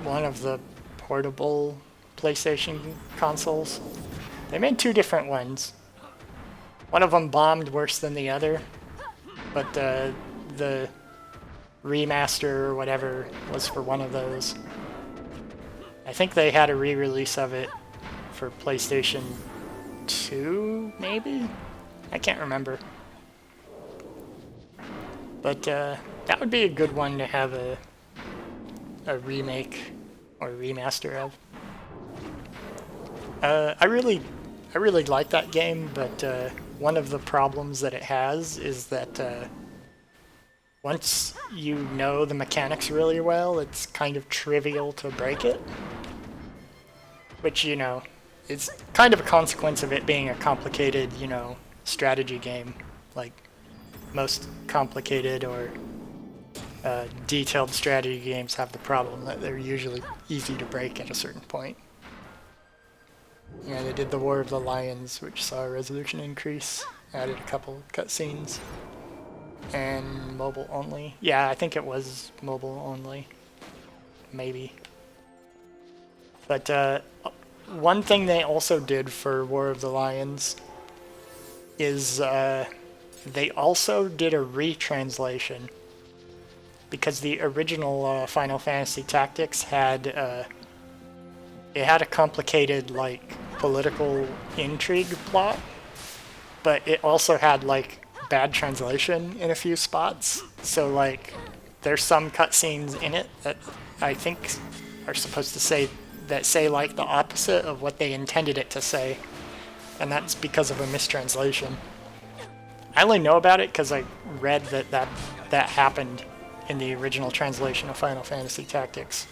one of the portable PlayStation consoles. They made two different ones. One of them bombed worse than the other, but the remaster or whatever was for one of those. I think they had a re-release of it for PlayStation 2, maybe? I can't remember. But that would be a good one to have a remake or remaster of. I really like that game, but one of the problems that it has is that once you know the mechanics really well, it's kind of trivial to break it. Which, you know, is kind of a consequence of it being a complicated, you know, strategy game. Like most complicated or detailed strategy games have the problem that they're usually easy to break at a certain point. Yeah, they did the War of the Lions, which saw a resolution increase, added a couple cutscenes, and mobile only. Yeah, I think it was mobile only. Maybe. But one thing they also did for War of the Lions is they also did a retranslation, because the original Final Fantasy Tactics had it had a complicated, like, political intrigue plot, but it also had, like, bad translation in a few spots. So, like, there's some cutscenes in it that I think are supposed to say like the opposite of what they intended it to say, and that's because of a mistranslation. I only know about it because I read that happened in the original translation of Final Fantasy Tactics.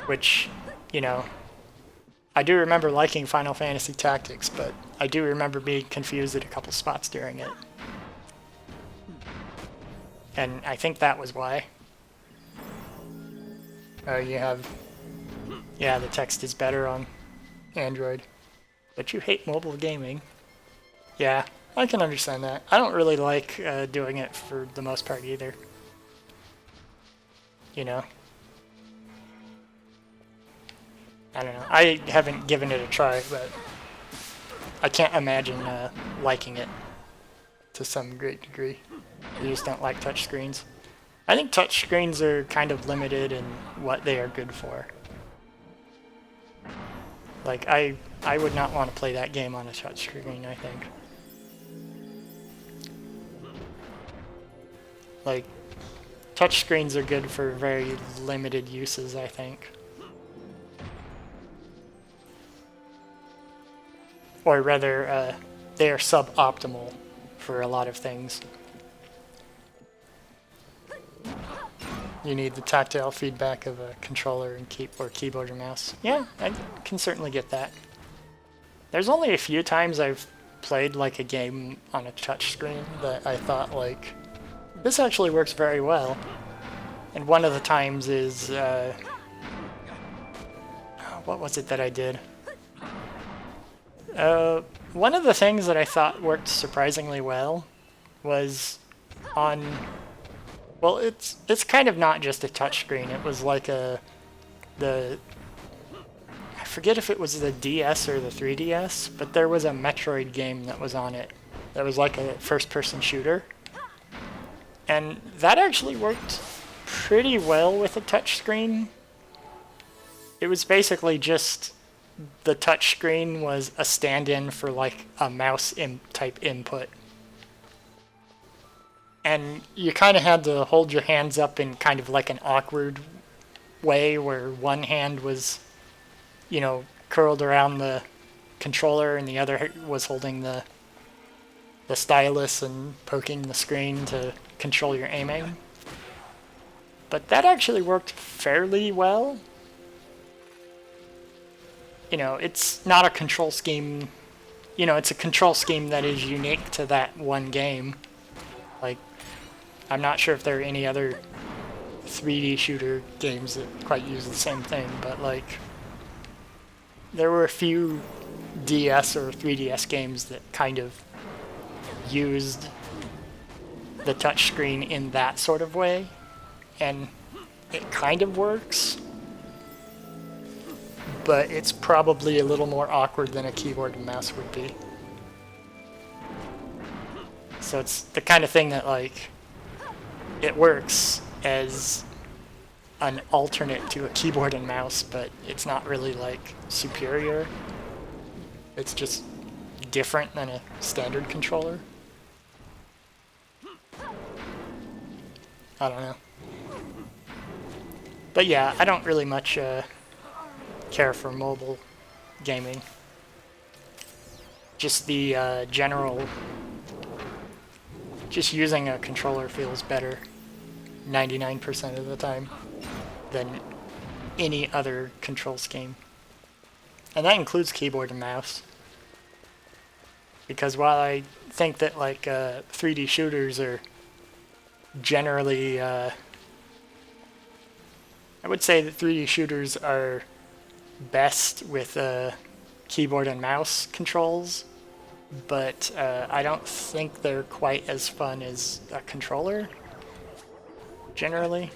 Which, you know, I do remember liking Final Fantasy Tactics, but I do remember being confused at a couple spots during it. And I think that was why. You have... Yeah, the text is better on Android. But you hate mobile gaming. Yeah, I can understand that. I don't really like doing it for the most part either. You know? I don't know. I haven't given it a try, but I can't imagine liking it to some great degree. You just don't like touchscreens. I think touchscreens are kind of limited in what they are good for. Like, I would not want to play that game on a touchscreen, I think. Like, touchscreens are good for very limited uses, I think. Or rather, they are suboptimal for a lot of things. You need the tactile feedback of a controller and keyboard or mouse. Yeah, I can certainly get that. There's only a few times I've played like a game on a touchscreen that I thought like, this actually works very well. And one of the times is, what was it that I did? One of the things that I thought worked surprisingly well was on... Well, it's kind of not just a touchscreen. It was like I forget if it was the DS or the 3DS, but there was a Metroid game that was on it. That was like a first-person shooter. And that actually worked pretty well with a touchscreen. It was basically just the touchscreen was a stand-in for like a mouse type input. And you kind of had to hold your hands up in kind of like an awkward way where one hand was, you know, curled around the controller and the other was holding the stylus and poking the screen to control your aiming. But that actually worked fairly well. You know, it's not a control scheme, you know, it's a control scheme that is unique to that one game. Like, I'm not sure if there are any other 3D shooter games that quite use the same thing, but like, there were a few DS or 3DS games that kind of used the touchscreen in that sort of way, and it kind of works, but it's probably a little more awkward than a keyboard and mouse would be. So it's the kind of thing that, like, it works as an alternate to a keyboard and mouse, but it's not really, like, superior. It's just different than a standard controller. I don't know. But yeah, I don't really much care for mobile gaming. Just the general... Just using a controller feels better 99% of the time than any other control scheme. And that includes keyboard and mouse. Because while I think that like 3D shooters are generally... I would say that 3D shooters are best with keyboard and mouse controls, but I don't think they're quite as fun as a controller, generally.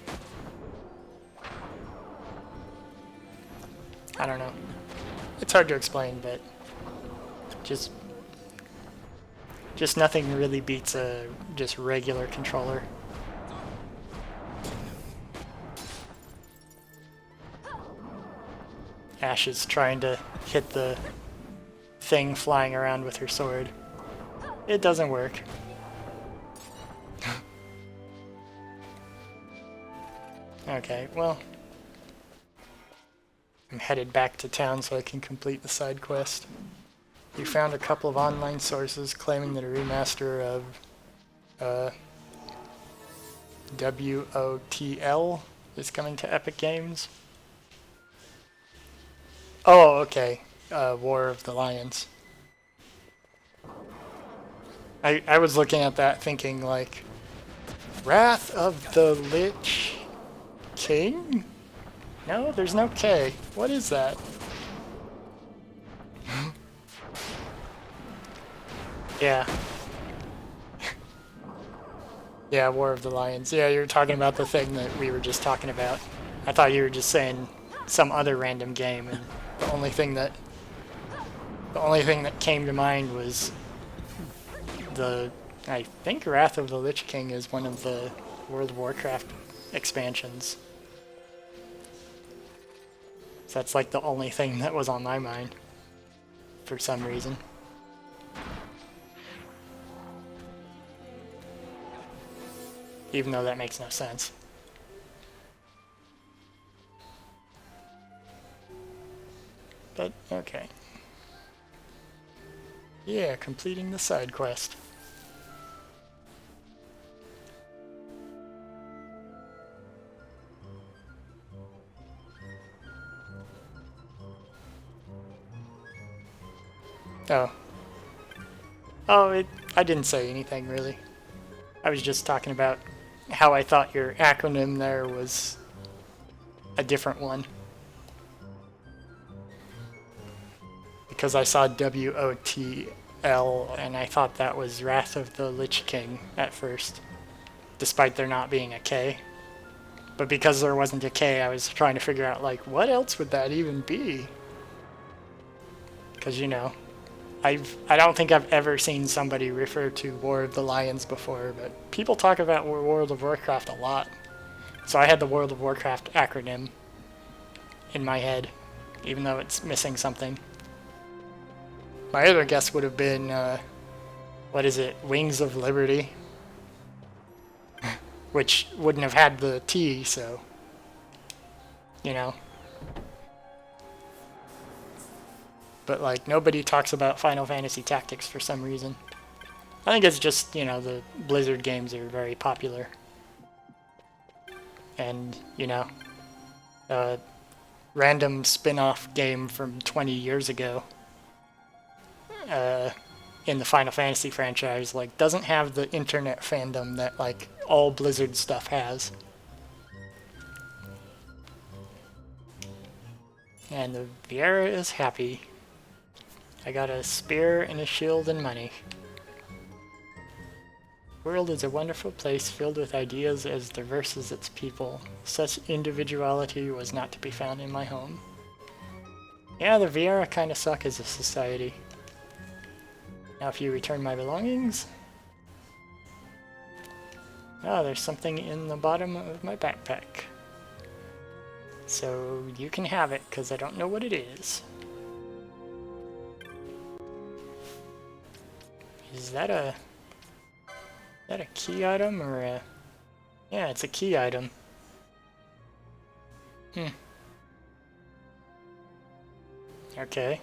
I don't know. It's hard to explain, but just nothing really beats a just regular controller. Ash is trying to hit the thing flying around with her sword. It doesn't work. Okay, well, I'm headed back to town so I can complete the side quest. We found a couple of online sources claiming that a remaster of WOTL is coming to Epic Games. Oh, okay. War of the Lions. I was looking at that thinking, like, Wrath of the Lich King? No, there's no K. What is that? Yeah. Yeah, War of the Lions. Yeah, you're talking about the thing that we were just talking about. I thought you were just saying some other random game, and the only thing that came to mind was I think Wrath of the Lich King is one of the World of Warcraft expansions. So that's like the only thing that was on my mind for some reason. Even though that makes no sense. But, okay. Yeah, completing the side quest. Oh. Oh, I didn't say anything, really. I was just talking about how I thought your acronym there was a different one. Because I saw WOTL, and I thought that was Wrath of the Lich King at first, despite there not being a K. But because there wasn't a K, I was trying to figure out, like, what else would that even be? Because, you know, I don't think I've ever seen somebody refer to War of the Lions before, but people talk about World of Warcraft a lot. So I had the World of Warcraft acronym in my head, even though it's missing something. My other guess would have been, what is it, Wings of Liberty? Which wouldn't have had the T, so, you know. But, like, nobody talks about Final Fantasy Tactics for some reason. I think it's just, you know, the Blizzard games are very popular. And, you know, a random spin-off game from 20 years ago in the Final Fantasy franchise, like, doesn't have the internet fandom that, like, all Blizzard stuff has. And the Viera is happy. I got a spear and a shield and money. The world is a wonderful place filled with ideas as diverse as its people. Such individuality was not to be found in my home. Yeah, the Viera kind of suck as a society. Now if you return my belongings... Oh, there's something in the bottom of my backpack. So you can have it, because I don't know what it is. Is that a key item or a... Yeah, it's a key item. Okay.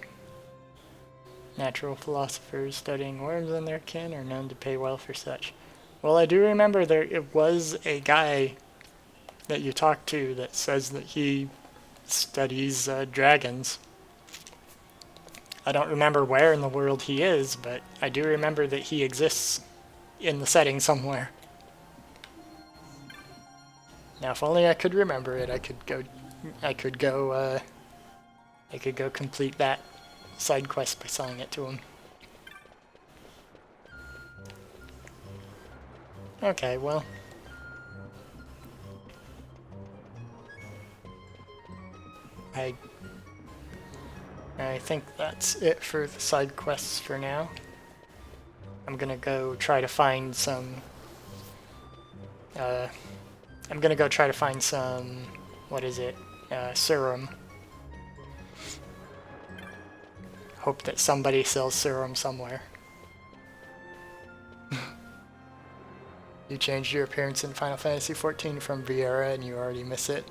Natural philosophers studying worms and their kin are known to pay well for such. Well, I do remember it was a guy that you talked to that says that he studies dragons. I don't remember where in the world he is, but I do remember that he exists in the setting somewhere. Now, if only I could remember it, I could go complete that side quest by selling it to him. Okay, well. I think that's it for the side quests for now. I'm gonna go try to find some... what is it? Serum. Hope that somebody sells serum somewhere. You changed your appearance in Final Fantasy XIV from Viera and you already miss it.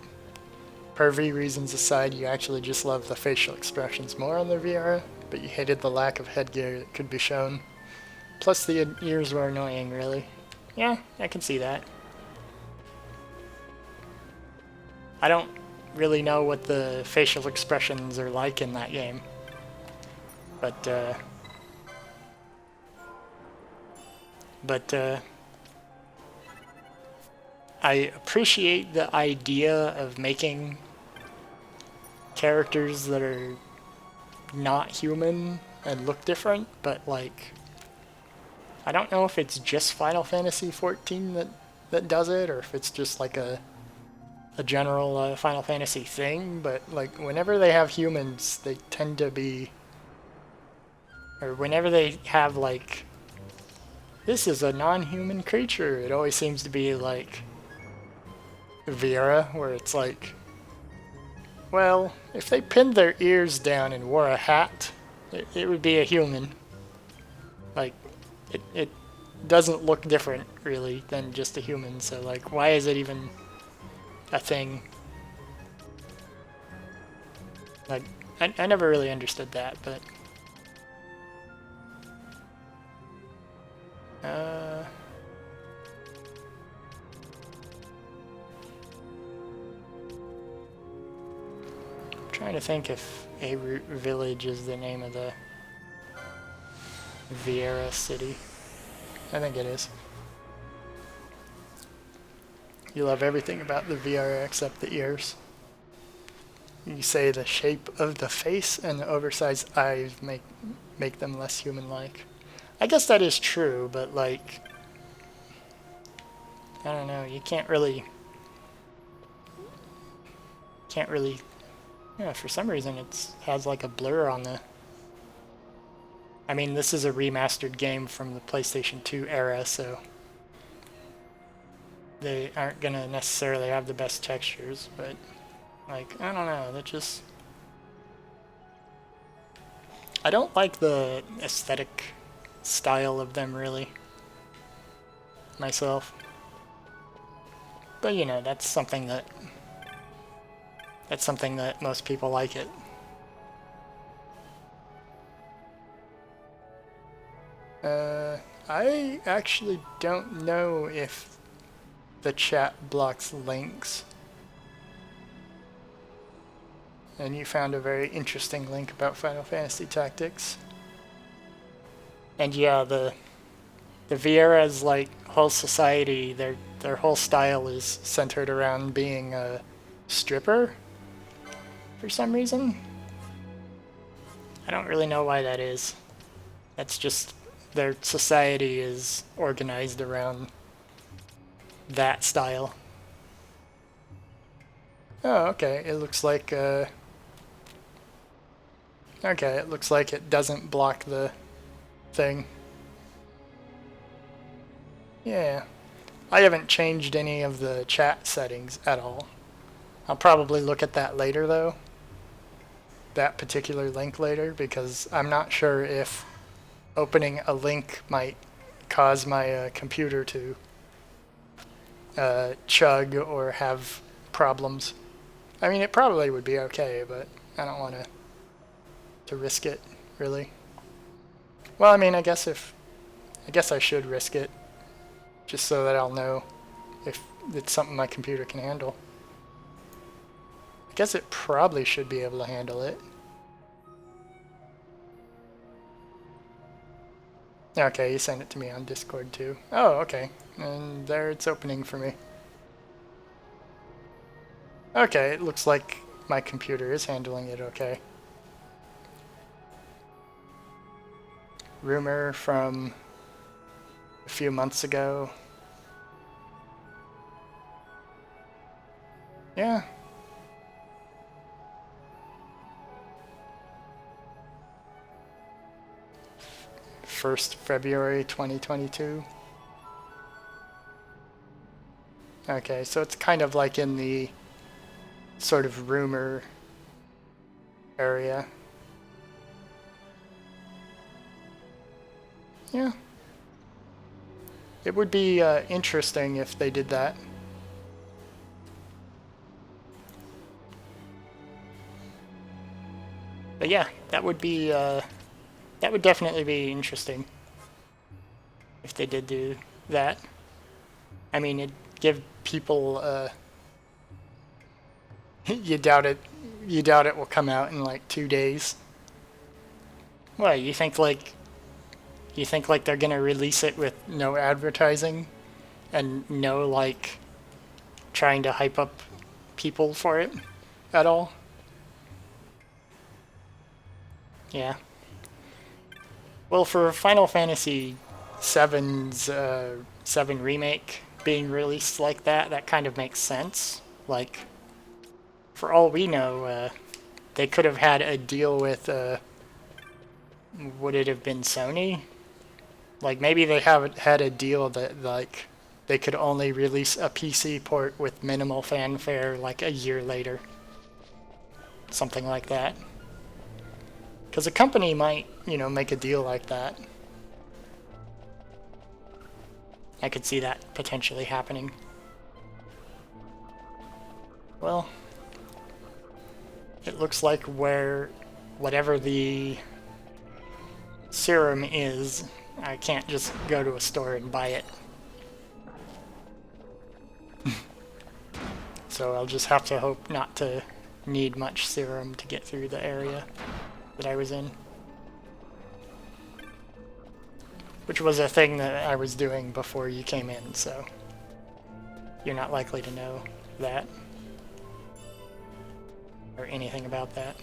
Pervy reasons aside, you actually just love the facial expressions more on the Viera, but you hated the lack of headgear that could be shown. Plus the ears were annoying, really. Yeah, I can see that. I don't really know what the facial expressions are like in that game. But I appreciate the idea of making characters that are not human and look different, but like I don't know if it's just Final Fantasy 14 that does it, or if it's just like a general Final Fantasy thing, but like whenever they have humans, they tend to be, or whenever they have like, this is a non-human creature, it always seems to be like Vera, where it's like, well, if they pinned their ears down and wore a hat, it would be a human. Like, it doesn't look different, really, than just a human, so like, why is it even a thing? Like, I never really understood that, but... I'm trying to think if Aroot Village is the name of the Viera city. I think it is. You love everything about the Viera except the ears. You say the shape of the face and the oversized eyes make them less human-like. I guess that is true, but like, I don't know, you can't really, yeah, for some reason it has like a blur on the, I mean, this is a remastered game from the PlayStation 2 era, so they aren't gonna necessarily have the best textures, but like, I don't know, that just, I don't like the aesthetic style of them, really, myself. But, you know, that's something that most people like it. I actually don't know if the chat blocks links. And you found a very interesting link about Final Fantasy Tactics. And yeah, the Viera's like whole society, their whole style is centered around being a stripper for some reason. I don't really know why that is. That's just their society is organized around that style. Oh, okay. It looks like okay, it looks like it doesn't block the thing. Yeah. I haven't changed any of the chat settings at all. I'll probably look at that later though. That particular link later, because I'm not sure if opening a link might cause my computer to chug or have problems. I mean, it probably would be okay, but I don't want to risk it, really. Well, I mean, I guess I should risk it, just so that I'll know if it's something my computer can handle. I guess it probably should be able to handle it. Okay, you sent it to me on Discord too. Oh, okay. And there it's opening for me. Okay, it looks like my computer is handling it okay. Rumor from a few months ago. Yeah. First February 2022. Okay, so it's kind of like in the sort of rumor area. Yeah. It would be interesting if they did that. But yeah, that would be that would definitely be interesting if they did do that. I mean, it'd give people you doubt it will come out in like 2 days. What, you think like they're gonna release it with no advertising and no like trying to hype up people for it at all? Yeah. Well, for Final Fantasy 7 remake being released like that, that kind of makes sense. Like, for all we know, they could have had a deal with, would it have been Sony? Like, maybe they haven't had a deal that, like, they could only release a PC port with minimal fanfare, like, a year later. Something like that. Because a company might, you know, make a deal like that. I could see that potentially happening. Well, it looks like whatever the serum is, I can't just go to a store and buy it. So I'll just have to hope not to need much serum to get through the area that I was in. Which was a thing that I was doing before you came in, so you're not likely to know that. Or anything about that.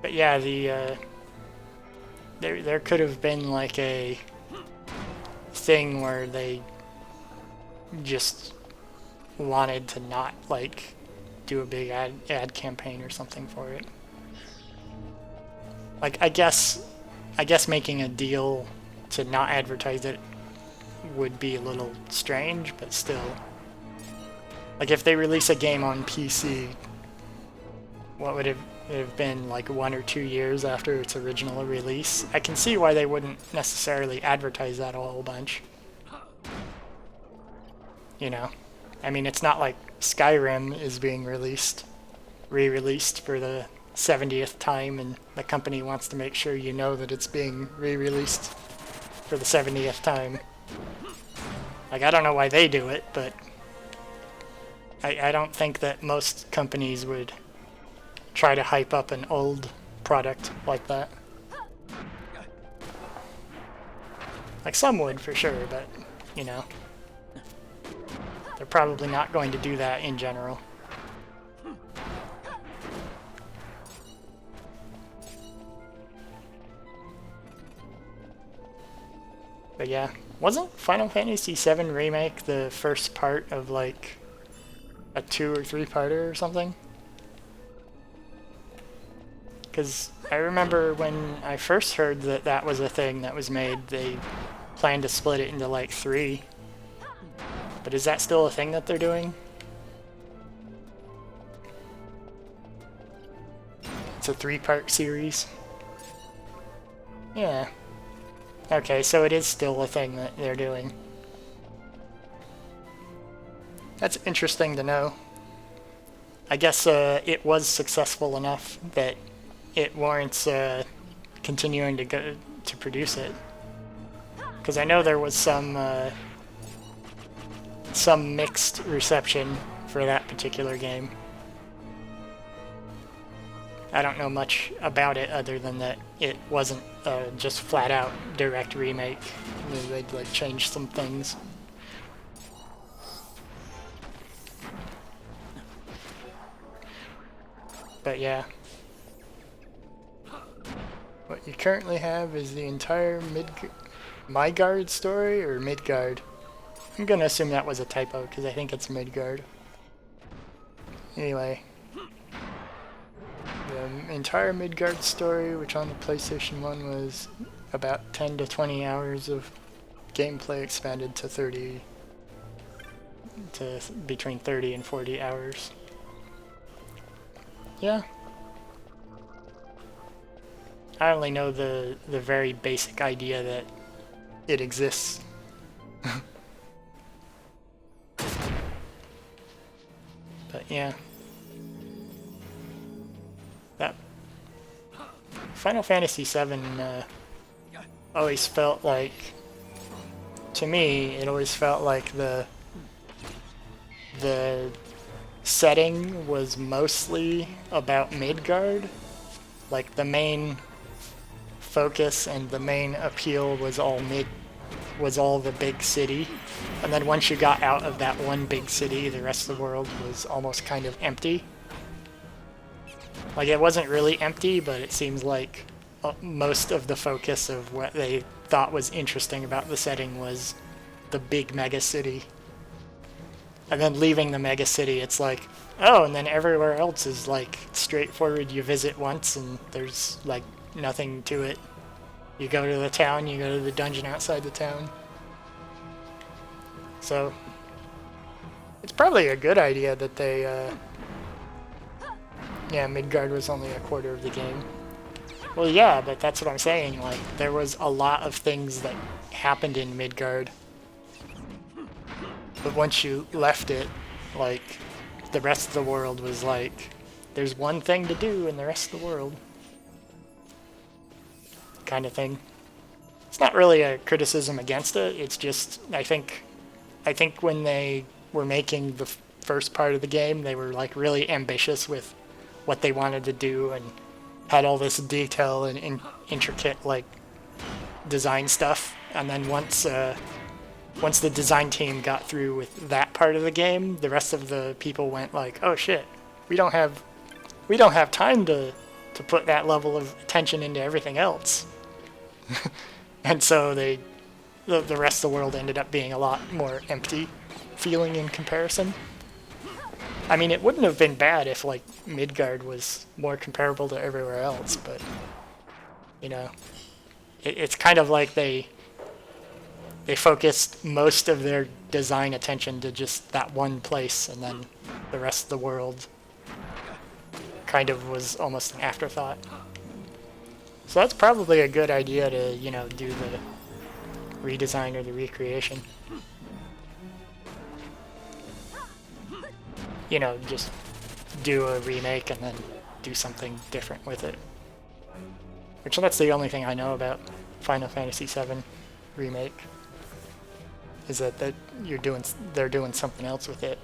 But yeah, there could have been like a thing where they just wanted to not like do a big ad campaign or something for it. Like I guess making a deal to not advertise it would be a little strange, but still. Like if they release a game on PC, what would it have been, like 1 or 2 years after its original release? I can see why they wouldn't necessarily advertise that a whole bunch. You know? I mean, it's not like Skyrim is being re-released for the 70th time, and the company wants to make sure you know that it's being re-released for the 70th time. Like, I don't know why they do it, but I don't think that most companies would try to hype up an old product like that. Like, some would for sure, but, you know, they're probably not going to do that in general. But yeah, wasn't Final Fantasy VII Remake the first part of like a 2 or 3-parter or something? Because I remember when I first heard that that was a thing that was made, they planned to split it into like 3. But is that still a thing that they're doing? It's a 3-part series? Yeah. Okay, so it is still a thing that they're doing. That's interesting to know. I guess it was successful enough that it warrants continuing to go to produce it. Because I know there was some mixed reception for that particular game. I don't know much about it other than that it wasn't just flat out direct remake. They'd like change some things. But yeah. What you currently have is the entire Midgard story, or Midgard. I'm gonna assume that was a typo because I think it's Midgard. Anyway. The entire Midgard story, which on the PlayStation 1 was about 10 to 20 hours of gameplay, expanded to between 30 and 40 hours. Yeah. I only know the very basic idea that it exists. But yeah. That Final Fantasy VII always felt like, to me, it always felt like the setting was mostly about Midgard. Like the main focus and the main appeal was all the big city, and then once you got out of that one big city, the rest of the world was almost kind of empty. Like, it wasn't really empty, but it seems like most of the focus of what they thought was interesting about the setting was the big mega city. And then leaving the mega city, it's like, oh, and then everywhere else is like straightforward. You visit once and there's like nothing to it. You go to the town, you go to the dungeon outside the town. So it's probably a good idea that they, yeah, Midgard was only a quarter of the game. Well, yeah, but that's what I'm saying. Like, there was a lot of things that happened in Midgard. But once you left it, like, the rest of the world was like, there's one thing to do in the rest of the world. Kind of thing. It's not really a criticism against it, it's just, I think when they were making the first part of the game, they were like really ambitious with what they wanted to do and had all this detail and intricate like design stuff. And then once the design team got through with that part of the game, the rest of the people went like, oh shit, we don't have time to put that level of attention into everything else. And so the rest of the world ended up being a lot more empty feeling in comparison. I mean, it wouldn't have been bad if like Midgard was more comparable to everywhere else, but you know, it's kind of like they focused most of their design attention to just that one place, and then the rest of the world kind of was almost an afterthought. So that's probably a good idea to, you know, do the redesign or the recreation. You know, just do a remake and then do something different with it. Which, that's the only thing I know about Final Fantasy VII Remake. Is that they're doing something else with it.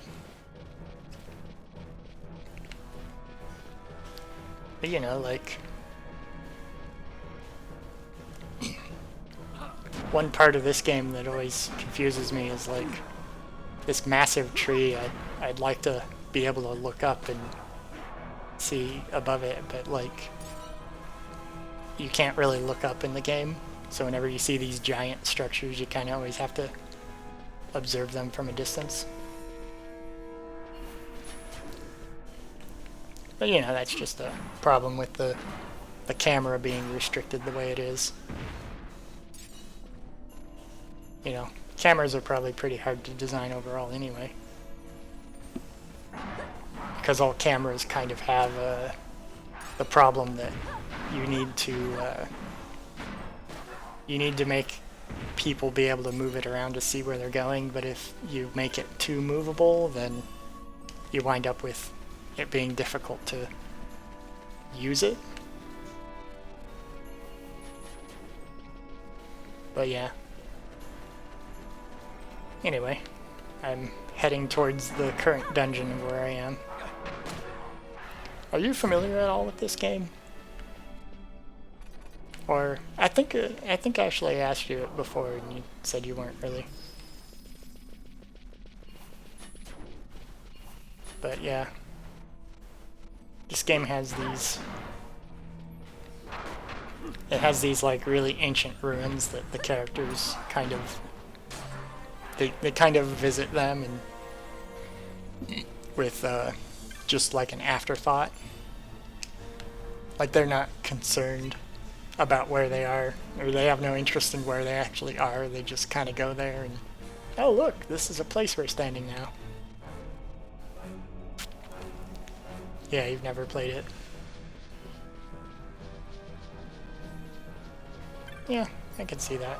But you know, like, one part of this game that always confuses me is like this massive tree. I'd like to be able to look up and see above it, but like you can't really look up in the game. So whenever you see these giant structures, you kind of always have to observe them from a distance. But you know, that's just a problem with the camera being restricted the way it is. You know, cameras are probably pretty hard to design overall anyway. Because all cameras kind of have the problem that you need to make people be able to move it around to see where they're going, but if you make it too movable, then you wind up with it being difficult to use it. But yeah. Anyway, I'm heading towards the current dungeon of where I am. Are you familiar at all with this game? Or I think I actually asked you it before and you said you weren't really. But yeah. This game has these like really ancient ruins that the characters kind of they kind of visit them and with just like an afterthought. Like they're not concerned about where they are, or they have no interest in where they actually are. They just kind of go there and, oh look, this is a place we're standing now. Yeah, you've never played it. Yeah, I can see that.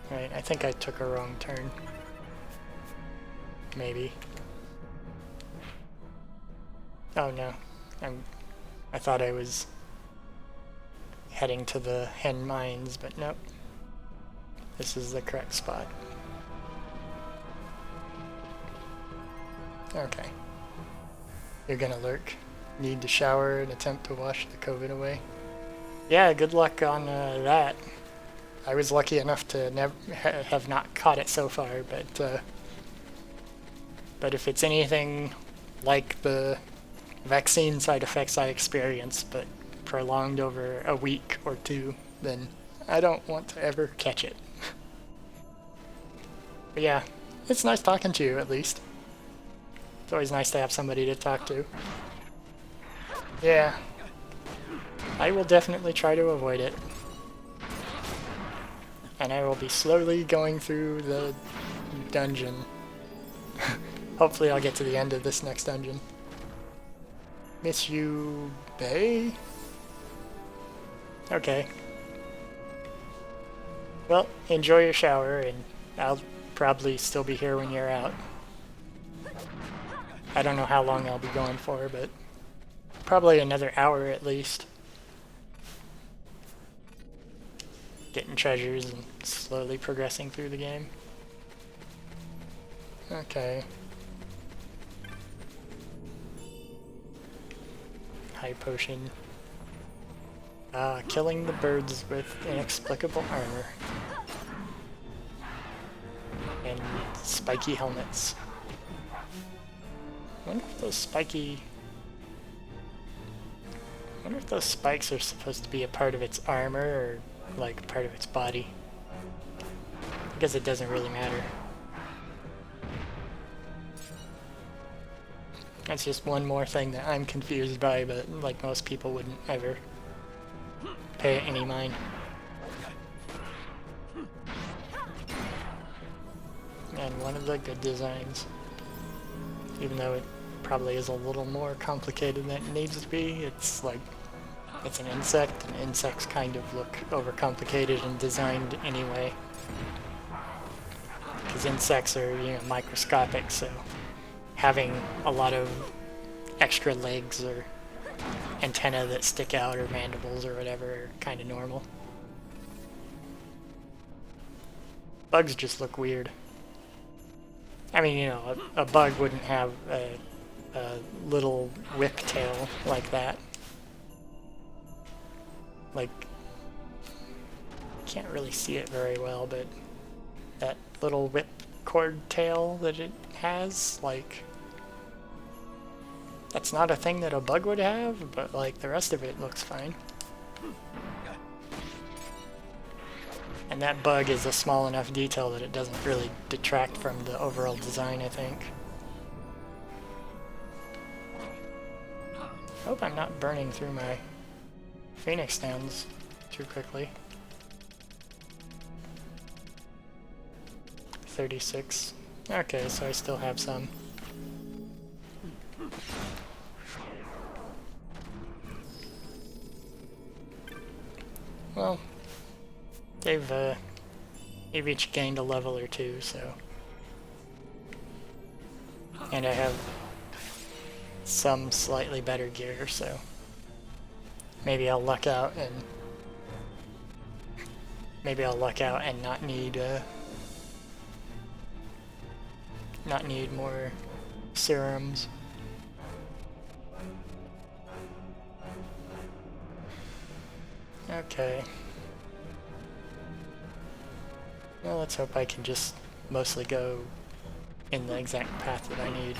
Right, I think I took a wrong turn. Maybe. Oh no, I thought I was heading to the hen mines, but nope. This is the correct spot. Okay. You're gonna lurk. Need to shower and attempt to wash the COVID away. Yeah, good luck on that. I was lucky enough to have not caught it so far, but if it's anything like the vaccine side effects I experience, but prolonged over a week or two, then I don't want to ever catch it. But yeah, it's nice talking to you at least. It's always nice to have somebody to talk to. Yeah, I will definitely try to avoid it. And I will be slowly going through the dungeon. Hopefully I'll get to the end of this next dungeon. Miss you, Bay? Okay. Well, enjoy your shower, and I'll probably still be here when you're out. I don't know how long I'll be going for, but probably another hour at least. Getting treasures and slowly progressing through the game. Okay. High potion. Killing the birds with inexplicable armor. And spiky helmets. I wonder if those spikes are supposed to be a part of its armor or like part of its body. I guess it doesn't really matter. That's just one more thing that I'm confused by, but like most people wouldn't ever pay it any mind. And one of the good designs, even though it probably is a little more complicated than it needs to be, it's like, it's an insect, and insects kind of look overcomplicated and designed anyway. Because insects are, you know, microscopic, so having a lot of extra legs or antennae that stick out or mandibles or whatever are kind of normal. Bugs just look weird. I mean, you know, a bug wouldn't have a little whip tail like that. Like, can't really see it very well, but that little whip cord tail that it has, like, that's not a thing that a bug would have, but like the rest of it looks fine. And that bug is a small enough detail that it doesn't really detract from the overall design, I think. Hope I'm not burning through my Phoenix stands too quickly. 36. Okay, so I still have some. Well, they've each gained a level or two, so. And I have some slightly better gear, so maybe I'll luck out and not need more serums. Okay. Well, let's hope I can just mostly go in the exact path that I need.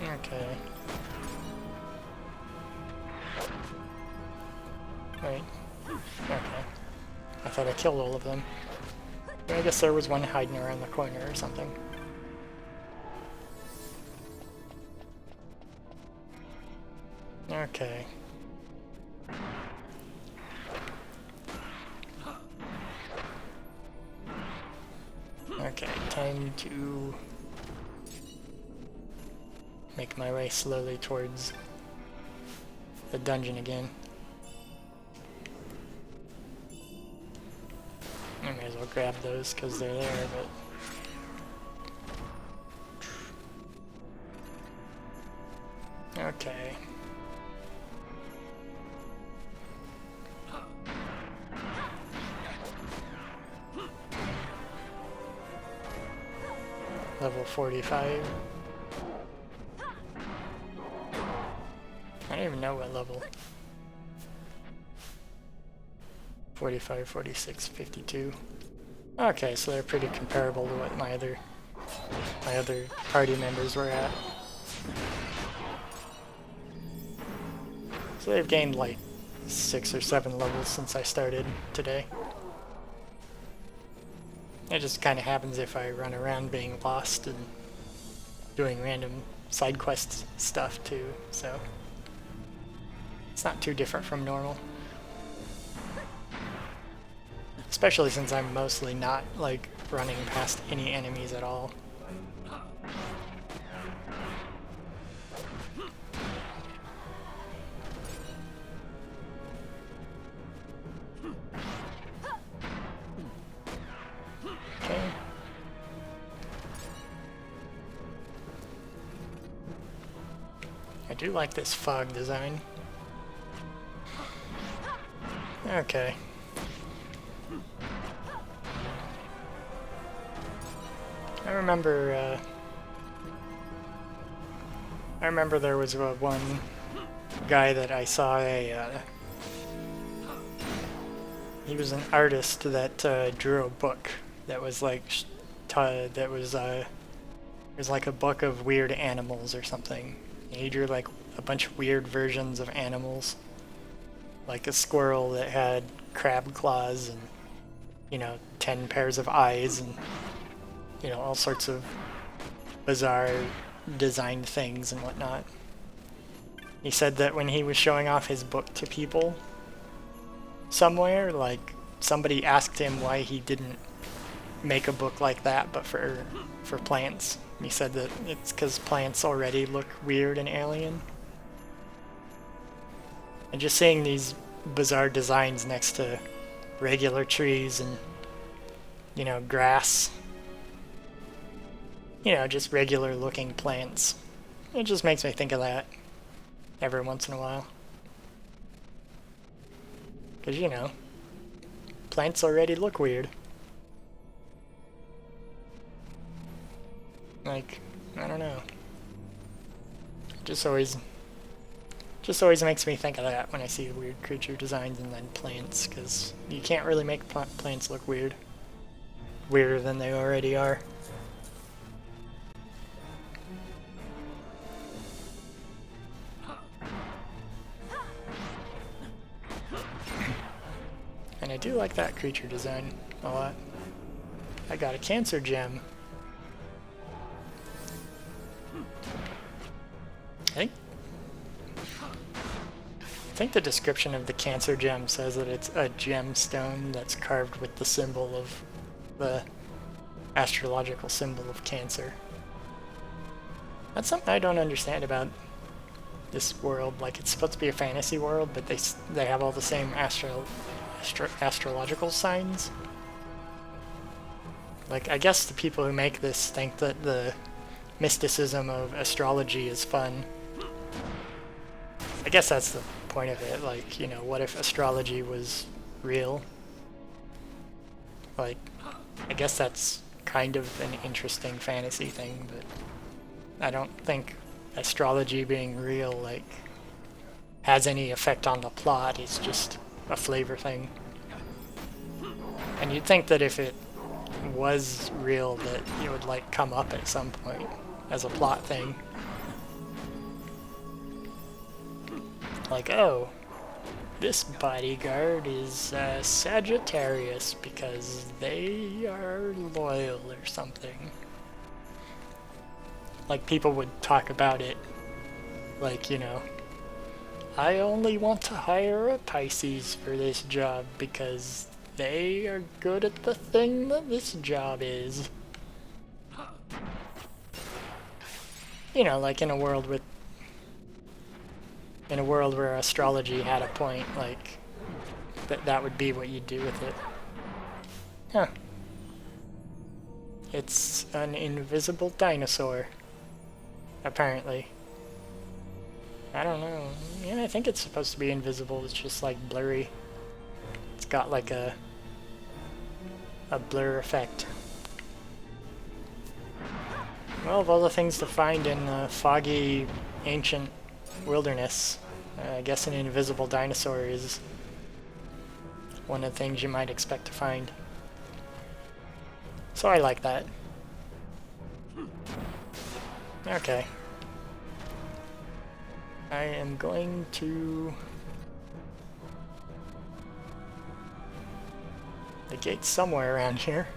Okay. Wait. Okay. I thought I killed all of them. I guess there was one hiding around the corner or something. Okay. Okay, time to make my way slowly towards the dungeon again. I may as well grab those because they're there, but... Okay. Level 45. I don't even know what level. 45, 46, 52. Okay, so they're pretty comparable to what my other party members were at. So they've gained like 6 or 7 levels since I started today. It just kind of happens if I run around being lost and doing random side quest stuff too, so it's not too different from normal. Especially since I'm mostly not like running past any enemies at all. Okay. I do like this fog design. Okay. I remember there was one guy that I saw he was an artist that drew a book that was like it was like a book of weird animals or something. And he drew like a bunch of weird versions of animals, like a squirrel that had crab claws and, you know, 10 pairs of eyes and, you know, all sorts of bizarre designed things and whatnot. He said that when he was showing off his book to people somewhere, like, somebody asked him why he didn't make a book like that, but for plants. He said that it's because plants already look weird and alien. And just seeing these bizarre designs next to regular trees and, you know, grass, you know, just regular looking plants, it just makes me think of that every once in a while. Because, you know, plants already look weird. Like, I don't know. Just always makes me think of that when I see weird creature designs and then plants, because you can't really make plants look weird. Weirder than they already are. And I do like that creature design a lot. I got a cancer gem. I think the description of the cancer gem says that it's a gemstone that's carved with the symbol of the astrological symbol of Cancer. That's something I don't understand about this world. Like, it's supposed to be a fantasy world, but they have all the same astrological signs. Like, I guess the people who make this think that the mysticism of astrology is fun. I guess that's the point of it. Like, you know, what if astrology was real? Like, I guess that's kind of an interesting fantasy thing, but I don't think astrology being real, like, has any effect on the plot. It's just a flavor thing. And you'd think that if it was real, that it would, like, come up at some point as a plot thing. Like, oh, this bodyguard is Sagittarius because they are loyal or something. Like, people would talk about it like, you know, I only want to hire a Pisces for this job because they are good at the thing that this job is. You know, like in a world where astrology had a point, like, that would be what you'd do with it. Huh. It's an invisible dinosaur, apparently. I don't know. Yeah, I think it's supposed to be invisible. It's just, like, blurry. It's got, like, a blur effect. Well, of all the things to find in a foggy, ancient wilderness, I guess an invisible dinosaur is one of the things you might expect to find. So I like that. Okay. I am going to... The gate's somewhere around here.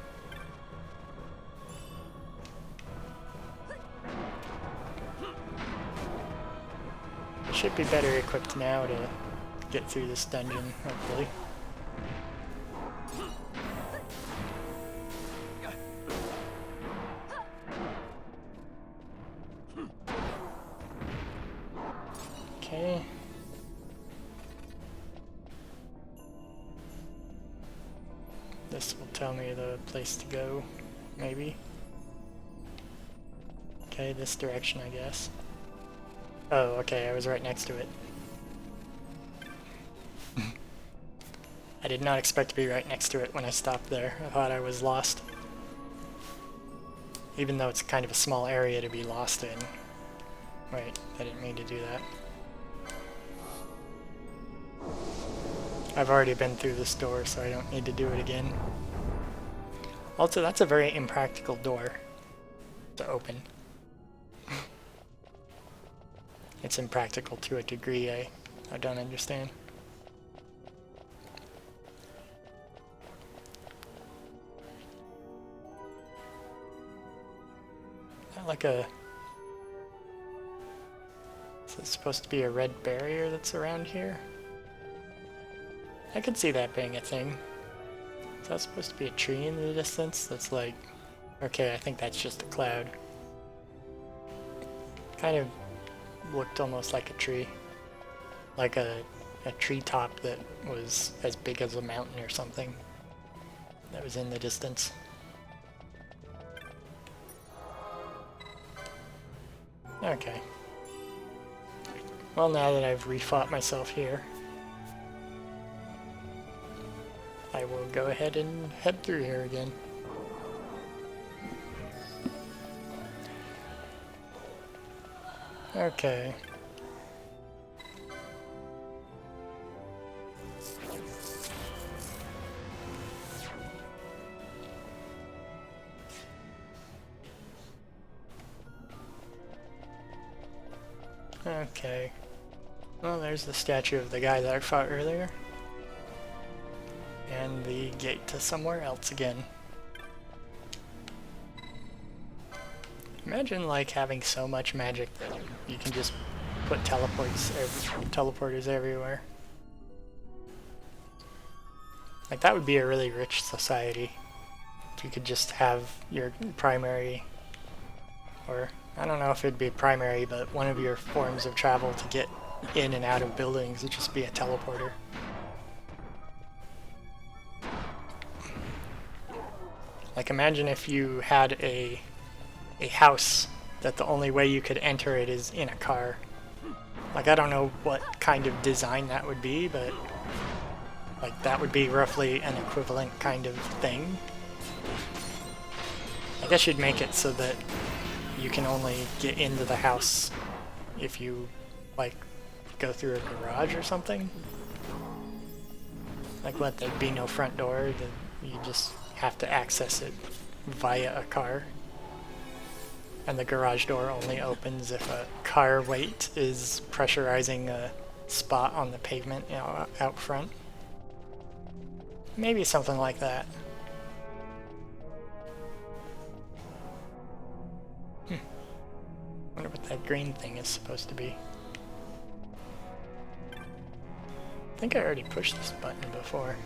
I should be better equipped now to get through this dungeon, hopefully. Okay. This will tell me the place to go, maybe. Okay, this direction, I guess. Oh, okay, I was right next to it. I did not expect to be right next to it when I stopped there. I thought I was lost. Even though it's kind of a small area to be lost in. Wait, I didn't mean to do that. I've already been through this door, so I don't need to do it again. Also, that's a very impractical door to open. It's impractical to a degree I don't understand. Not like a... Is it supposed to be a red barrier that's around here? I could see that being a thing. Is that supposed to be a tree in the distance? That's like... Okay, I think that's just a cloud. Kind of looked almost like a tree. Like a treetop that was as big as a mountain or something. That was in the distance. Okay. Well, now that I've refought myself here, I will go ahead and head through here again. Okay. Okay. Well, there's the statue of the guy that I fought earlier. And the gate to somewhere else again. Imagine like having so much magic that you can just put teleporters everywhere. Like that would be a really rich society. If you could just have your primary, or I don't know if it'd be primary, but one of your forms of travel to get in and out of buildings would just be a teleporter. Like imagine if you had a house that the only way you could enter it is in a car. Like I don't know what kind of design that would be, but like that would be roughly an equivalent kind of thing. I guess you'd make it so that you can only get into the house if you like go through a garage or something. Like what, there'd be no front door, you just have to access it via a car. And the garage door only opens if a car weight is pressurizing a spot on the pavement, you know, out front. Maybe something like that. Wonder what that green thing is supposed to be. I think I already pushed this button before.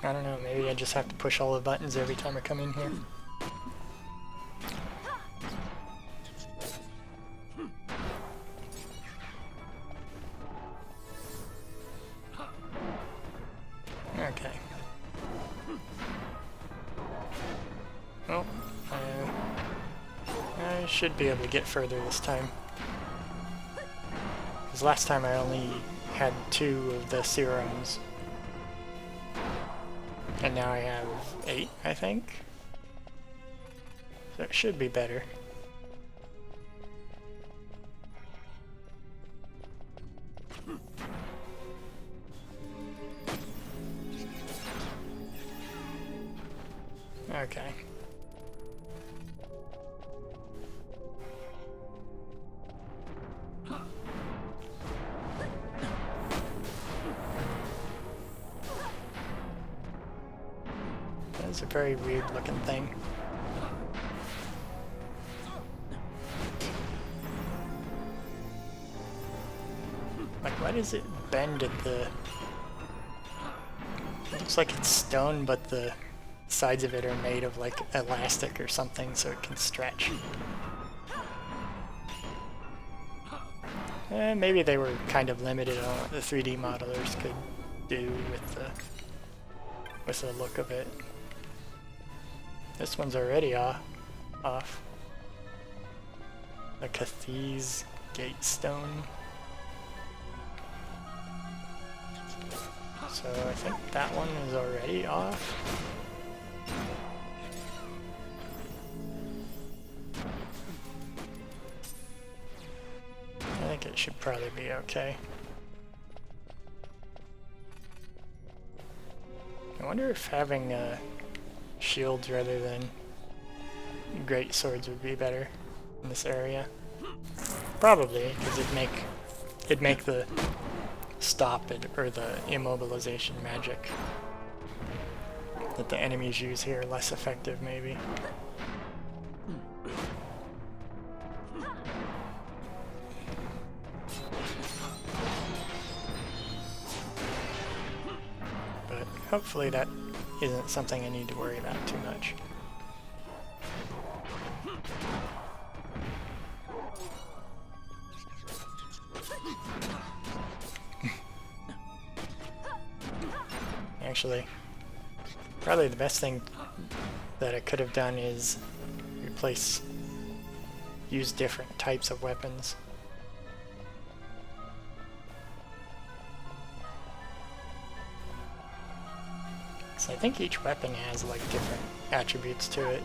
I don't know, maybe I just have to push all the buttons every time I come in here. Okay. Well, I should be able to get further this time. Because last time I only had 2 of the serums. And now I have 8, I think. So it should be better. Okay. That's a very weird looking thing. Like, why does it bend at the... It looks like it's stone, but the sides of it are made of like elastic or something so it can stretch. Maybe they were kind of limited on what the 3D modelers could do with the look of it. This one's already off. The Cathes Gate Stone. So I think that one is already off. I think it should probably be okay. I wonder if having shields rather than great swords would be better in this area. Probably, because it'd make the stop it or the immobilization magic that the enemies use here less effective, maybe. But hopefully that isn't something I need to worry about too much. Actually, probably the best thing that I could have done is use different types of weapons. So I think each weapon has like different attributes to it.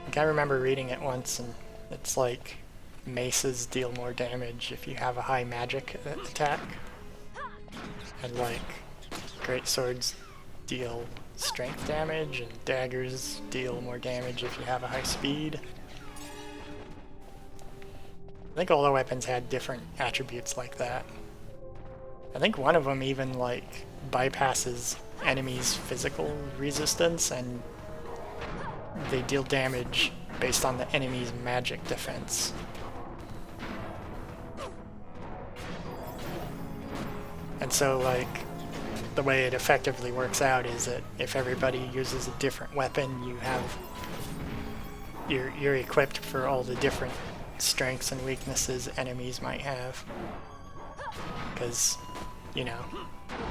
Like I remember reading it once and it's like maces deal more damage if you have a high magic attack. And like great swords deal strength damage and daggers deal more damage if you have a high speed. I think all the weapons had different attributes like that. I think one of them even like bypasses enemies' physical resistance and they deal damage based on the enemy's magic defense. And so, like, the way it effectively works out is that if everybody uses a different weapon, you're equipped for all the different strengths and weaknesses enemies might have. Because, you know,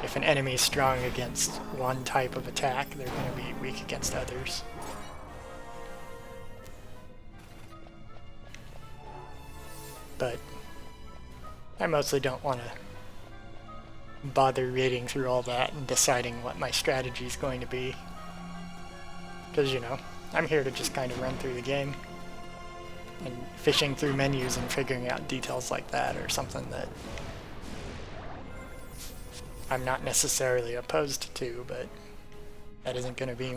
if an enemy is strong against one type of attack, they're going to be weak against others. But I mostly don't want to bother reading through all that and deciding what my strategy is going to be. Because, you know, I'm here to just kind of run through the game. And fishing through menus and figuring out details like that are something that I'm not necessarily opposed to, but that isn't going to be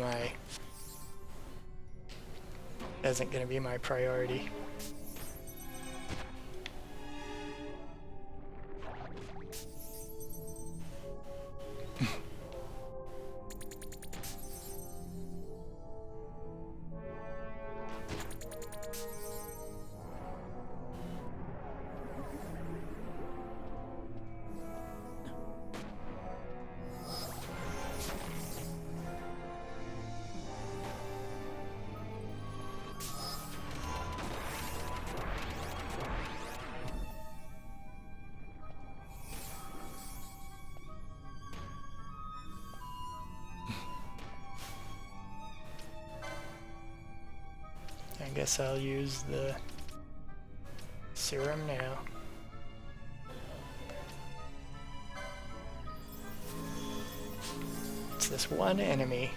my priority. I guess I'll use the serum now. against this one enemy.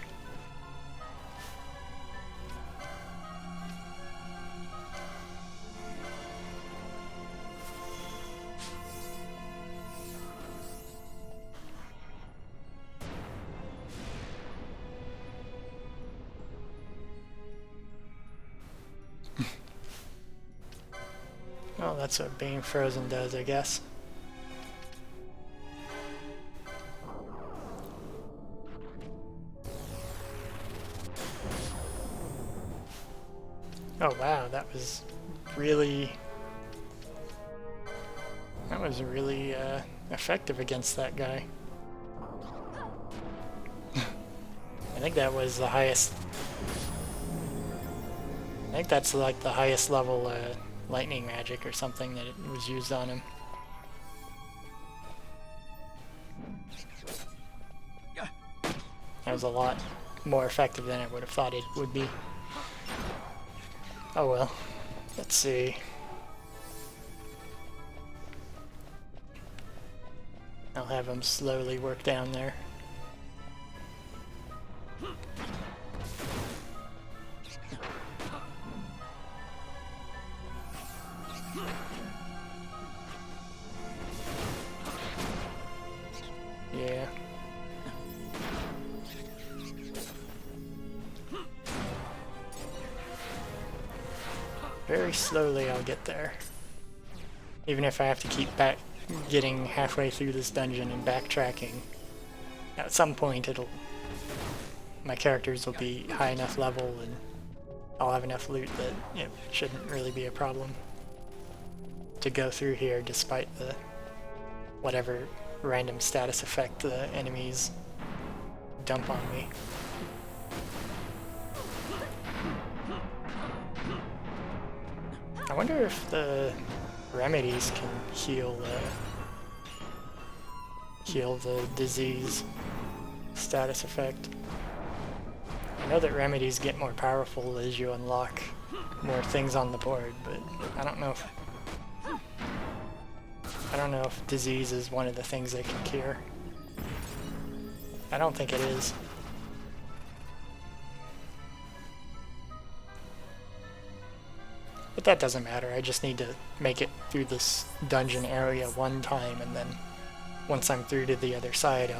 Well, that's what being frozen does, I guess. Oh wow, that was really effective against that guy. I think that was the highest. I think that's like the highest level lightning magic or something that it was used on him. That was a lot more effective than I would have thought it would be. Oh well. Let's see. I'll have him slowly work down there. Yeah. Very slowly I'll get there. Even if I have to keep getting halfway through this dungeon and backtracking. At some point my characters will be high enough level and I'll have enough loot that it shouldn't really be a problem to go through here despite the whatever random status effect the enemies dump on me. I wonder if the remedies can heal the disease status effect. I know that remedies get more powerful as you unlock more things on the board, but I don't know if disease is one of the things they can cure. I don't think it is. But that doesn't matter, I just need to make it through this dungeon area one time, and then once I'm through to the other side,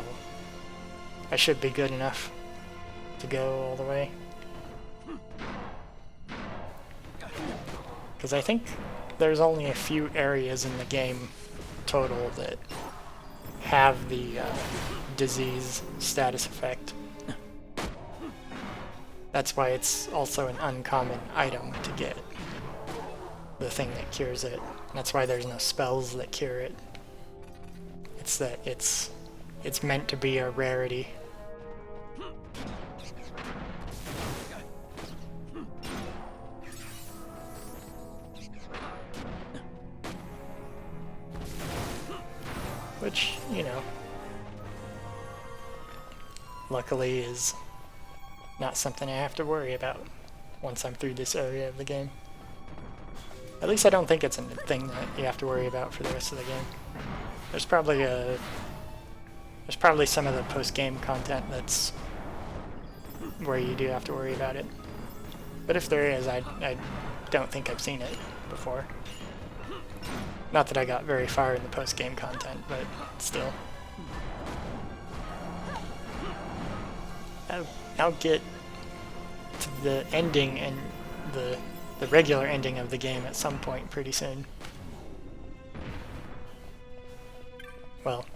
I should be good enough to go all the way. Because I think there's only a few areas in the game total that have the disease status effect. That's why it's also an uncommon item to get. The thing that cures it. That's why there's no spells that cure it. It's that it's meant to be a rarity. Which, you know, luckily is not something I have to worry about once I'm through this area of the game. At least I don't think it's a thing that you have to worry about for the rest of the game. There's probably some of the post-game content that's where you do have to worry about it. But if there is, I don't think I've seen it before. Not that I got very far in the post-game content, but still. I'll get to the ending and the regular ending of the game at some point pretty soon. Well,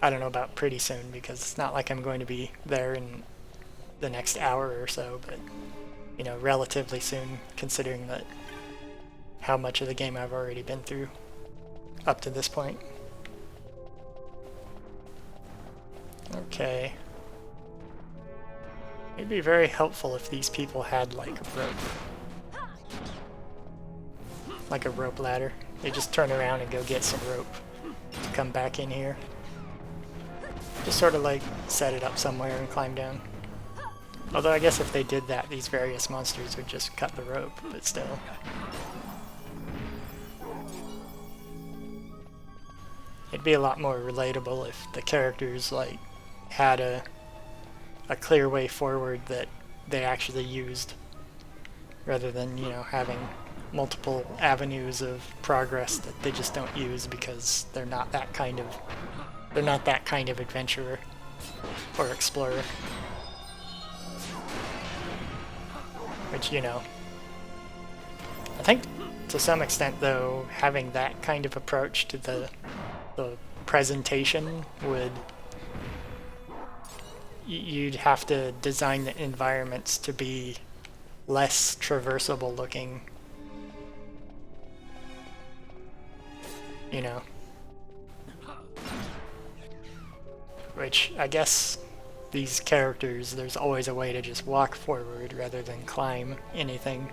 I don't know about pretty soon because it's not like I'm going to be there in the next hour or so, but you know, relatively soon considering that how much of the game I've already been through up to this point. Okay. It'd be very helpful if these people had like a rope. Like a rope ladder. They just turn around and go get some rope to come back in here. Just sort of like set it up somewhere and climb down. Although I guess if they did that, these various monsters would just cut the rope, but still. It'd be a lot more relatable if the characters like had a a clear way forward that they actually used, rather than, you know, having multiple avenues of progress that they just don't use because they're not that kind of adventurer or explorer. Which, you know, I think to some extent though, having that kind of approach to the presentation would, you'd have to design the environments to be less traversable looking, you know. Which, I guess, these characters, there's always a way to just walk forward rather than climb anything.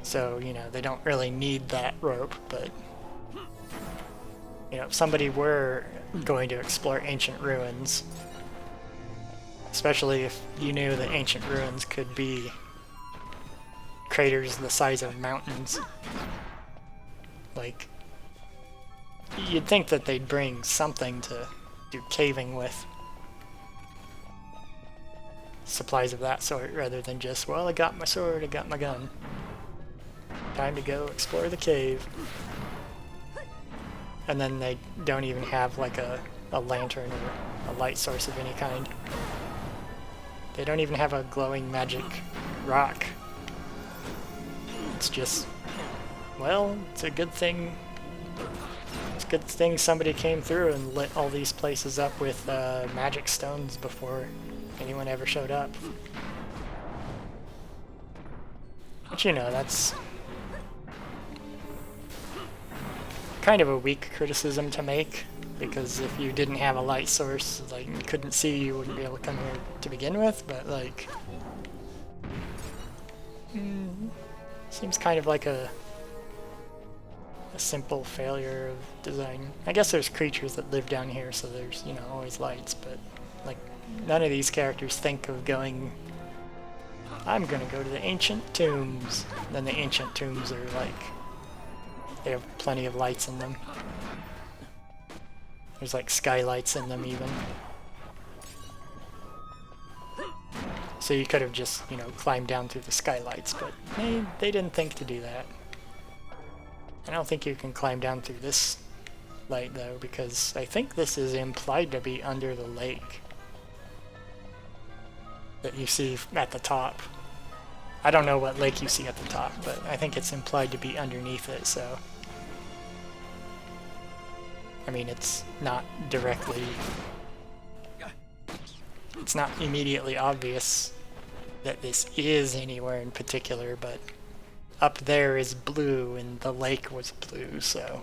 So, you know, they don't really need that rope, but, you know, if somebody were going to explore ancient ruins, especially if you knew that ancient ruins could be craters the size of mountains, like, you'd think that they'd bring something to do caving with. Supplies of that sort, rather than just, well, I got my sword, I got my gun. Time to go explore the cave. And then they don't even have like a lantern or a light source of any kind. They don't even have a glowing magic rock. It's just, well, it's a good thing. It's a good thing somebody came through and lit all these places up with magic stones before anyone ever showed up. But you know, that's kind of a weak criticism to make, because if you didn't have a light source, like, you couldn't see, you wouldn't be able to come here to begin with, but like, seems kind of like a simple failure of design. I guess there's creatures that live down here, so there's, you know, always lights, but like, none of these characters think of going, I'm gonna go to the ancient tombs. Then the ancient tombs are like, they have plenty of lights in them. There's like skylights in them even. So you could have just, you know, climbed down through the skylights, but they didn't think to do that. I don't think you can climb down through this light though, because I think this is implied to be under the lake that you see at the top. I don't know what lake you see at the top, but I think it's implied to be underneath it, so I mean, it's not directly, it's not immediately obvious that this is anywhere in particular, but up there is blue and the lake was blue, so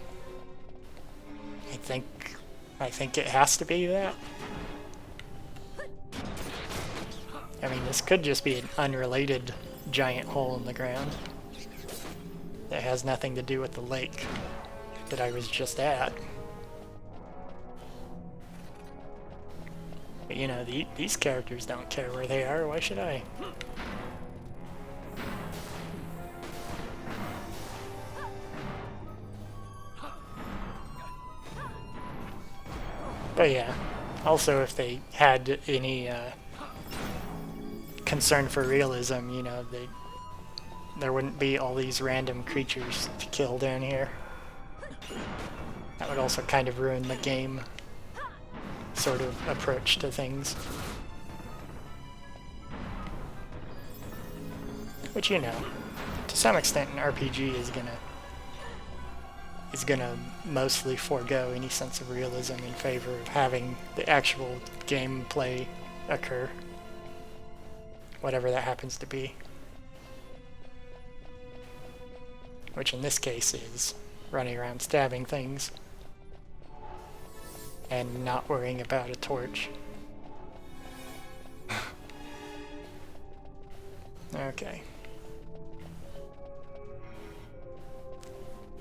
I think it has to be that. I mean, this could just be an unrelated giant hole in the ground that has nothing to do with the lake that I was just at. But you know, these characters don't care where they are, why should I? But yeah, also if they had any concern for realism, you know, there wouldn't be all these random creatures to kill down here. That would also kind of ruin the game sort of approach to things. Which, you know, to some extent an RPG is gonna mostly forego any sense of realism in favor of having the actual gameplay occur, whatever that happens to be. Which in this case is running around stabbing things and not worrying about a torch. Okay.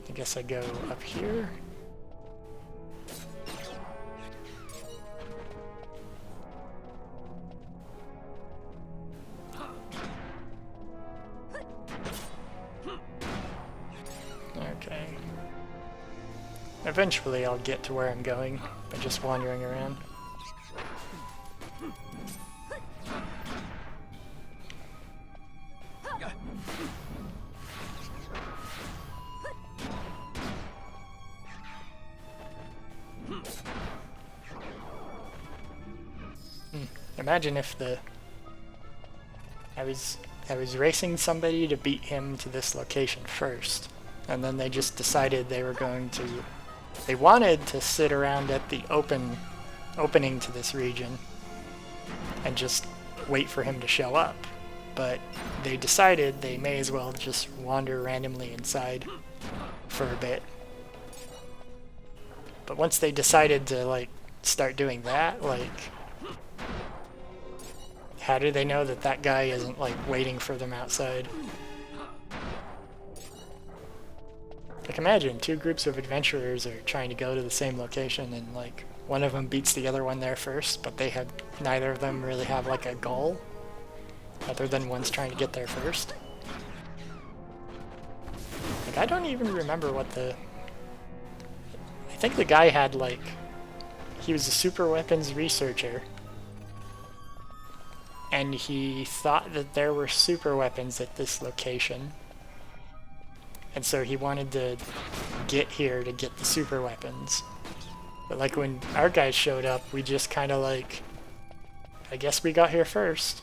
I guess I go up here. Okay. Eventually I'll get to where I'm going by just wandering around. imagine if I was racing somebody to beat him to this location first, and then they just decided they wanted to sit around at the opening to this region and just wait for him to show up. But they decided they may as well just wander randomly inside for a bit. But once they decided to like start doing that, like, how do they know that that guy isn't like waiting for them outside? Like, imagine two groups of adventurers are trying to go to the same location, and like one of them beats the other one there first, but neither of them really have like a goal other than one's trying to get there first. Like, I don't even remember what I think the guy had like, he was a super weapons researcher, and he thought that there were super weapons at this location, and so he wanted to get here to get the super weapons. But like when our guys showed up, we just kind of like, I guess we got here first.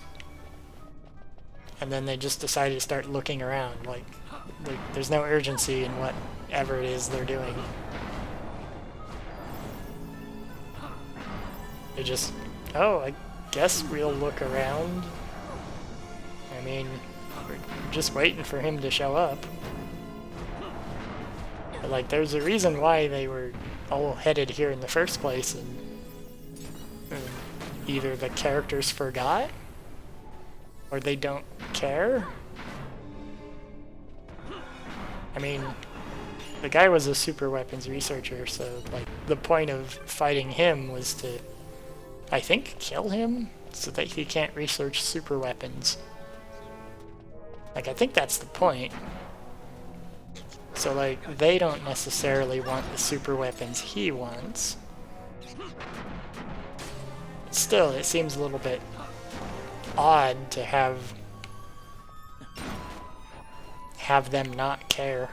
And then they just decided to start looking around. Like there's no urgency in whatever it is they're doing. They just, oh, I guess we'll look around. I mean, we're just waiting for him to show up. But like, there's a reason why they were all headed here in the first place, and either the characters forgot, or they don't care. I mean, the guy was a super weapons researcher, so like the point of fighting him was to, I think, kill him so that he can't research super weapons. Like, I think that's the point. So like, they don't necessarily want the super weapons he wants. Still, it seems a little bit odd to have them not care.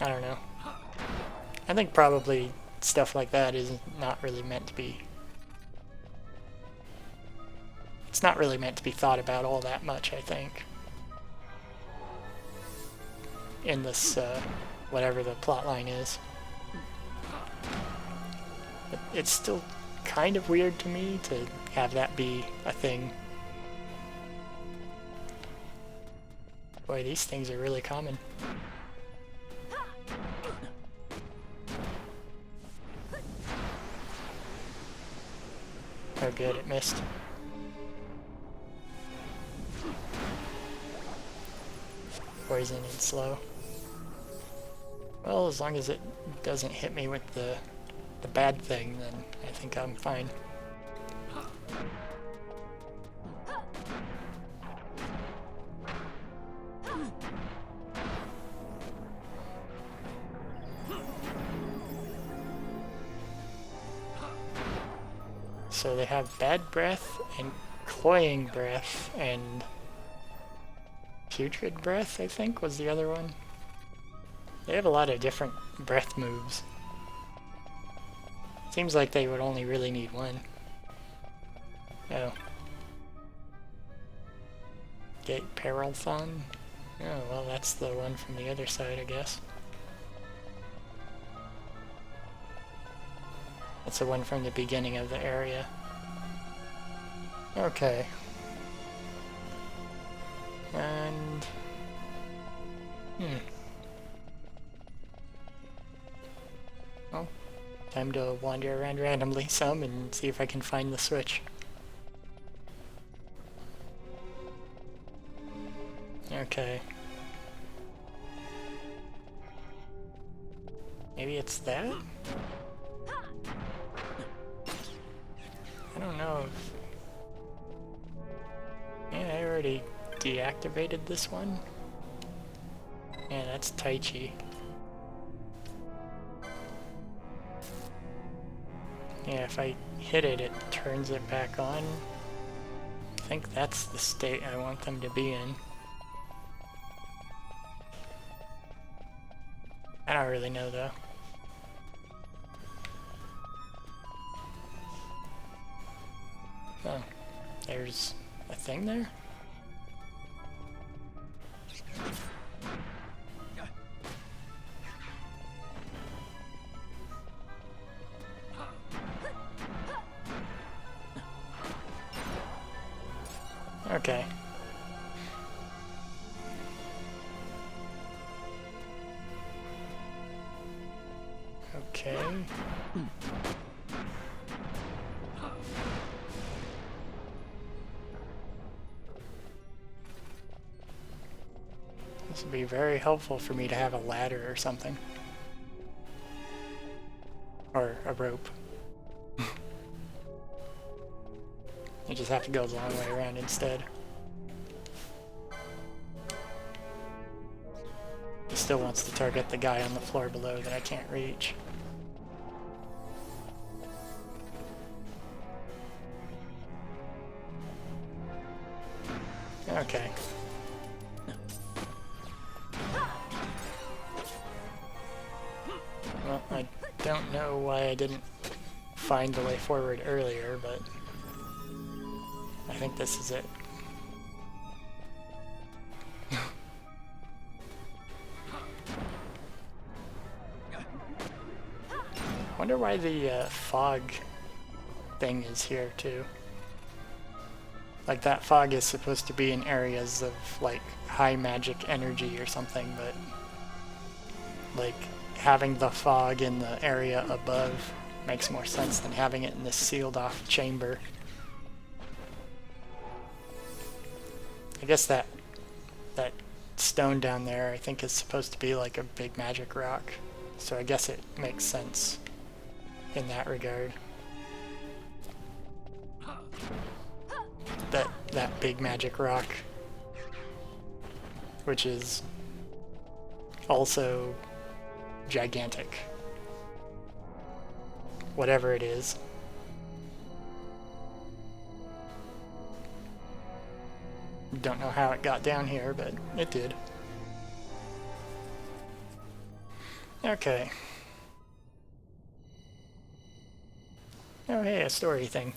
I don't know. I think probably stuff like that is not really meant to be... It's not really meant to be thought about all that much, I think. In this, whatever the plot line is. But it's still kind of weird to me to have that be a thing. Boy, these things are really common. Oh good, it missed. Poison and slow. Well, as long as it doesn't hit me with the bad thing, then I think I'm fine. So they have bad breath and cloying breath and putrid breath, I think, was the other one. They have a lot of different breath moves. Seems like they would only really need one. Oh. Gate Peralthon? Oh, well, that's the one from the other side, I guess. That's the one from the beginning of the area. Okay. And... Well, time to wander around randomly some and see if I can find the switch. Okay. Maybe it's that? I don't know if... Yeah, I already deactivated this one. Yeah, that's Tai Chi. Yeah, if I hit it, it turns it back on. I think that's the state I want them to be in. I don't really know though. Oh, there's a thing there? Okay. Okay. This would be very helpful for me to have a ladder or something. Or a rope. You just have to go the long way around instead. He still wants to target the guy on the floor below that I can't reach. Okay. Well, I don't know why I didn't find the way forward earlier, but I think this is it. Wonder why the fog thing is here too. Like that fog is supposed to be in areas of like high magic energy or something, but like having the fog in the area above makes more sense than having it in this sealed off chamber. I guess that stone down there I think is supposed to be like a big magic rock, so I guess it makes sense in that regard. That big magic rock, which is also gigantic. Whatever it is. Don't know how it got down here, but it did. Okay. Oh hey, a story thing.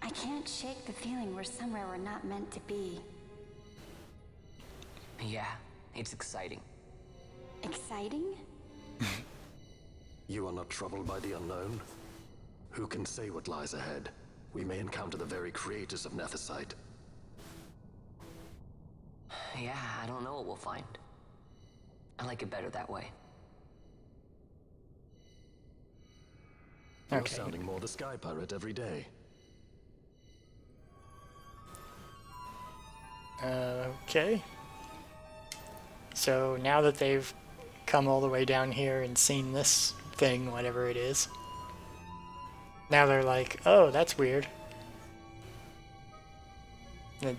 I can't shake the feeling we're somewhere we're not meant to be. Yeah, it's exciting. Exciting? You are not troubled by the unknown? Who can say what lies ahead? We may encounter the very creators of Nethersite. Yeah, I don't know what we'll find. I like it better that way. You're Okay. sounding more the Sky Pirate every day. Okay. So now that they've come all the way down here and seen this thing, whatever it is, now they're like, oh, that's weird.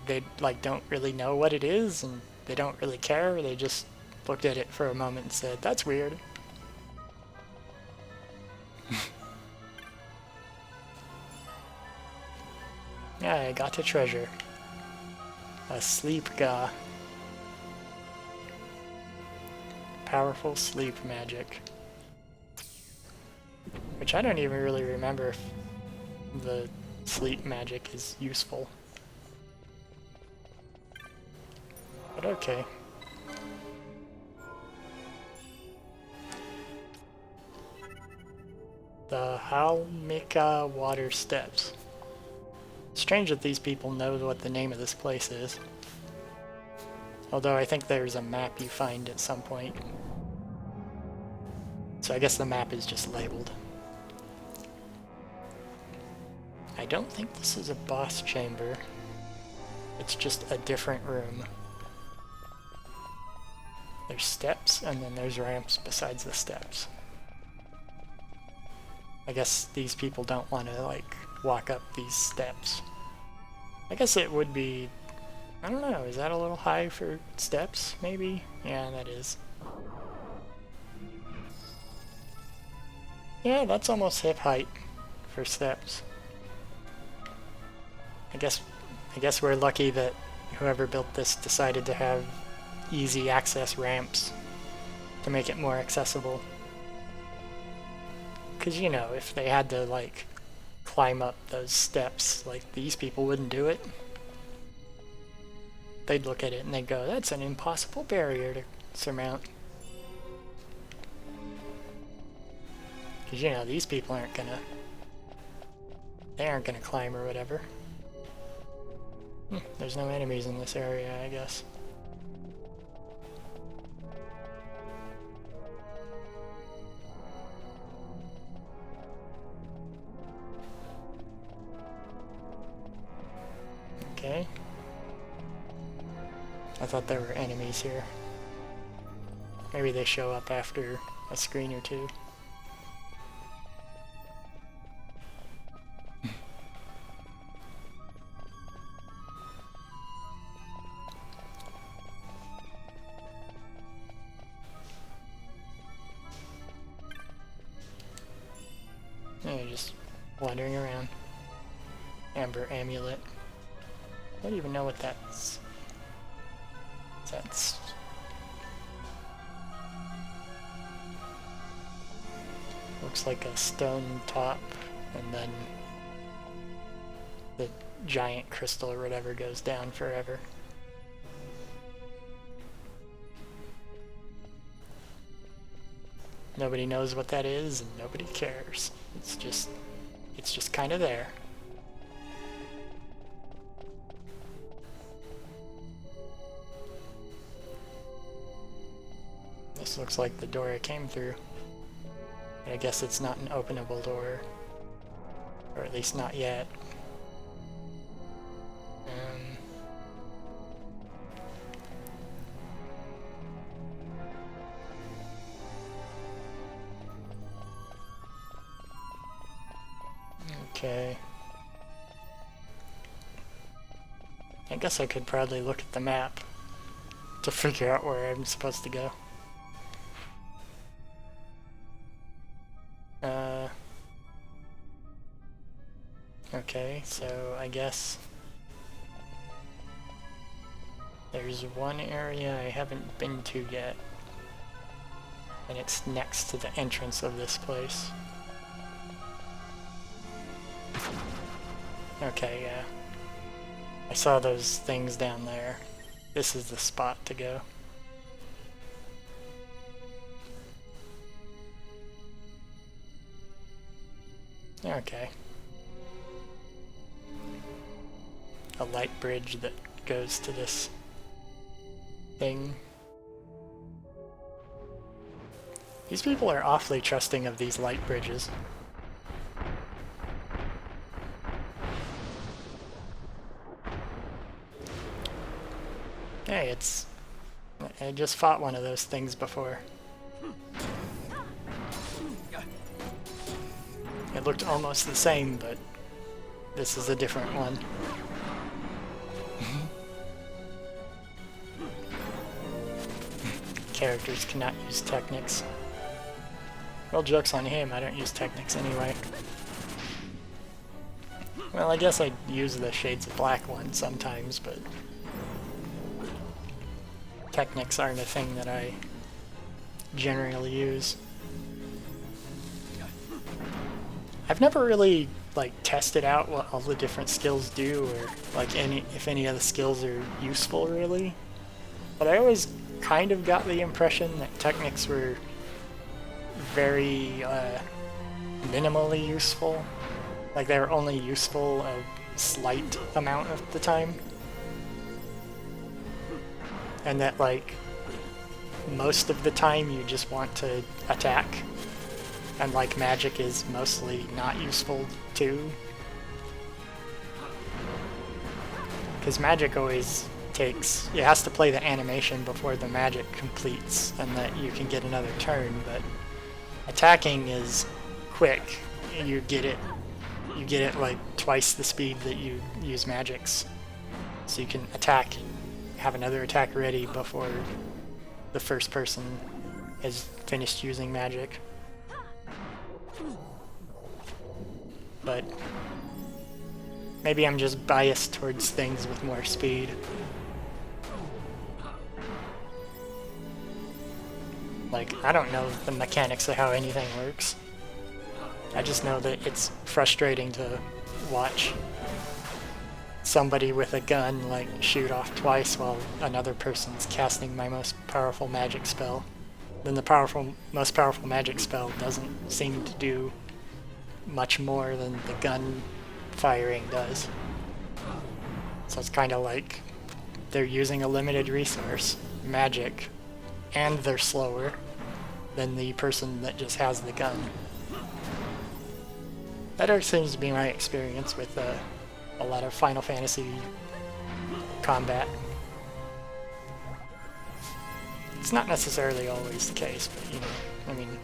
They like don't really know what it is, and they don't really care. They just looked at it for a moment and said, that's weird. Yeah, I got a treasure. A sleep ga. Powerful sleep magic. Which I don't even really remember if the sleep magic is useful. But okay. The Halmika Water Steps. Strange that these people know what the name of this place is. Although I think there's a map you find at some point. So I guess the map is just labeled. I don't think this is a boss chamber. It's just a different room. There's steps, and then there's ramps besides the steps. I guess these people don't want to, like, walk up these steps. I guess it would be I don't know, is that a little high for steps, maybe? Yeah, that is. Yeah, that's almost hip height for steps. I guess we're lucky that whoever built this decided to have easy access ramps to make it more accessible. Because, you know, if they had to, like, climb up those steps, like, these people wouldn't do it. They'd look at it and they'd go, that's an impossible barrier to surmount. Because, you know, these people aren't gonna climb or whatever. There's no enemies in this area, I guess. Okay. I thought there were enemies here. Maybe they show up after a screen or two. Yeah, just wandering around. Amber amulet. I don't even know what that's. That's. Looks like a stone top, and then the giant crystal or whatever goes down forever. Nobody knows what that is, and nobody cares. It's just kind of there. This looks like the door I came through. I guess it's not an openable door. Or at least not yet. Okay. I guess I could probably look at the map to figure out where I'm supposed to go. Okay, so I guess there's one area I haven't been to yet, and it's next to the entrance of this place. Okay, yeah. I saw those things down there. This is the spot to go. Okay. A light bridge that goes to this thing. These people are awfully trusting of these light bridges. Hey, I just fought one of those things before. It looked almost the same, but this is a different one. Characters cannot use techniques. Well, joke's on him, I don't use techniques anyway. Well, I guess I use the Shades of Black one sometimes, but techniques aren't a thing that I generally use. I've never really tested out what all the different skills do, or if any of the skills are useful really. But I always kind of got the impression that techniques were very minimally useful. Like they were only useful a slight amount of the time. And that most of the time you just want to attack. And magic is mostly not useful too. Because magic always takes, it has to play the animation before the magic completes and that you can get another turn, but attacking is quick. You get it like twice the speed that you use magics. So you can attack, have another attack ready before the first person has finished using magic. But maybe I'm just biased towards things with more speed. Like, I don't know the mechanics of how anything works. I just know that it's frustrating to watch somebody with a gun like shoot off twice while another person's casting my most powerful magic spell. Then the most powerful magic spell doesn't seem to do much more than the gun firing does. So it's kind of like they're using a limited resource, magic, and they're slower than the person that just has the gun. That always seems to be my experience with a lot of Final Fantasy combat. It's not necessarily always the case, but you know, I mean,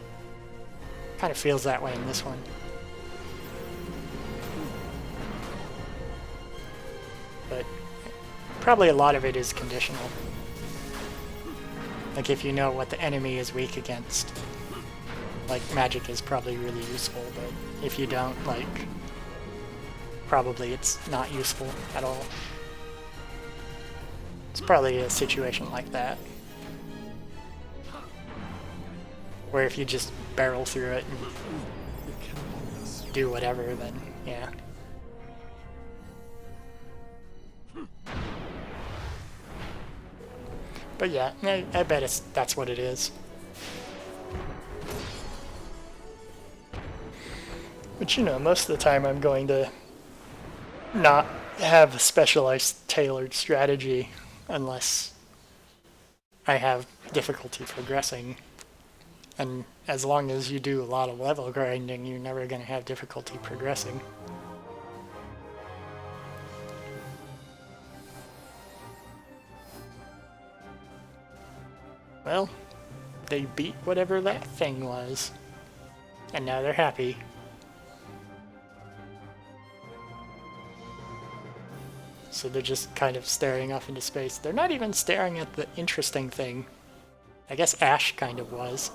kind of feels that way in this one. But probably a lot of it is conditional. Like if you know what the enemy is weak against, like magic is probably really useful, but if you don't, like, probably it's not useful at all. It's probably a situation like that, where if you just barrel through it and do whatever, then yeah. But yeah, I bet that's what it is. But you know, most of the time I'm going to not have a specialized tailored strategy unless I have difficulty progressing. And as long as you do a lot of level grinding, you're never going to have difficulty progressing. Well, they beat whatever that thing was, and now they're happy. So they're just kind of staring off into space. They're not even staring at the interesting thing. I guess Ash kind of was.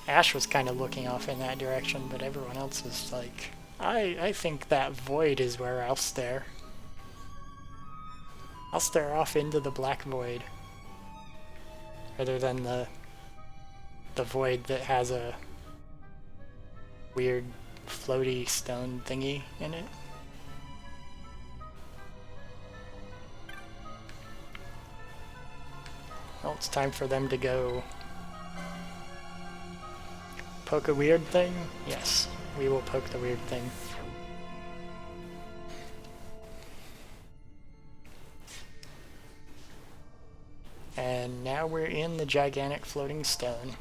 Ash was kind of looking off in that direction, but everyone else was like, I think that void is where I'll stare. I'll stare off into the black void. Rather than the void that has a weird floaty stone thingy in it. Well, it's time for them to go poke a weird thing? Yes, we will poke the weird thing. And now we're in the gigantic floating stone.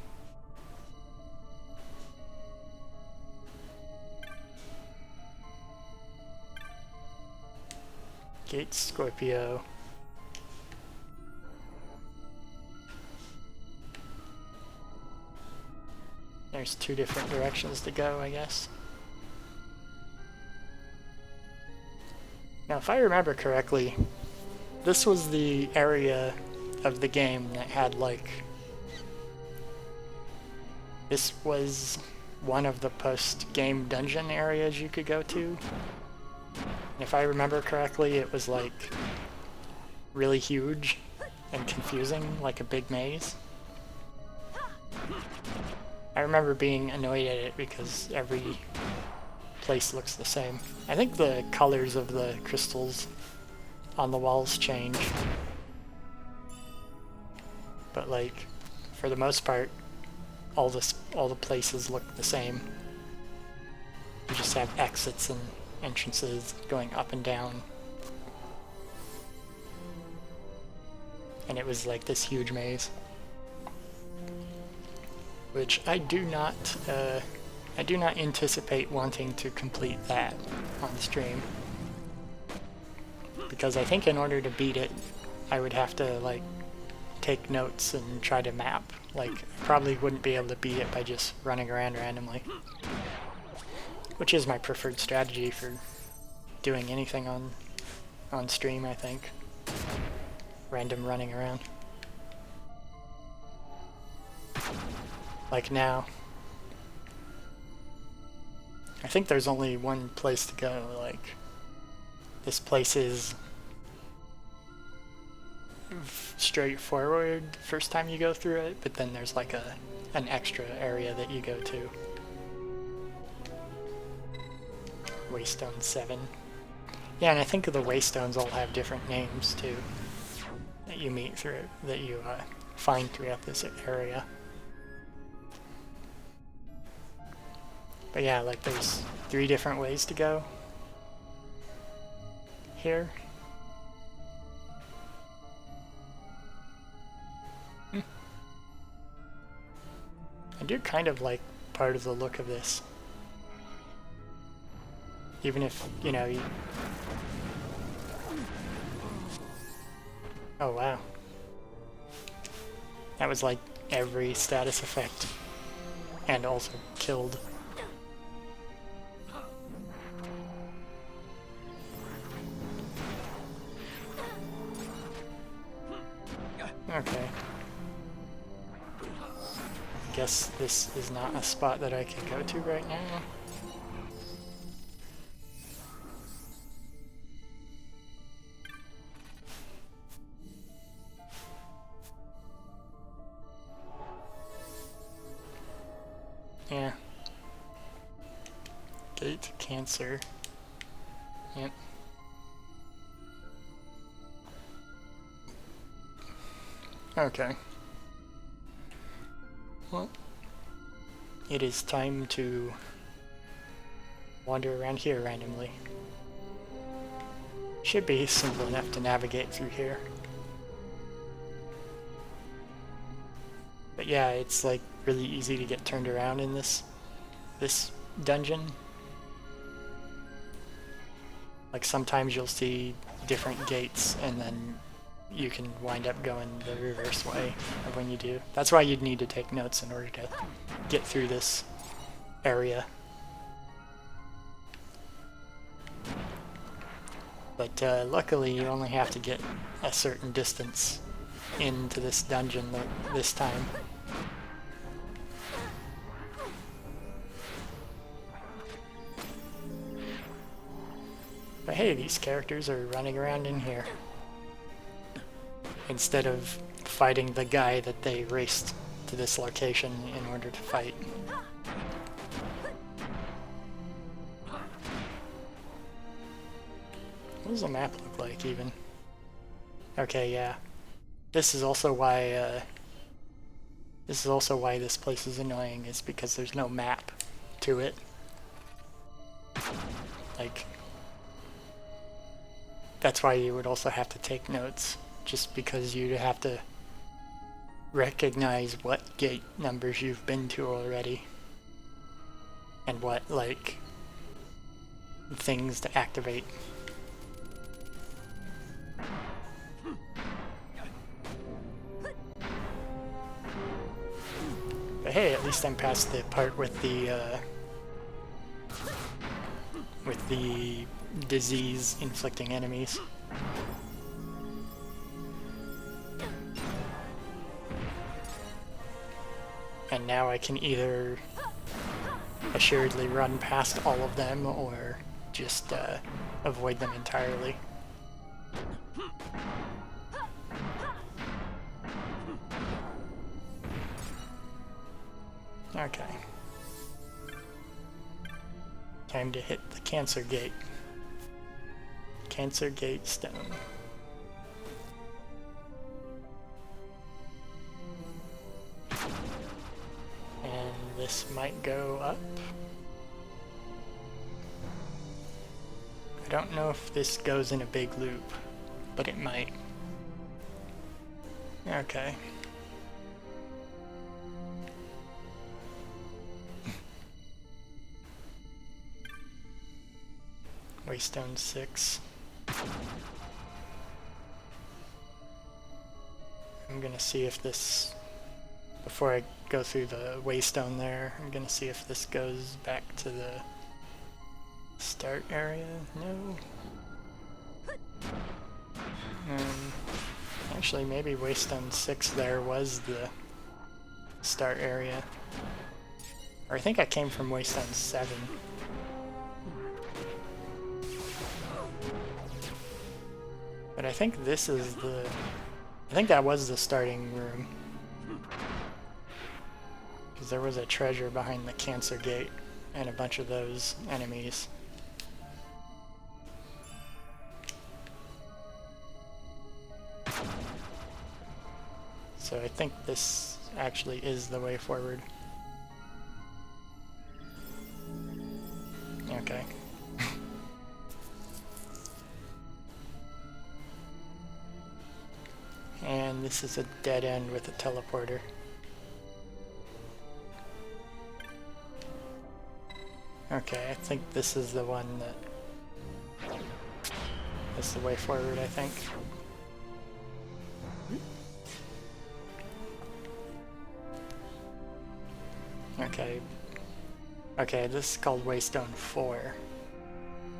Gate Scorpio. There's two different directions to go, I guess. Now, if I remember correctly, this was the area of the game that had, like... This was one of the post-game dungeon areas you could go to. And if I remember correctly, it was, like, really huge and confusing, like a big maze. I remember being annoyed at it because every place looks the same. I think the colors of the crystals on the walls change. But like, for the most part, all the places look the same. You just have exits and entrances going up and down. And it was like this huge maze. Which I do not anticipate wanting to complete that on stream. Because I think in order to beat it, I would have to like take notes and try to map. Like, I probably wouldn't be able to beat it by just running around randomly. Which is my preferred strategy for doing anything on on stream, I think. Random running around. Like now. I think there's only one place to go, like, this place is straightforward first time you go through it, but then there's like an extra area that you go to. Waystone 7. Yeah, and I think the Waystones all have different names too, that you meet through, that you find throughout this area. But yeah, like there's 3 different ways to go here. I do kind of like part of the look of this. Even if, you know, you... Oh wow. That was like every status effect. And also killed. Okay. Guess this is not a spot that I can go to right now. Yeah. Gate cancer. Yep. Okay. Well, it is time to wander around here randomly. Should be simple enough to navigate through here. But yeah, it's like really easy to get turned around in this dungeon. Like sometimes you'll see different gates and then you can wind up going the reverse way of when you do. That's why you'd need to take notes in order to get through this area. But luckily you only have to get a certain distance into this dungeon this time. But hey, these characters are running around in here. Instead of fighting the guy that they raced to this location in order to fight. What does the map look like even? Okay, yeah. This is also why this place is annoying, is because there's no map to it. Like, that's why you would also have to take notes. Just because you'd have to recognize what gate numbers you've been to already and what, like, things to activate. But hey, at least I'm past the part with the disease inflicting enemies. And now I can either assuredly run past all of them or just avoid them entirely. Okay. Time to hit the Cancer Gate. Cancer Gate Stone. And this might go up. I don't know if this goes in a big loop, but it might. Okay. Waystone 6. I'm gonna see if this, before I go through the Waystone there, I'm gonna see if this goes back to the start area. No. Actually, maybe Waystone 6 there was the start area. Or I think I came from Waystone 7. But I think this is the... I think that was the starting room. Because there was a treasure behind the Cancer Gate and a bunch of those enemies. So I think this actually is the way forward. Okay. And this is a dead end with a teleporter. Okay, I think this is the one that is the way forward, I think. Okay. Okay, this is called Waystone 4.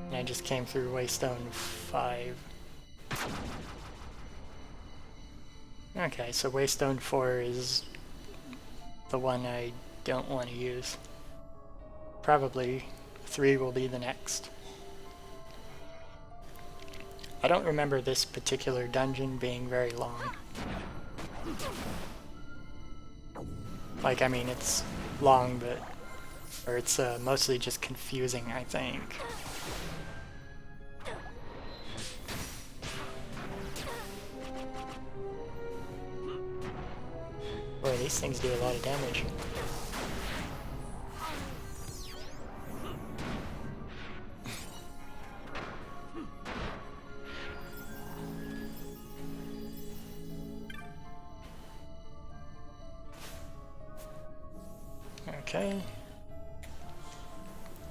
And I just came through Waystone 5. Okay, so Waystone 4 is the one I don't want to use. Probably 3 will be the next. I don't remember this particular dungeon being very long. Like, I mean, it's long, but... or it's mostly just confusing, I think. Boy, these things do a lot of damage. Okay.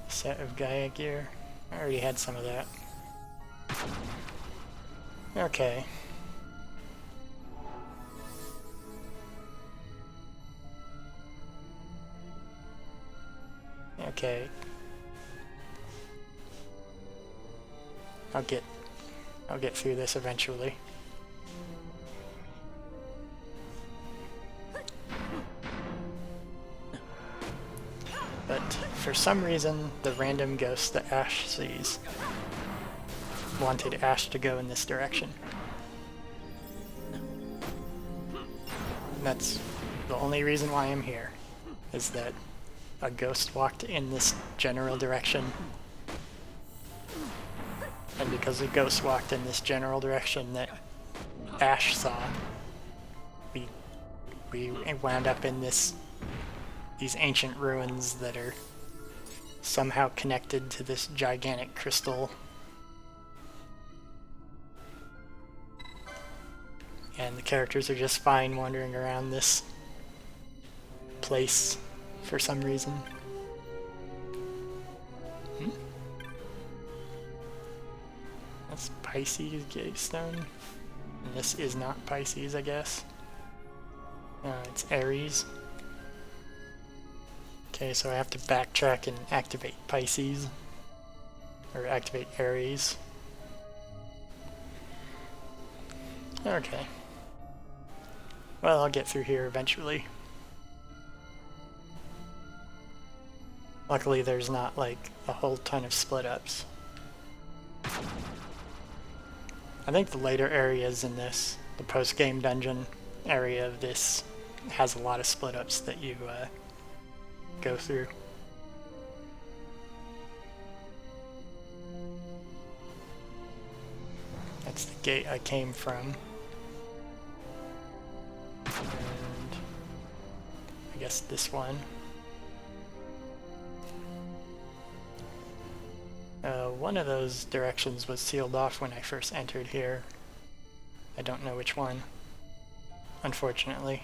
Set of Gaia gear. I already had some of that. Okay. Okay. I'll get through this eventually. But for some reason, the random ghost that Ash sees wanted Ash to go in this direction. And that's the only reason why I'm here, is that a ghost walked in this general direction. And because a ghost walked in this general direction that Ash saw, we wound up in these ancient ruins that are somehow connected to this gigantic crystal. And the characters are just fine wandering around this place for some reason. That's Pisces Gravestone. And this is not Pisces, I guess. It's Aries. Okay, so I have to backtrack and activate Pisces. Or activate Aries. Okay. Well, I'll get through here eventually. Luckily there's not like a whole ton of split-ups. I think the later areas in this, the post-game dungeon area of this, has a lot of split-ups that you go through. That's the gate I came from. And I guess this one. One of those directions was sealed off when I first entered here. I don't know which one, unfortunately.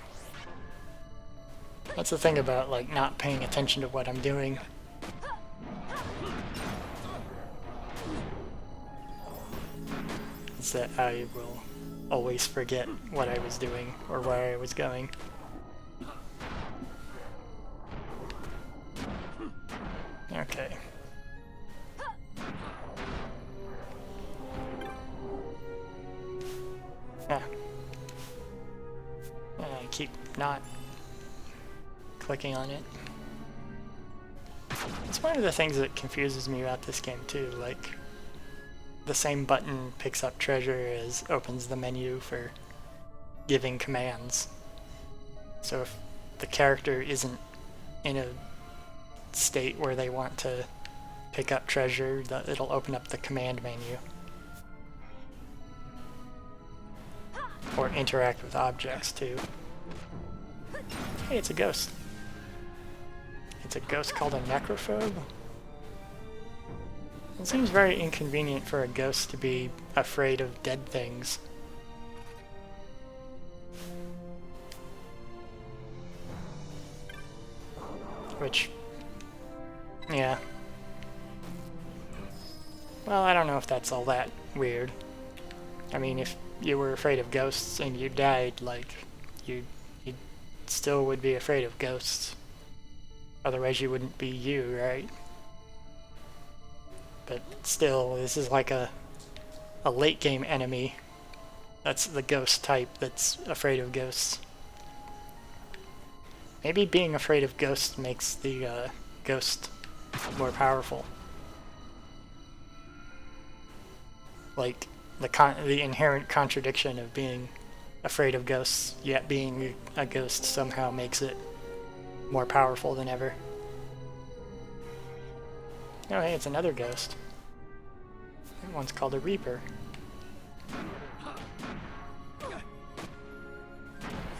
That's the thing about, like, not paying attention to what I'm doing. Is that I will always forget what I was doing or where I was going. Okay. keep not clicking on it. It's one of the things that confuses me about this game too, like the same button picks up treasure as opens the menu for giving commands. So if the character isn't in a state where they want to pick up treasure, it'll open up the command menu. Or interact with objects too. Hey, it's a ghost. It's a ghost called a necrophobe. It seems very inconvenient for a ghost to be afraid of dead things. Which, yeah. Well, I don't know if that's all that weird. I mean, if you were afraid of ghosts and you died, like, you still would be afraid of ghosts. Otherwise you wouldn't be you, right? But still, this is like a late game enemy. That's the ghost type that's afraid of ghosts. Maybe being afraid of ghosts makes the ghost more powerful. Like, the inherent contradiction of being afraid of ghosts, yet being a ghost somehow makes it more powerful than ever. Oh hey, it's another ghost. That one's called a Reaper. I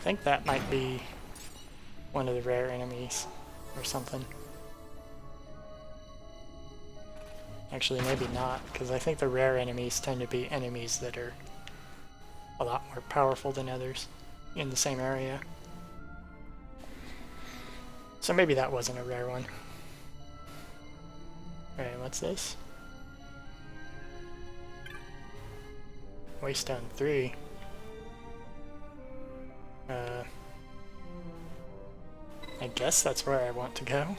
think that might be one of the rare enemies or something. Actually, maybe not, because I think the rare enemies tend to be enemies that are a lot more powerful than others in the same area. So maybe that wasn't a rare one. Alright, what's this? Waystone 3. I guess that's where I want to go.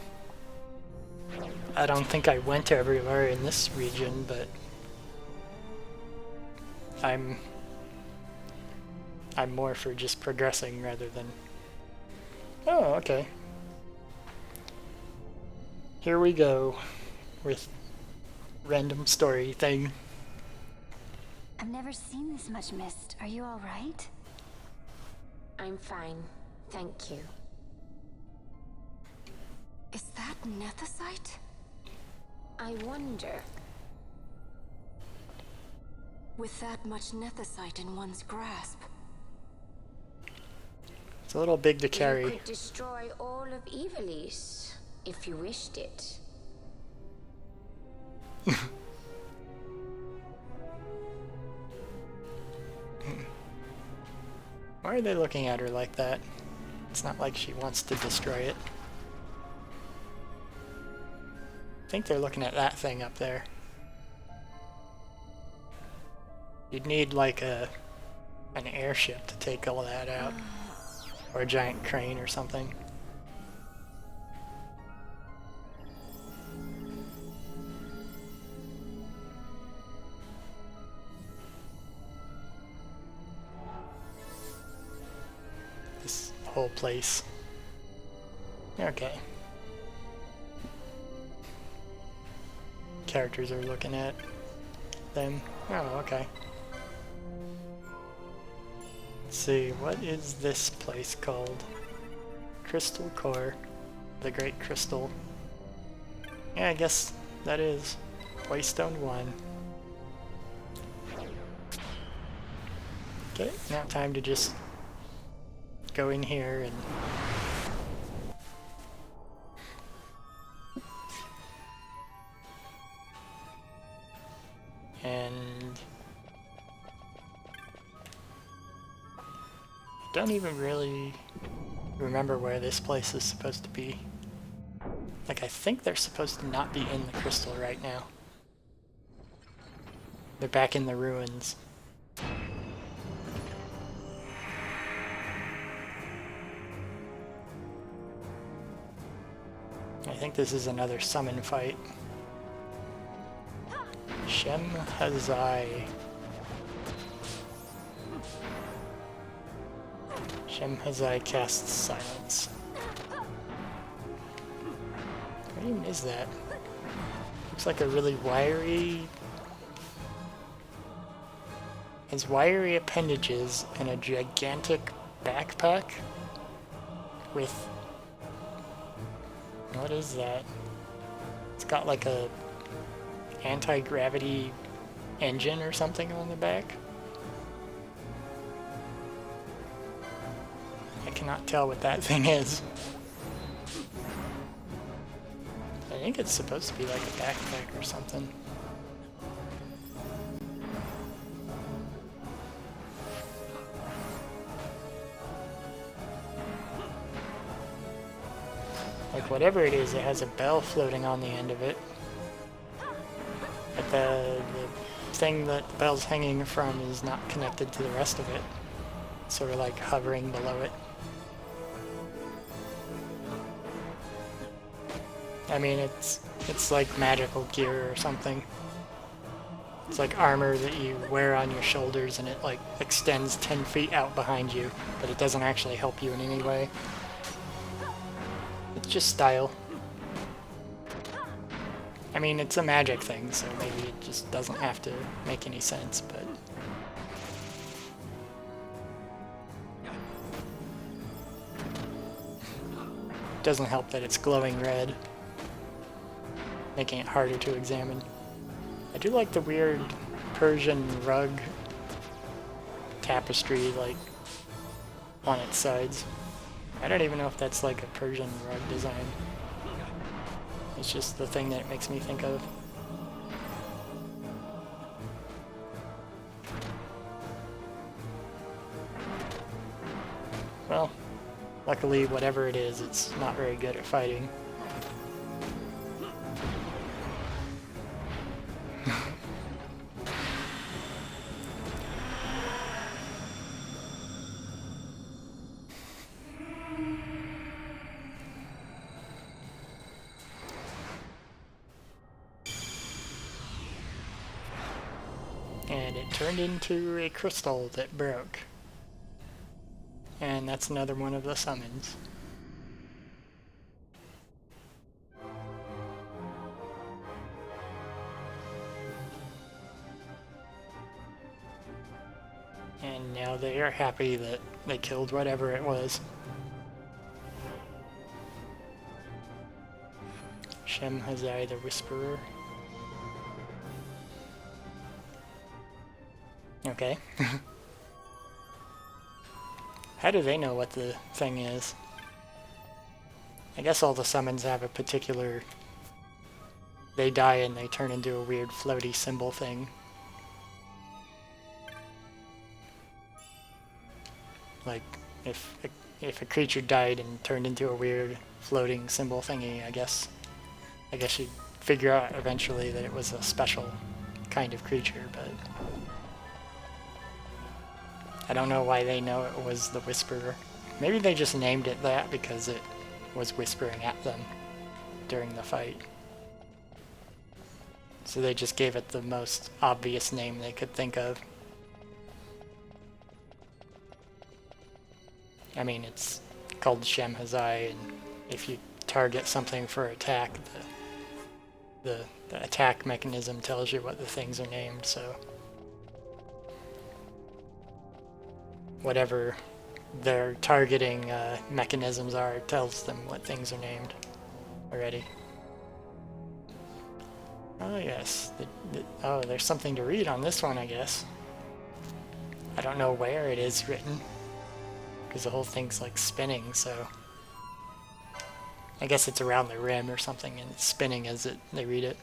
I don't think I went everywhere in this region, but I'm more for just progressing rather than... Oh, okay. Here we go with random story thing. I've never seen this much mist. Are you all right? I'm fine, thank you. Is that nethicite? I wonder. With that much nethicite in one's grasp. It's a little big to You carry. could destroy all of Evilise, if you wished it. Why are they looking at her like that? It's not like she wants to destroy it. I think they're looking at that thing up there. You'd need like an airship to take all that out. Or a giant crane or something. This whole place. Okay. Characters are looking at them. Oh, okay. Let's see, what is this place called? Crystal Core. The Great Crystal. Yeah, I guess that is Waystone 1. Okay, now time to just go in here and I don't even really remember where this place is supposed to be. Like, I think they're supposed to not be in the crystal right now. They're back in the ruins. I think this is another summon fight. Shem Hazai. Shemhazai casts silence. What even is that? Looks like a really wiry... has wiry appendages and a gigantic backpack with... what is that? It's got like a anti-gravity engine or something on the back. I cannot tell what that thing is. I think it's supposed to be like a backpack or something. Like whatever it is, it has a bell floating on the end of it. But the thing that the bell's hanging from is not connected to the rest of it. It's sort of like hovering below it. I mean, it's like magical gear or something. It's like armor that you wear on your shoulders and it like extends 10 feet out behind you, but it doesn't actually help you in any way. It's just style. I mean, it's a magic thing, so maybe it just doesn't have to make any sense, but... doesn't help that it's glowing red, making it harder to examine. I do like the weird Persian rug tapestry, like, on its sides. I don't even know if that's like a Persian rug design. It's just the thing that it makes me think of. Well, luckily whatever it is, it's not very good at fighting. And it turned into a crystal that broke. And that's another one of the summons. And now they are happy that they killed whatever it was. Shemhazai the Whisperer. Okay. How do they know what the thing is? I guess all the summons have a particular... they die and they turn into a weird floaty symbol thing. Like, if a creature died and turned into a weird floating symbol thingy, I guess you'd figure out eventually that it was a special kind of creature, but... I don't know why they know it was the Whisperer. Maybe they just named it that because it was whispering at them during the fight. So they just gave it the most obvious name they could think of. I mean, it's called Shemhazai, and if you target something for attack, the attack mechanism tells you what the things are named, so... whatever their targeting mechanisms are, tells them what things are named already. Oh yes, oh, there's something to read on this one, I guess. I don't know where it is written, because the whole thing's like spinning, so... I guess it's around the rim or something, and it's spinning as they read it.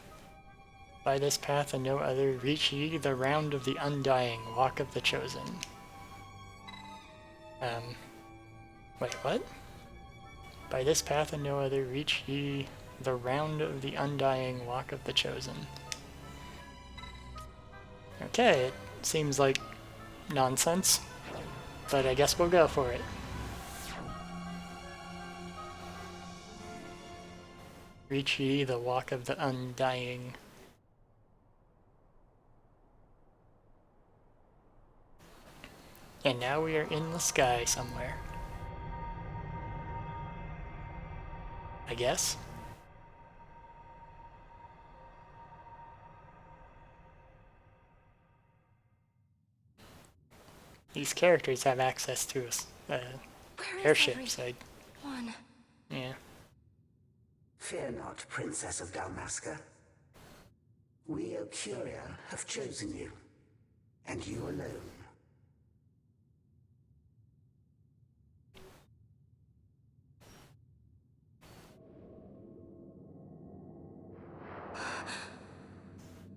By this path and no other, reach ye the round of the undying, walk of the chosen. Wait, what? By this path and no other, reach ye the round of the undying, walk of the chosen. Okay, it seems like nonsense, but I guess we'll go for it. Reach ye the walk of the undying. And now we are in the sky somewhere. I guess. These characters have access to Where is airships. everyone? Yeah. Fear not, Princess of Dalmasca. We, Ocuria, have chosen you, and you alone.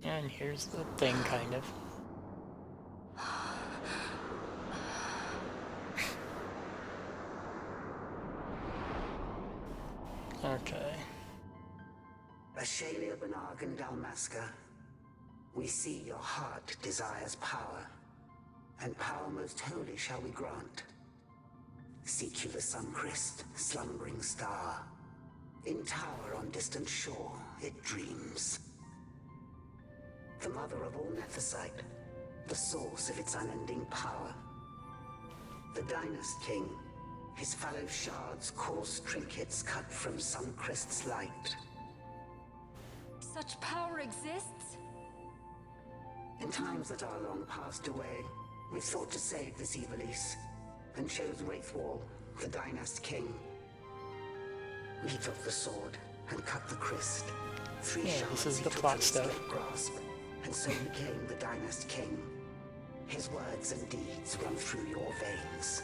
And here's the thing, kind of. Okay. Ashalia Benarg and Dalmasca, we see your heart desires power, and power most holy shall we grant. Seek you the Suncrist, slumbering star. In tower on distant shore, it dreams. The mother of all Nephesite, the source of its unending power. The Dynast King, his fallow shards, coarse trinkets cut from Suncrist's light. Such power exists? In times that are long passed away, we thought to save this Evilise, and chose Wraithwall, the Dynast King. He took the sword and cut the Christ. Three Yeah, shards this is he the took plot from his stuff. great grasp, and so became the Dynast King. His words and deeds run through your veins.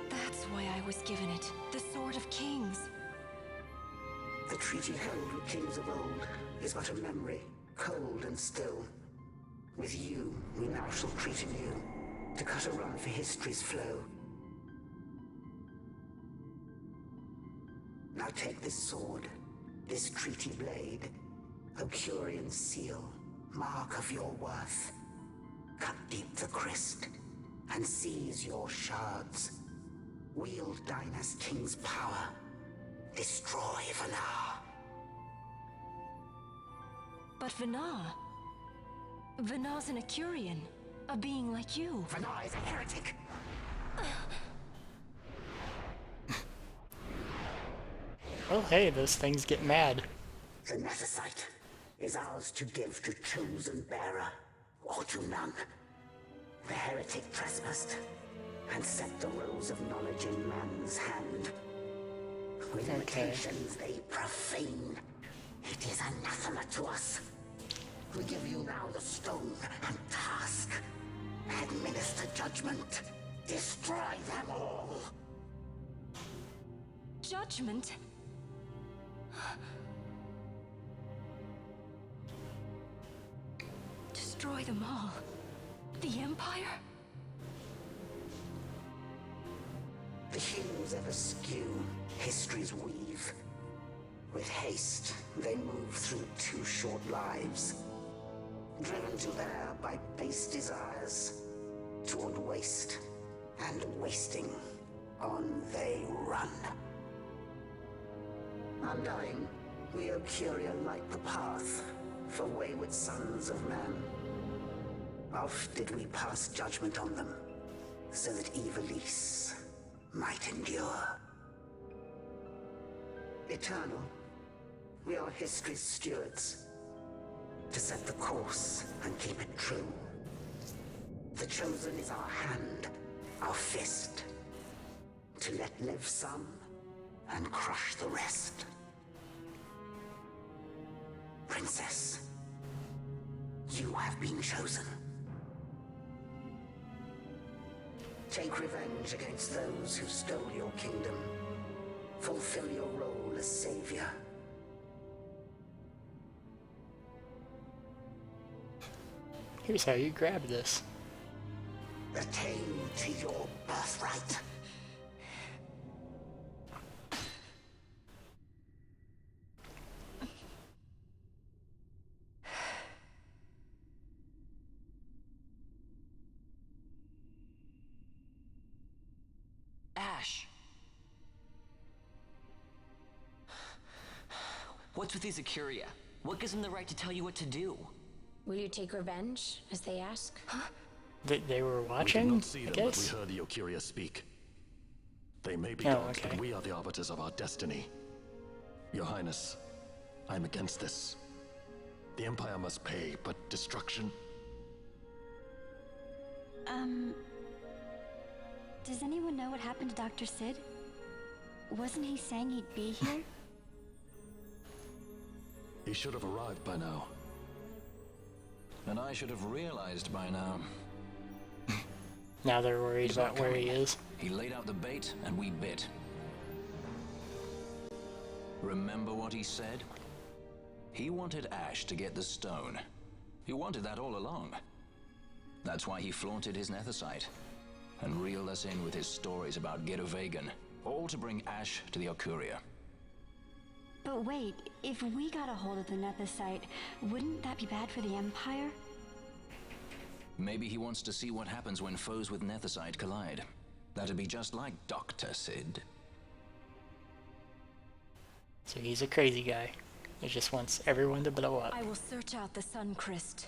That's why I was given it. The Sword of Kings. The treaty held with kings of old is but a memory, cold and still. With you, we now shall treat anew, to cut a run for history's flow. Now take this sword, this treaty blade, Ocurian seal, mark of your worth. Cut deep the Christ, and seize your shards. Wield Dynast King's power. Destroy Vanar. But Vanar... Vanar's an Acurian. A being like you. Vanar is a heretic. Oh, hey, those things get mad. The Nephesite is ours to give to chosen bearer, or to none. The heretic trespassed, and set the rose of knowledge in man's hand. With imitations they profane. It is anathema to us. We give you now the stone and task. Administer judgment. Destroy them all. Judgment? Destroy them all? The Empire? The hues ever skew history's weave. With haste, they move through too short lives. Driven to there by base desires. Toward waste, and wasting, on they run. Undying, we Ocuria light the path for wayward sons of men. Oft did we pass judgment on them, so that Evilise might endure. Eternal, we are history's stewards, to set the course and keep it true. The chosen is our hand, our fist, to let live some and crush the rest. Princess, you have been chosen. Take revenge against those who stole your kingdom. Fulfill your role as savior. Here's how you grab this. Attain to your birthright. Ash! What's with these Acuria? What gives them the right to tell you what to do? Will you take revenge, as they ask? They were We did watching, not see I them, but we guess? heard the Ocuria speak. They may be Oh, gods, okay. but we are the arbiters of our destiny. Your Highness, I'm against this. The Empire must pay, but destruction? Does anyone know what happened to Dr. Sid? Wasn't he saying he'd be here? He should have arrived by now. And I should have realized by now. Now they're worried He's about not where coming he yet. is. He laid out the bait, and we bit. Remember what he said? He wanted Ash to get the stone. He wanted that all along. That's why he flaunted his nethicite, and reeled us in with his stories about Giruvegan, all to bring Ash to the Okuria. But wait, if we got a hold of the nethicite, wouldn't that be bad for the Empire? Maybe he wants to see what happens when foes with nethicite collide. That'd be just like Dr. Sid. So he's a crazy guy. He just wants everyone to blow up. I will search out the Sun Crest.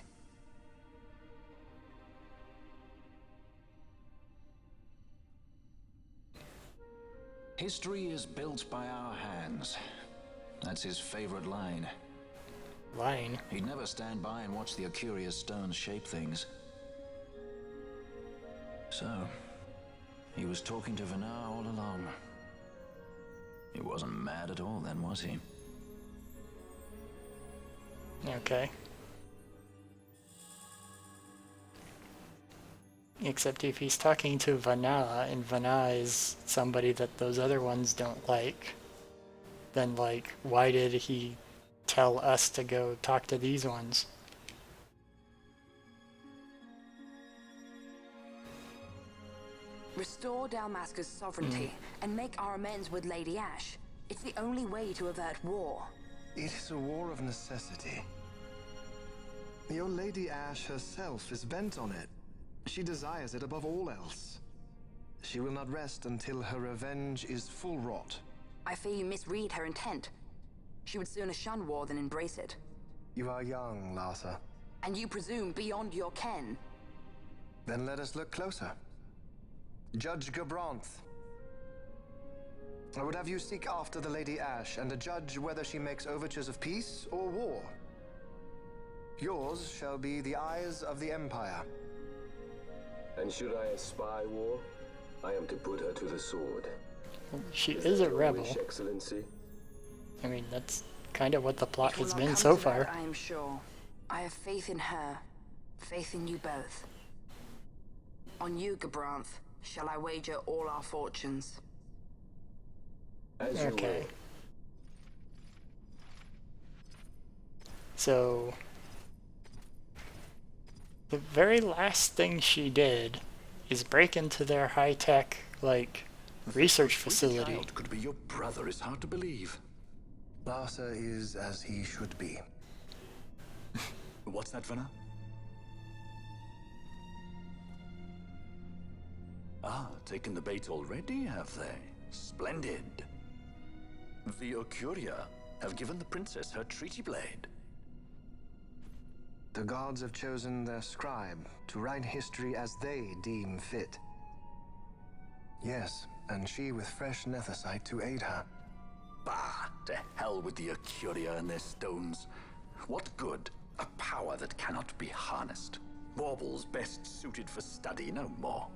History is built by our hands. That's his favorite line. Line. He'd never stand by and watch the Okuria's stones shape things. So, he was talking to Vanar all along. He wasn't mad at all then, was he? Okay. Except if he's talking to Vanar, and Vanar is somebody that those other ones don't like, then, like, why did he tell us to go talk to these ones? Restore Dalmasca's sovereignty and make our amends with Lady Ash. It's the only way to avert war. It is a war of necessity. Your Lady Ash herself is bent on it. She desires it above all else. She will not rest until her revenge is full wrought. I fear you misread her intent. She would sooner shun war than embrace it. You are young, Larsa. And you presume beyond your ken. Then let us look closer. Judge Gabranth. I would have you seek after the Lady Ash and judge whether she makes overtures of peace or war. Yours shall be the eyes of the Empire. And should I espy war, I am to put her to the sword. She is a rebel. Wish, Excellency? I mean, that's kind of what the plot It will has not been come so to far. that, I am sure. I have faith in her. Faith in you both. On you, Gabranth, shall I wager all our fortunes. As you Okay. will. So, the very last thing she did is break into their high-tech, like, research facility. Child could be your brother is hard to believe. Larsa is as he should be. What's that, Vanar? Ah, taken the bait already, have they? Splendid. The Okuria have given the princess her treaty blade. The gods have chosen their scribe to write history as they deem fit. Yes, and she with fresh nethicite to aid her. Bah, to hell with the Okuria and their stones. What good? A power that cannot be harnessed. Baubles best suited for study, no more.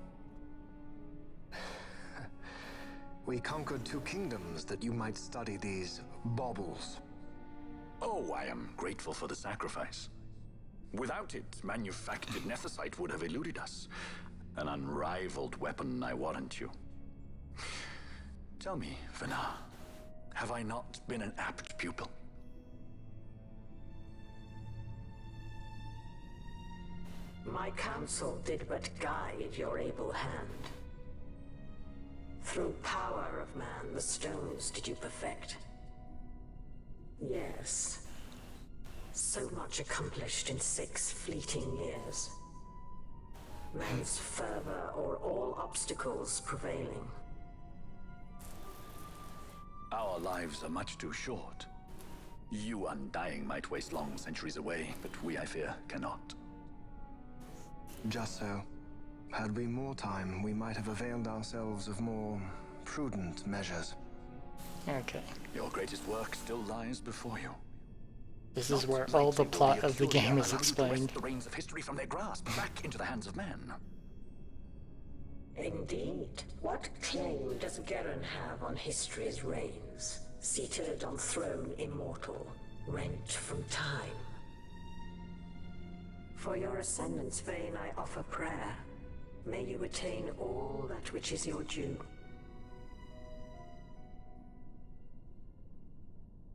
We conquered 2 kingdoms that you might study these baubles. Oh, I am grateful for the sacrifice. Without it, manufactured nethicite would have eluded us. An unrivaled weapon, I warrant you. Tell me, Vanar, have I not been an apt pupil? My counsel did but guide your able hand. Through power of man, the stones did you perfect. Yes. So much accomplished in 6 fleeting years. Man's fervor o'er all obstacles prevailing. Our lives are much too short. You undying might waste long centuries away, but we, I fear, cannot. Just so. Had we more time, we might have availed ourselves of more prudent measures. Okay. Your greatest work still lies before you. This is where all the plot of the game is explained. The reins of history from their grasp back into the hands of men. Indeed. What claim does Garen have on history's reins? Seated on throne immortal, rent from time. For your ascendant's vein I offer prayer. May you attain all that which is your due.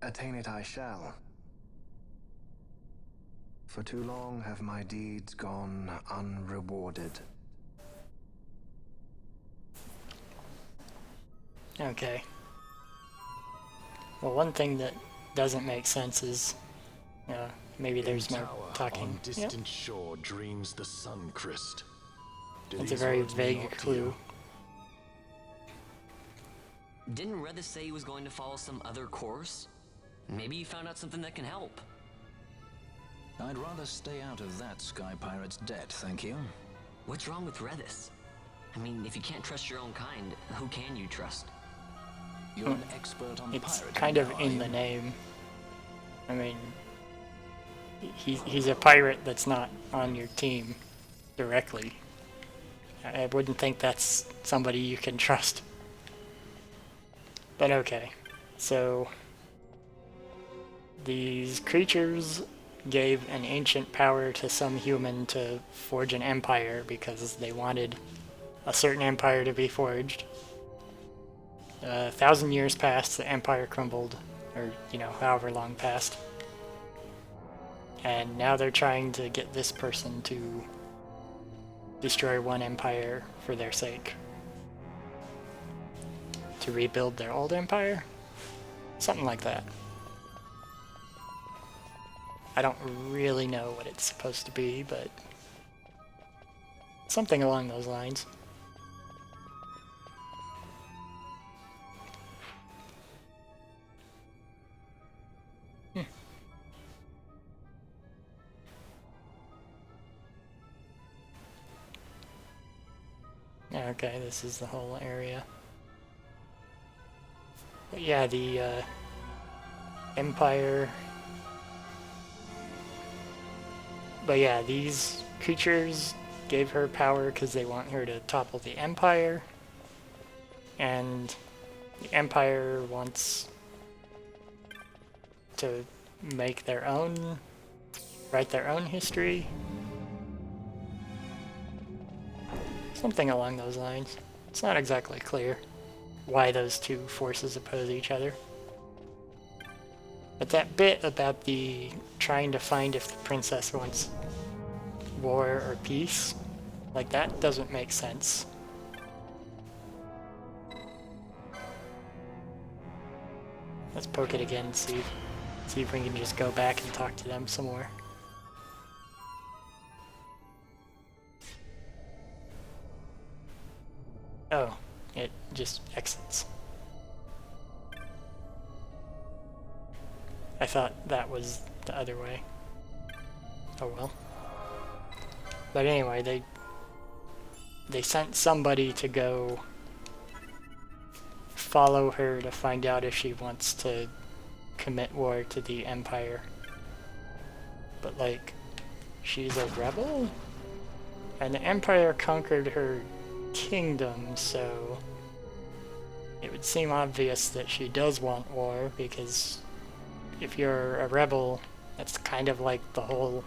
Attain it I shall. For too long have my deeds gone unrewarded. Okay. Well, one thing that doesn't make sense is, maybe there's more talking. On distant shore dreams the sun crest. It's a very vague clue. Didn't Redis say he was going to follow some other course? Maybe he found out something that can help. I'd rather stay out of that Sky Pirate's debt, thank you. What's wrong with Redis? I mean, if you can't trust your own kind, who can you trust? You're an expert on It's pirating kind of now, in are the you? name. I mean, he's a pirate that's not on your team directly. I wouldn't think that's somebody you can trust. But okay, so these creatures gave an ancient power to some human to forge an empire because they wanted a certain empire to be forged. 1,000 years passed, the empire crumbled, or, however long passed. And now they're trying to get this person to destroy one empire for their sake. To rebuild their old empire? Something like that. I don't really know what it's supposed to be, but something along those lines. Okay, this is the whole area. But yeah, the Empire. But yeah, these creatures gave her power because they want her to topple the Empire. And the Empire wants to make their own, write their own history. Something along those lines. It's not exactly clear why those two forces oppose each other. But that bit about the trying to find if the princess wants war or peace, like that doesn't make sense. Let's poke it again and see if we can just go back and talk to them some more. Oh, it just exits. I thought that was the other way. Oh well. But anyway, they sent somebody to go follow her to find out if she wants to commit war to the Empire. But like, she's a rebel? And the Empire conquered her kingdom, so it would seem obvious that she does want war, because if you're a rebel, that's kind of like the whole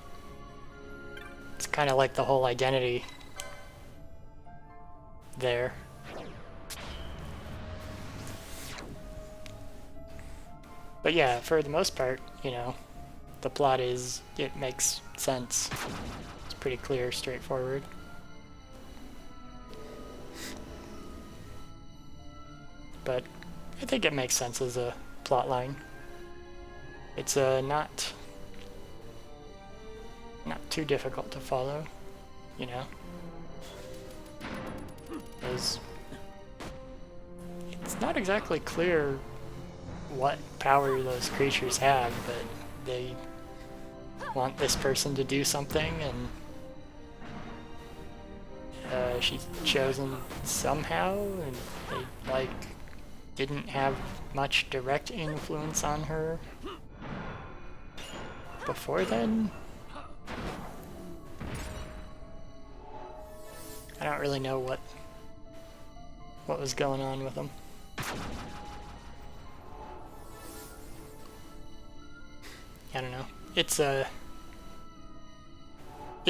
identity there. But yeah, for the most part, the plot it makes sense. It's pretty clear, straightforward. But I think it makes sense as a plot line. It's not too difficult to follow, It's not exactly clear what power those creatures have, but they want this person to do something, and she's chosen somehow, and they didn't have much direct influence on her before then. I don't really know what was going on with them. I don't know. It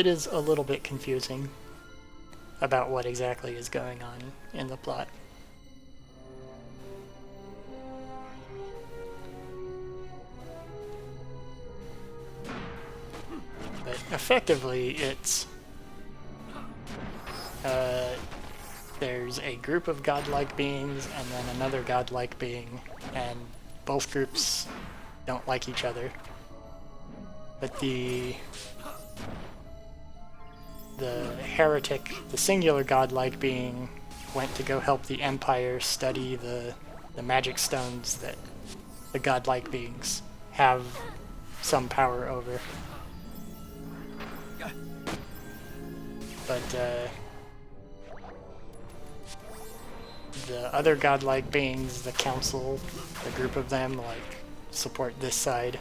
is a little bit confusing about what exactly is going on in the plot. But effectively, it's there's a group of godlike beings and then another godlike being, and both groups don't like each other. But the heretic, the singular godlike being, went to go help the Empire study the magic stones that the godlike beings have some power over. But the other godlike beings, the council, the group of them, like, support this side.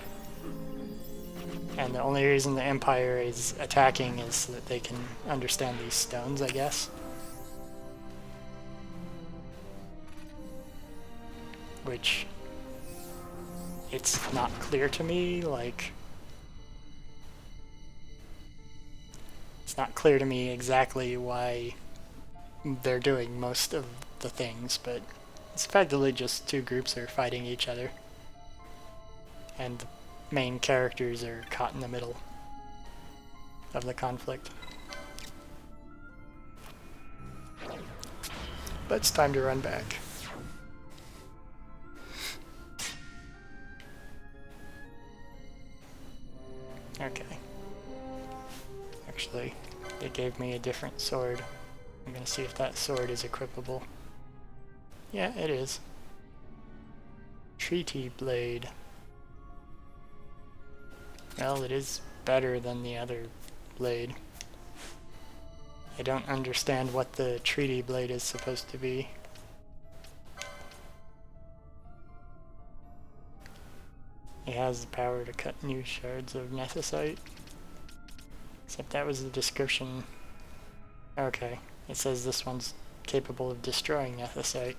And the only reason the Empire is attacking is so that they can understand these stones, I guess. Which, it's not clear to me, like... It's not clear to me exactly why they're doing most of the things, but it's effectively just two groups are fighting each other. And the main characters are caught in the middle of the conflict. But it's time to run back. Okay. Actually, they gave me a different sword. I'm gonna see if that sword is equipable. Yeah, it is. Treaty Blade. Well, it is better than the other blade. I don't understand what the Treaty Blade is supposed to be. It has the power to cut new shards of nethicite. Except that was the description. Okay, it says this one's capable of destroying nethicite.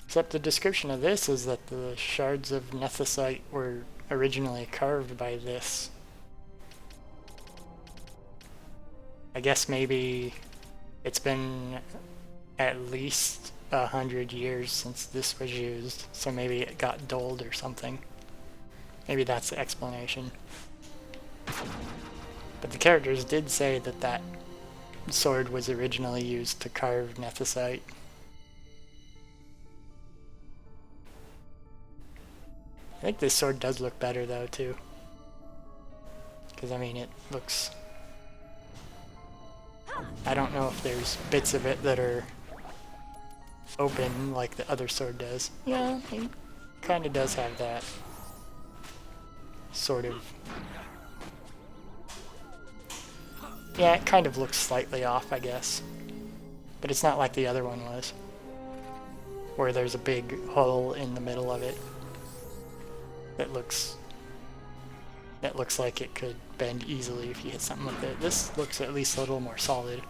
Except the description of this is that the shards of nethicite were originally carved by this. I guess maybe it's been at least 100 years since this was used, so maybe it got dulled or something. Maybe that's the explanation. But the characters did say that that sword was originally used to carve nethicite. I think this sword does look better though too. Because I mean it looks... I don't know if there's bits of it that are open like the other sword does. Yeah, it kind of does have that sort of... Yeah, it kind of looks slightly off, I guess. But it's not like the other one was, where there's a big hole in the middle of it that looks like it could bend easily if you hit something with it. This looks at least a little more solid.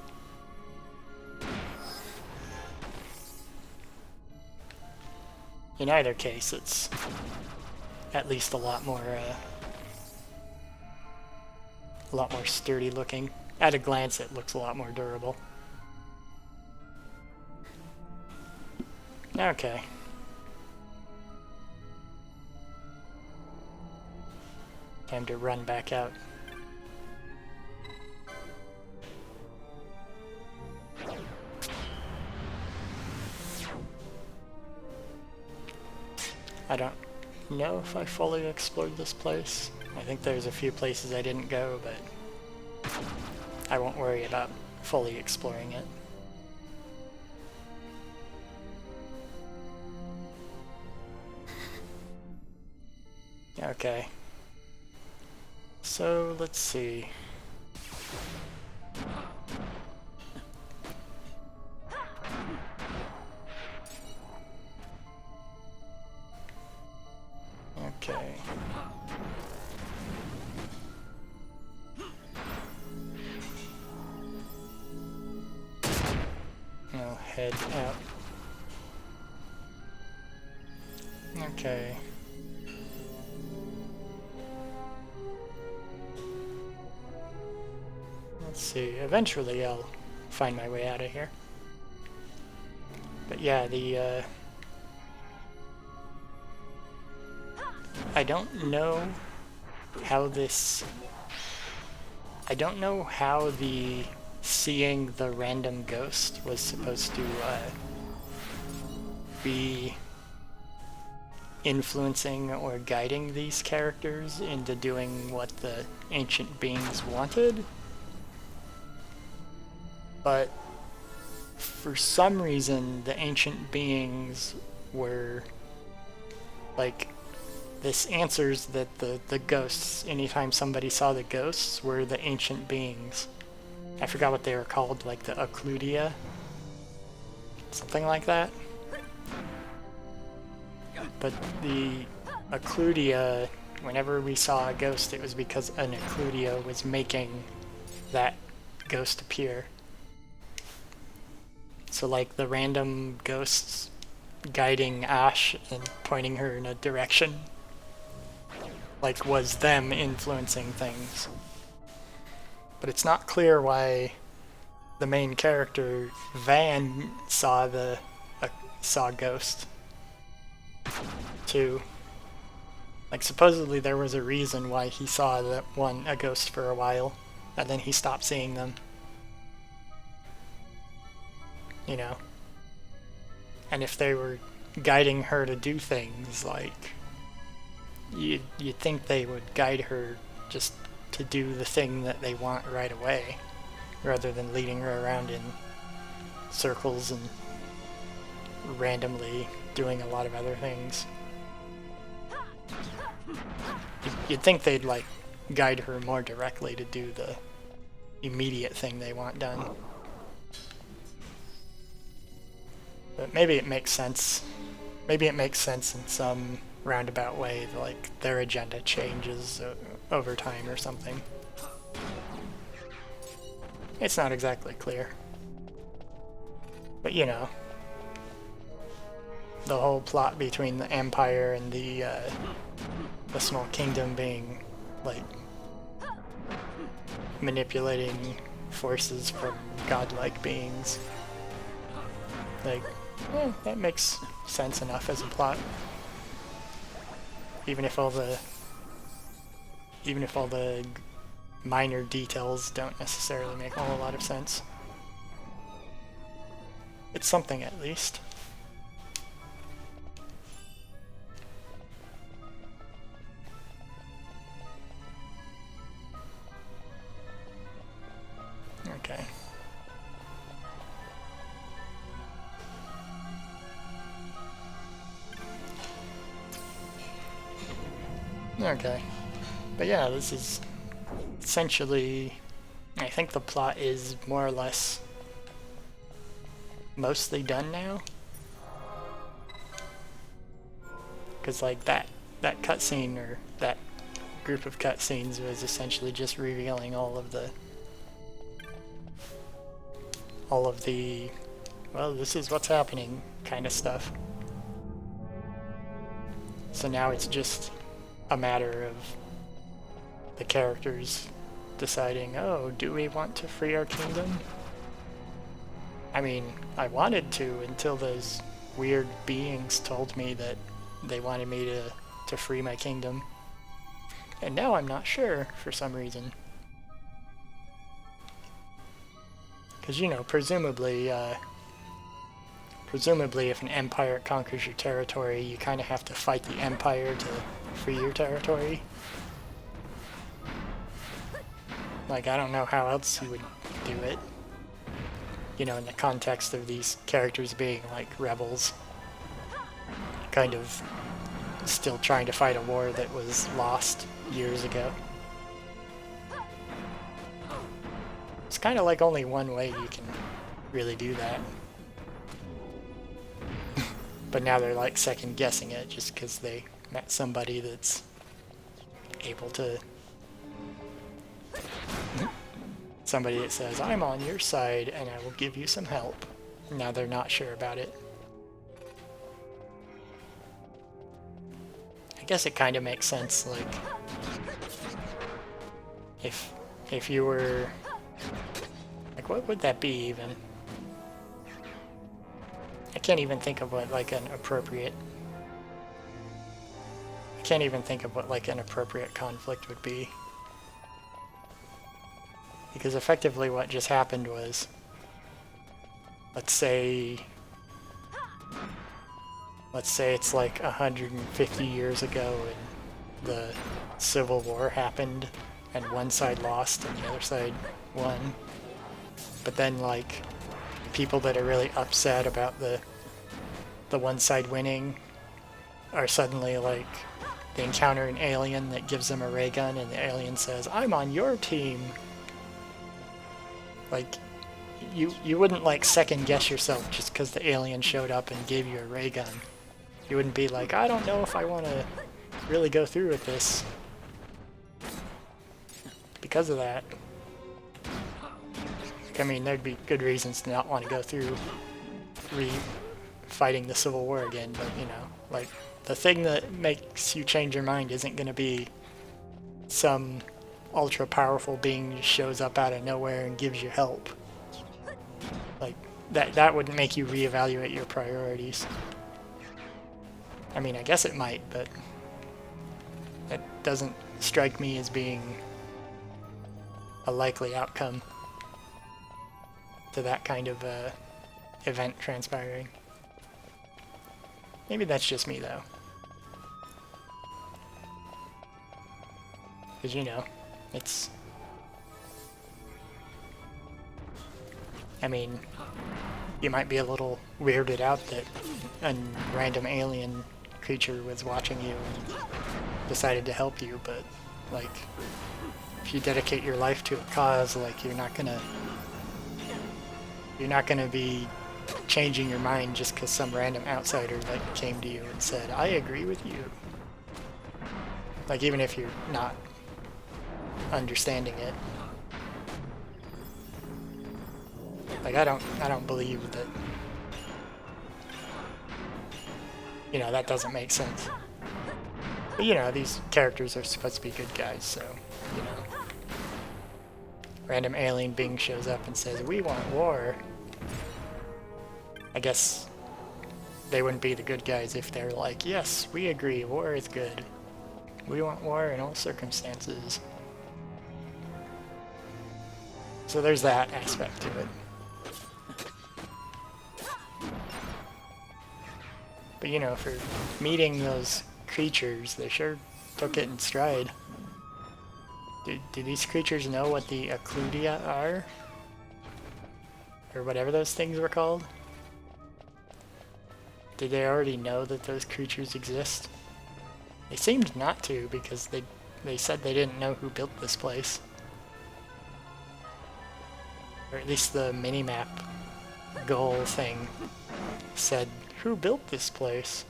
In either case, it's at least a lot more sturdy looking. At a glance, it looks a lot more durable. Okay. Time to run back out. I don't know if I fully explored this place. I think there's a few places I didn't go, but I won't worry about fully exploring it. Okay. So, let's see. head out. Okay. Let's see. Eventually I'll find my way out of here. But yeah, the I don't know how this... I don't know how the seeing the random ghost was supposed to be influencing or guiding these characters into doing what the ancient beings wanted. But for some reason, the ancient beings were like... This answers that the ghosts, anytime somebody saw the ghosts, were the ancient beings. I forgot what they were called, like the Occludia? Something like that? But the Occludia, whenever we saw a ghost, it was because an Occludia was making that ghost appear. So like the random ghosts guiding Ash and pointing her in a direction, like, was them influencing things. But it's not clear why the main character, Van, saw Ghost too. Like, supposedly there was a reason why he saw a ghost for a while, and then he stopped seeing them. You know? And if they were guiding her to do things, like... You'd think they would guide her just to do the thing that they want right away, rather than leading her around in circles and randomly doing a lot of other things. You'd think they'd, like, guide her more directly to do the immediate thing they want done. But maybe it makes sense. Maybe it makes sense in some roundabout way, like their agenda changes over time or something. It's not exactly clear. But you know, the whole plot between the Empire and the Small Kingdom being, like, manipulating forces from godlike beings. Like, that makes sense enough as a plot. Even if all the minor details don't necessarily make a whole lot of sense. It's something at least. Okay. Okay. But yeah, this is essentially... I think the plot is more or less mostly done now. Because, like, that cutscene, or that group of cutscenes, was essentially just revealing all of the... well, this is what's happening kind of stuff. So now it's just a matter of the characters deciding, oh, do we want to free our kingdom? I mean, I wanted to until those weird beings told me that they wanted me to free my kingdom. And now I'm not sure, for some reason. Because, you know, presumably if an empire conquers your territory, you kind of have to fight the empire to free your territory. Like, I don't know how else you would do it. You know, in the context of these characters being, like, rebels. Kind of still trying to fight a war that was lost years ago. It's kind of like only one way you can really do that. But now they're, like, second-guessing it just because they met somebody that's able to... Somebody that says, I'm on your side and I will give you some help. now they're not sure about it. I guess it kind of makes sense, like, if you were, like, what would that be even? I can't even think of what, like, an appropriate conflict would be. Because effectively what just happened was, let's say it's like 150 years ago and the Civil War happened and one side lost and the other side won. But then, like, people that are really upset about the one side winning are suddenly, like, they encounter an alien that gives them a ray gun and the alien says, "I'm on your team." Like, you wouldn't, like, second guess yourself just because the alien showed up and gave you a ray gun. You wouldn't be like, I don't know if I want to really go through with this because of that. I mean, there'd be good reasons to not want to go through fighting the Civil War again, but, you know, like, the thing that makes you change your mind isn't going to be some ultra powerful being just shows up out of nowhere and gives you help. Like, that wouldn't make you reevaluate your priorities. I mean, I guess it might, but it doesn't strike me as being a likely outcome to that kind of event transpiring. Maybe that's just me, though. Because, you know, it's... I mean, you might be a little weirded out that a random alien creature was watching you and decided to help you, but, like, if you dedicate your life to a cause, like, you're not gonna be changing your mind just because some random outsider, like, came to you and said, "I agree with you." Like, even if you're not understanding it. Like, I don't believe that, you know, that doesn't make sense. But, you know, these characters are supposed to be good guys, so, you know. Random alien being shows up and says, "We want war." I guess they wouldn't be the good guys if they're like, "Yes, we agree, war is good. We want war in all circumstances." So there's that aspect to it. But, you know, for meeting those creatures, they sure took it in stride. Do these creatures know what the Occludia are? Or whatever those things were called? Did they already know that those creatures exist? They seemed not to, because they said they didn't know who built this place. Or at least the minimap goal thing said, "Who built this place?"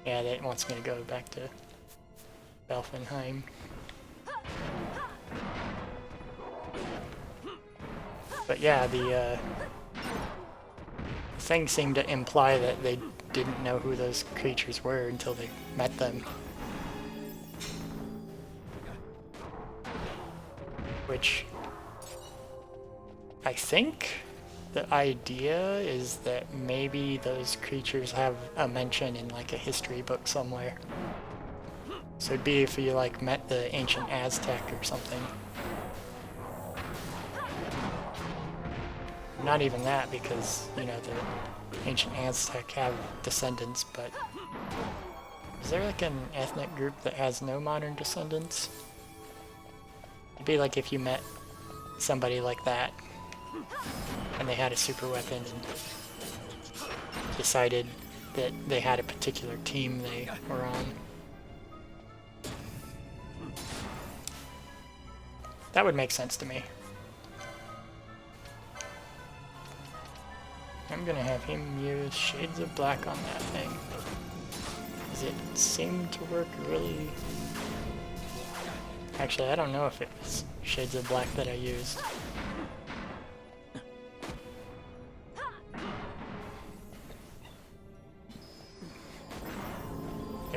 Yeah, that wants me to go back to Belfenheim. But yeah, the thing seemed to imply that they didn't know who those creatures were until they met them. Which, I think the idea is that maybe those creatures have a mention in, like, a history book somewhere. So it'd be if you, like, met the ancient Aztec or something. Not even that, because, you know, the ancient Aztec have descendants, but is there, like, an ethnic group that has no modern descendants? It'd be like if you met somebody like that and they had a super weapon and decided that they had a particular team they were on. That would make sense to me. I'm gonna have him use Shades of Black on that thing, because it seemed to work really... Actually, I don't know if it was Shades of Black that I used.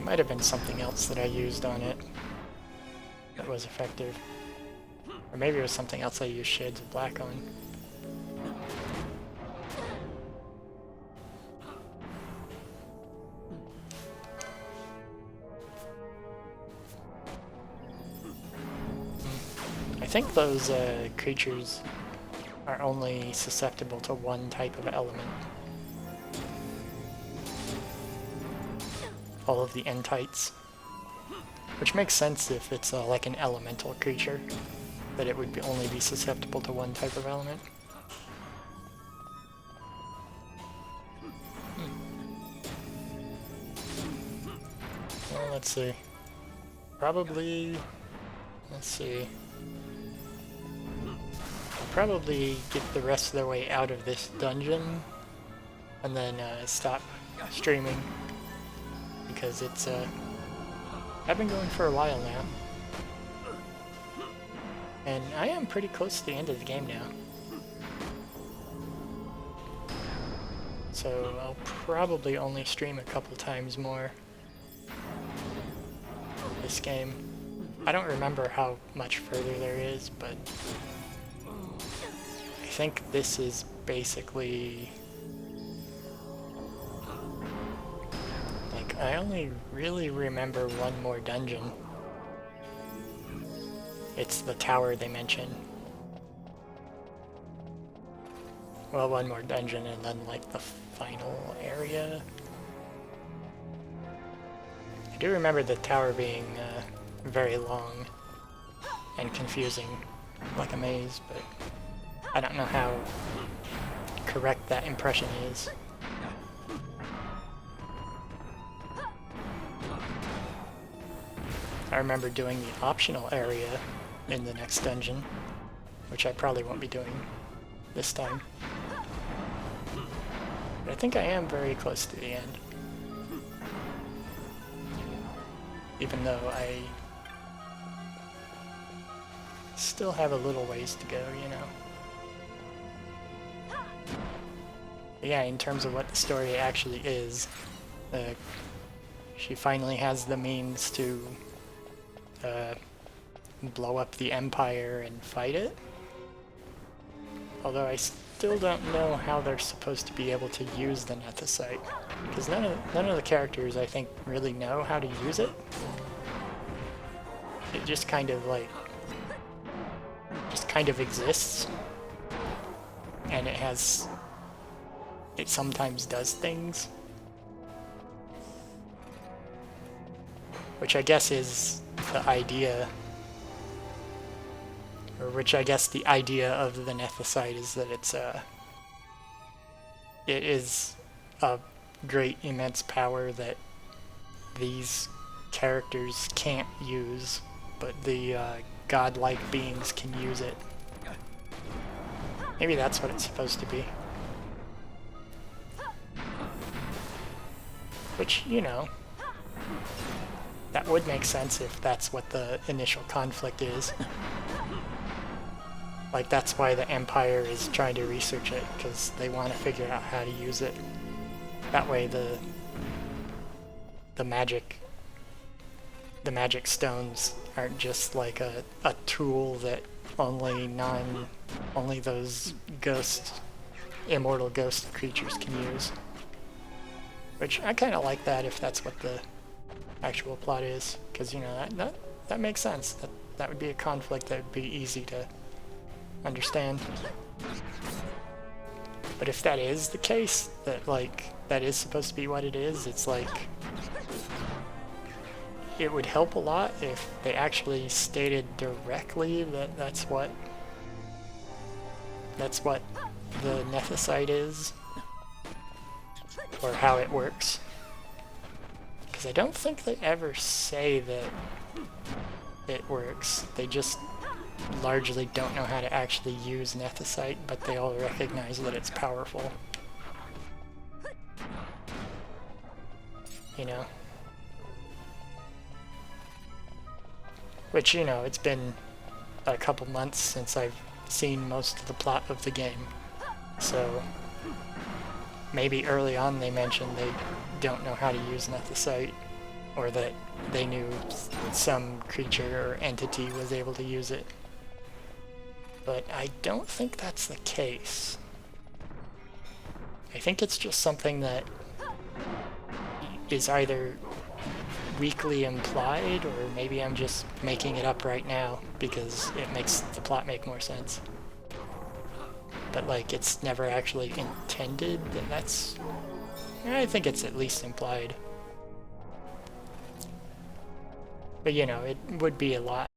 Might have been something else that I used on it that was effective. Or maybe it was something else I used Shades of Black on. I think those creatures are only susceptible to one type of element. All of the entites. Which makes sense if it's like an elemental creature, that it would only be susceptible to one type of element. Well, let's see. Probably... Let's see. Probably get the rest of the way out of this dungeon and then stop streaming, because it's I've been going for a while now and I am pretty close to the end of the game now, so I'll probably only stream a couple times more this game. I don't remember how much further there is, but I think this is basically... Like, I only really remember one more dungeon. It's the tower they mention. Well, one more dungeon and then, like, the final area. I do remember the tower being very long and confusing, like a maze, but I don't know how correct that impression is. I remember doing the optional area in the next dungeon, which I probably won't be doing this time. But I think I am very close to the end. Even though I still have a little ways to go, you know. But yeah, in terms of what the story actually is, she finally has the means to blow up the Empire and fight it. Although I still don't know how they're supposed to be able to use the Nethicite, because none of the characters, I think, really know how to use it. It just kind of like exists, and it sometimes does things, which I guess is the idea, or which I guess the idea of the Nethicite is that it is a great, immense power that these characters can't use, but the godlike beings can use it. Maybe that's what it's supposed to be. Which, you know, that would make sense if that's what the initial conflict is. Like, that's why the Empire is trying to research it, because they want to figure out how to use it. That way the magic stones aren't just like a tool that only those immortal ghost creatures can use. Which I kind of like that if that's what the actual plot is, because, you know, that makes sense. That would be a conflict that would be easy to understand. But if that is the case, that that is supposed to be what it is, it's like, it would help a lot if they actually stated directly that that's what the Nethicite is, or how it works. Because I don't think they ever say that it works. They just largely don't know how to actually use Nethicite, but they all recognize that it's powerful. You know? Which, you know, it's been a couple months since I've seen most of the plot of the game. So maybe early on they mentioned they don't know how to use Nethicite, or that they knew some creature or entity was able to use it. But I don't think that's the case. I think it's just something that is either weakly implied, or maybe I'm just making it up right now because it makes the plot make more sense. But like, it's never actually intended, then that's... I think it's at least implied. But you know, it would be a lot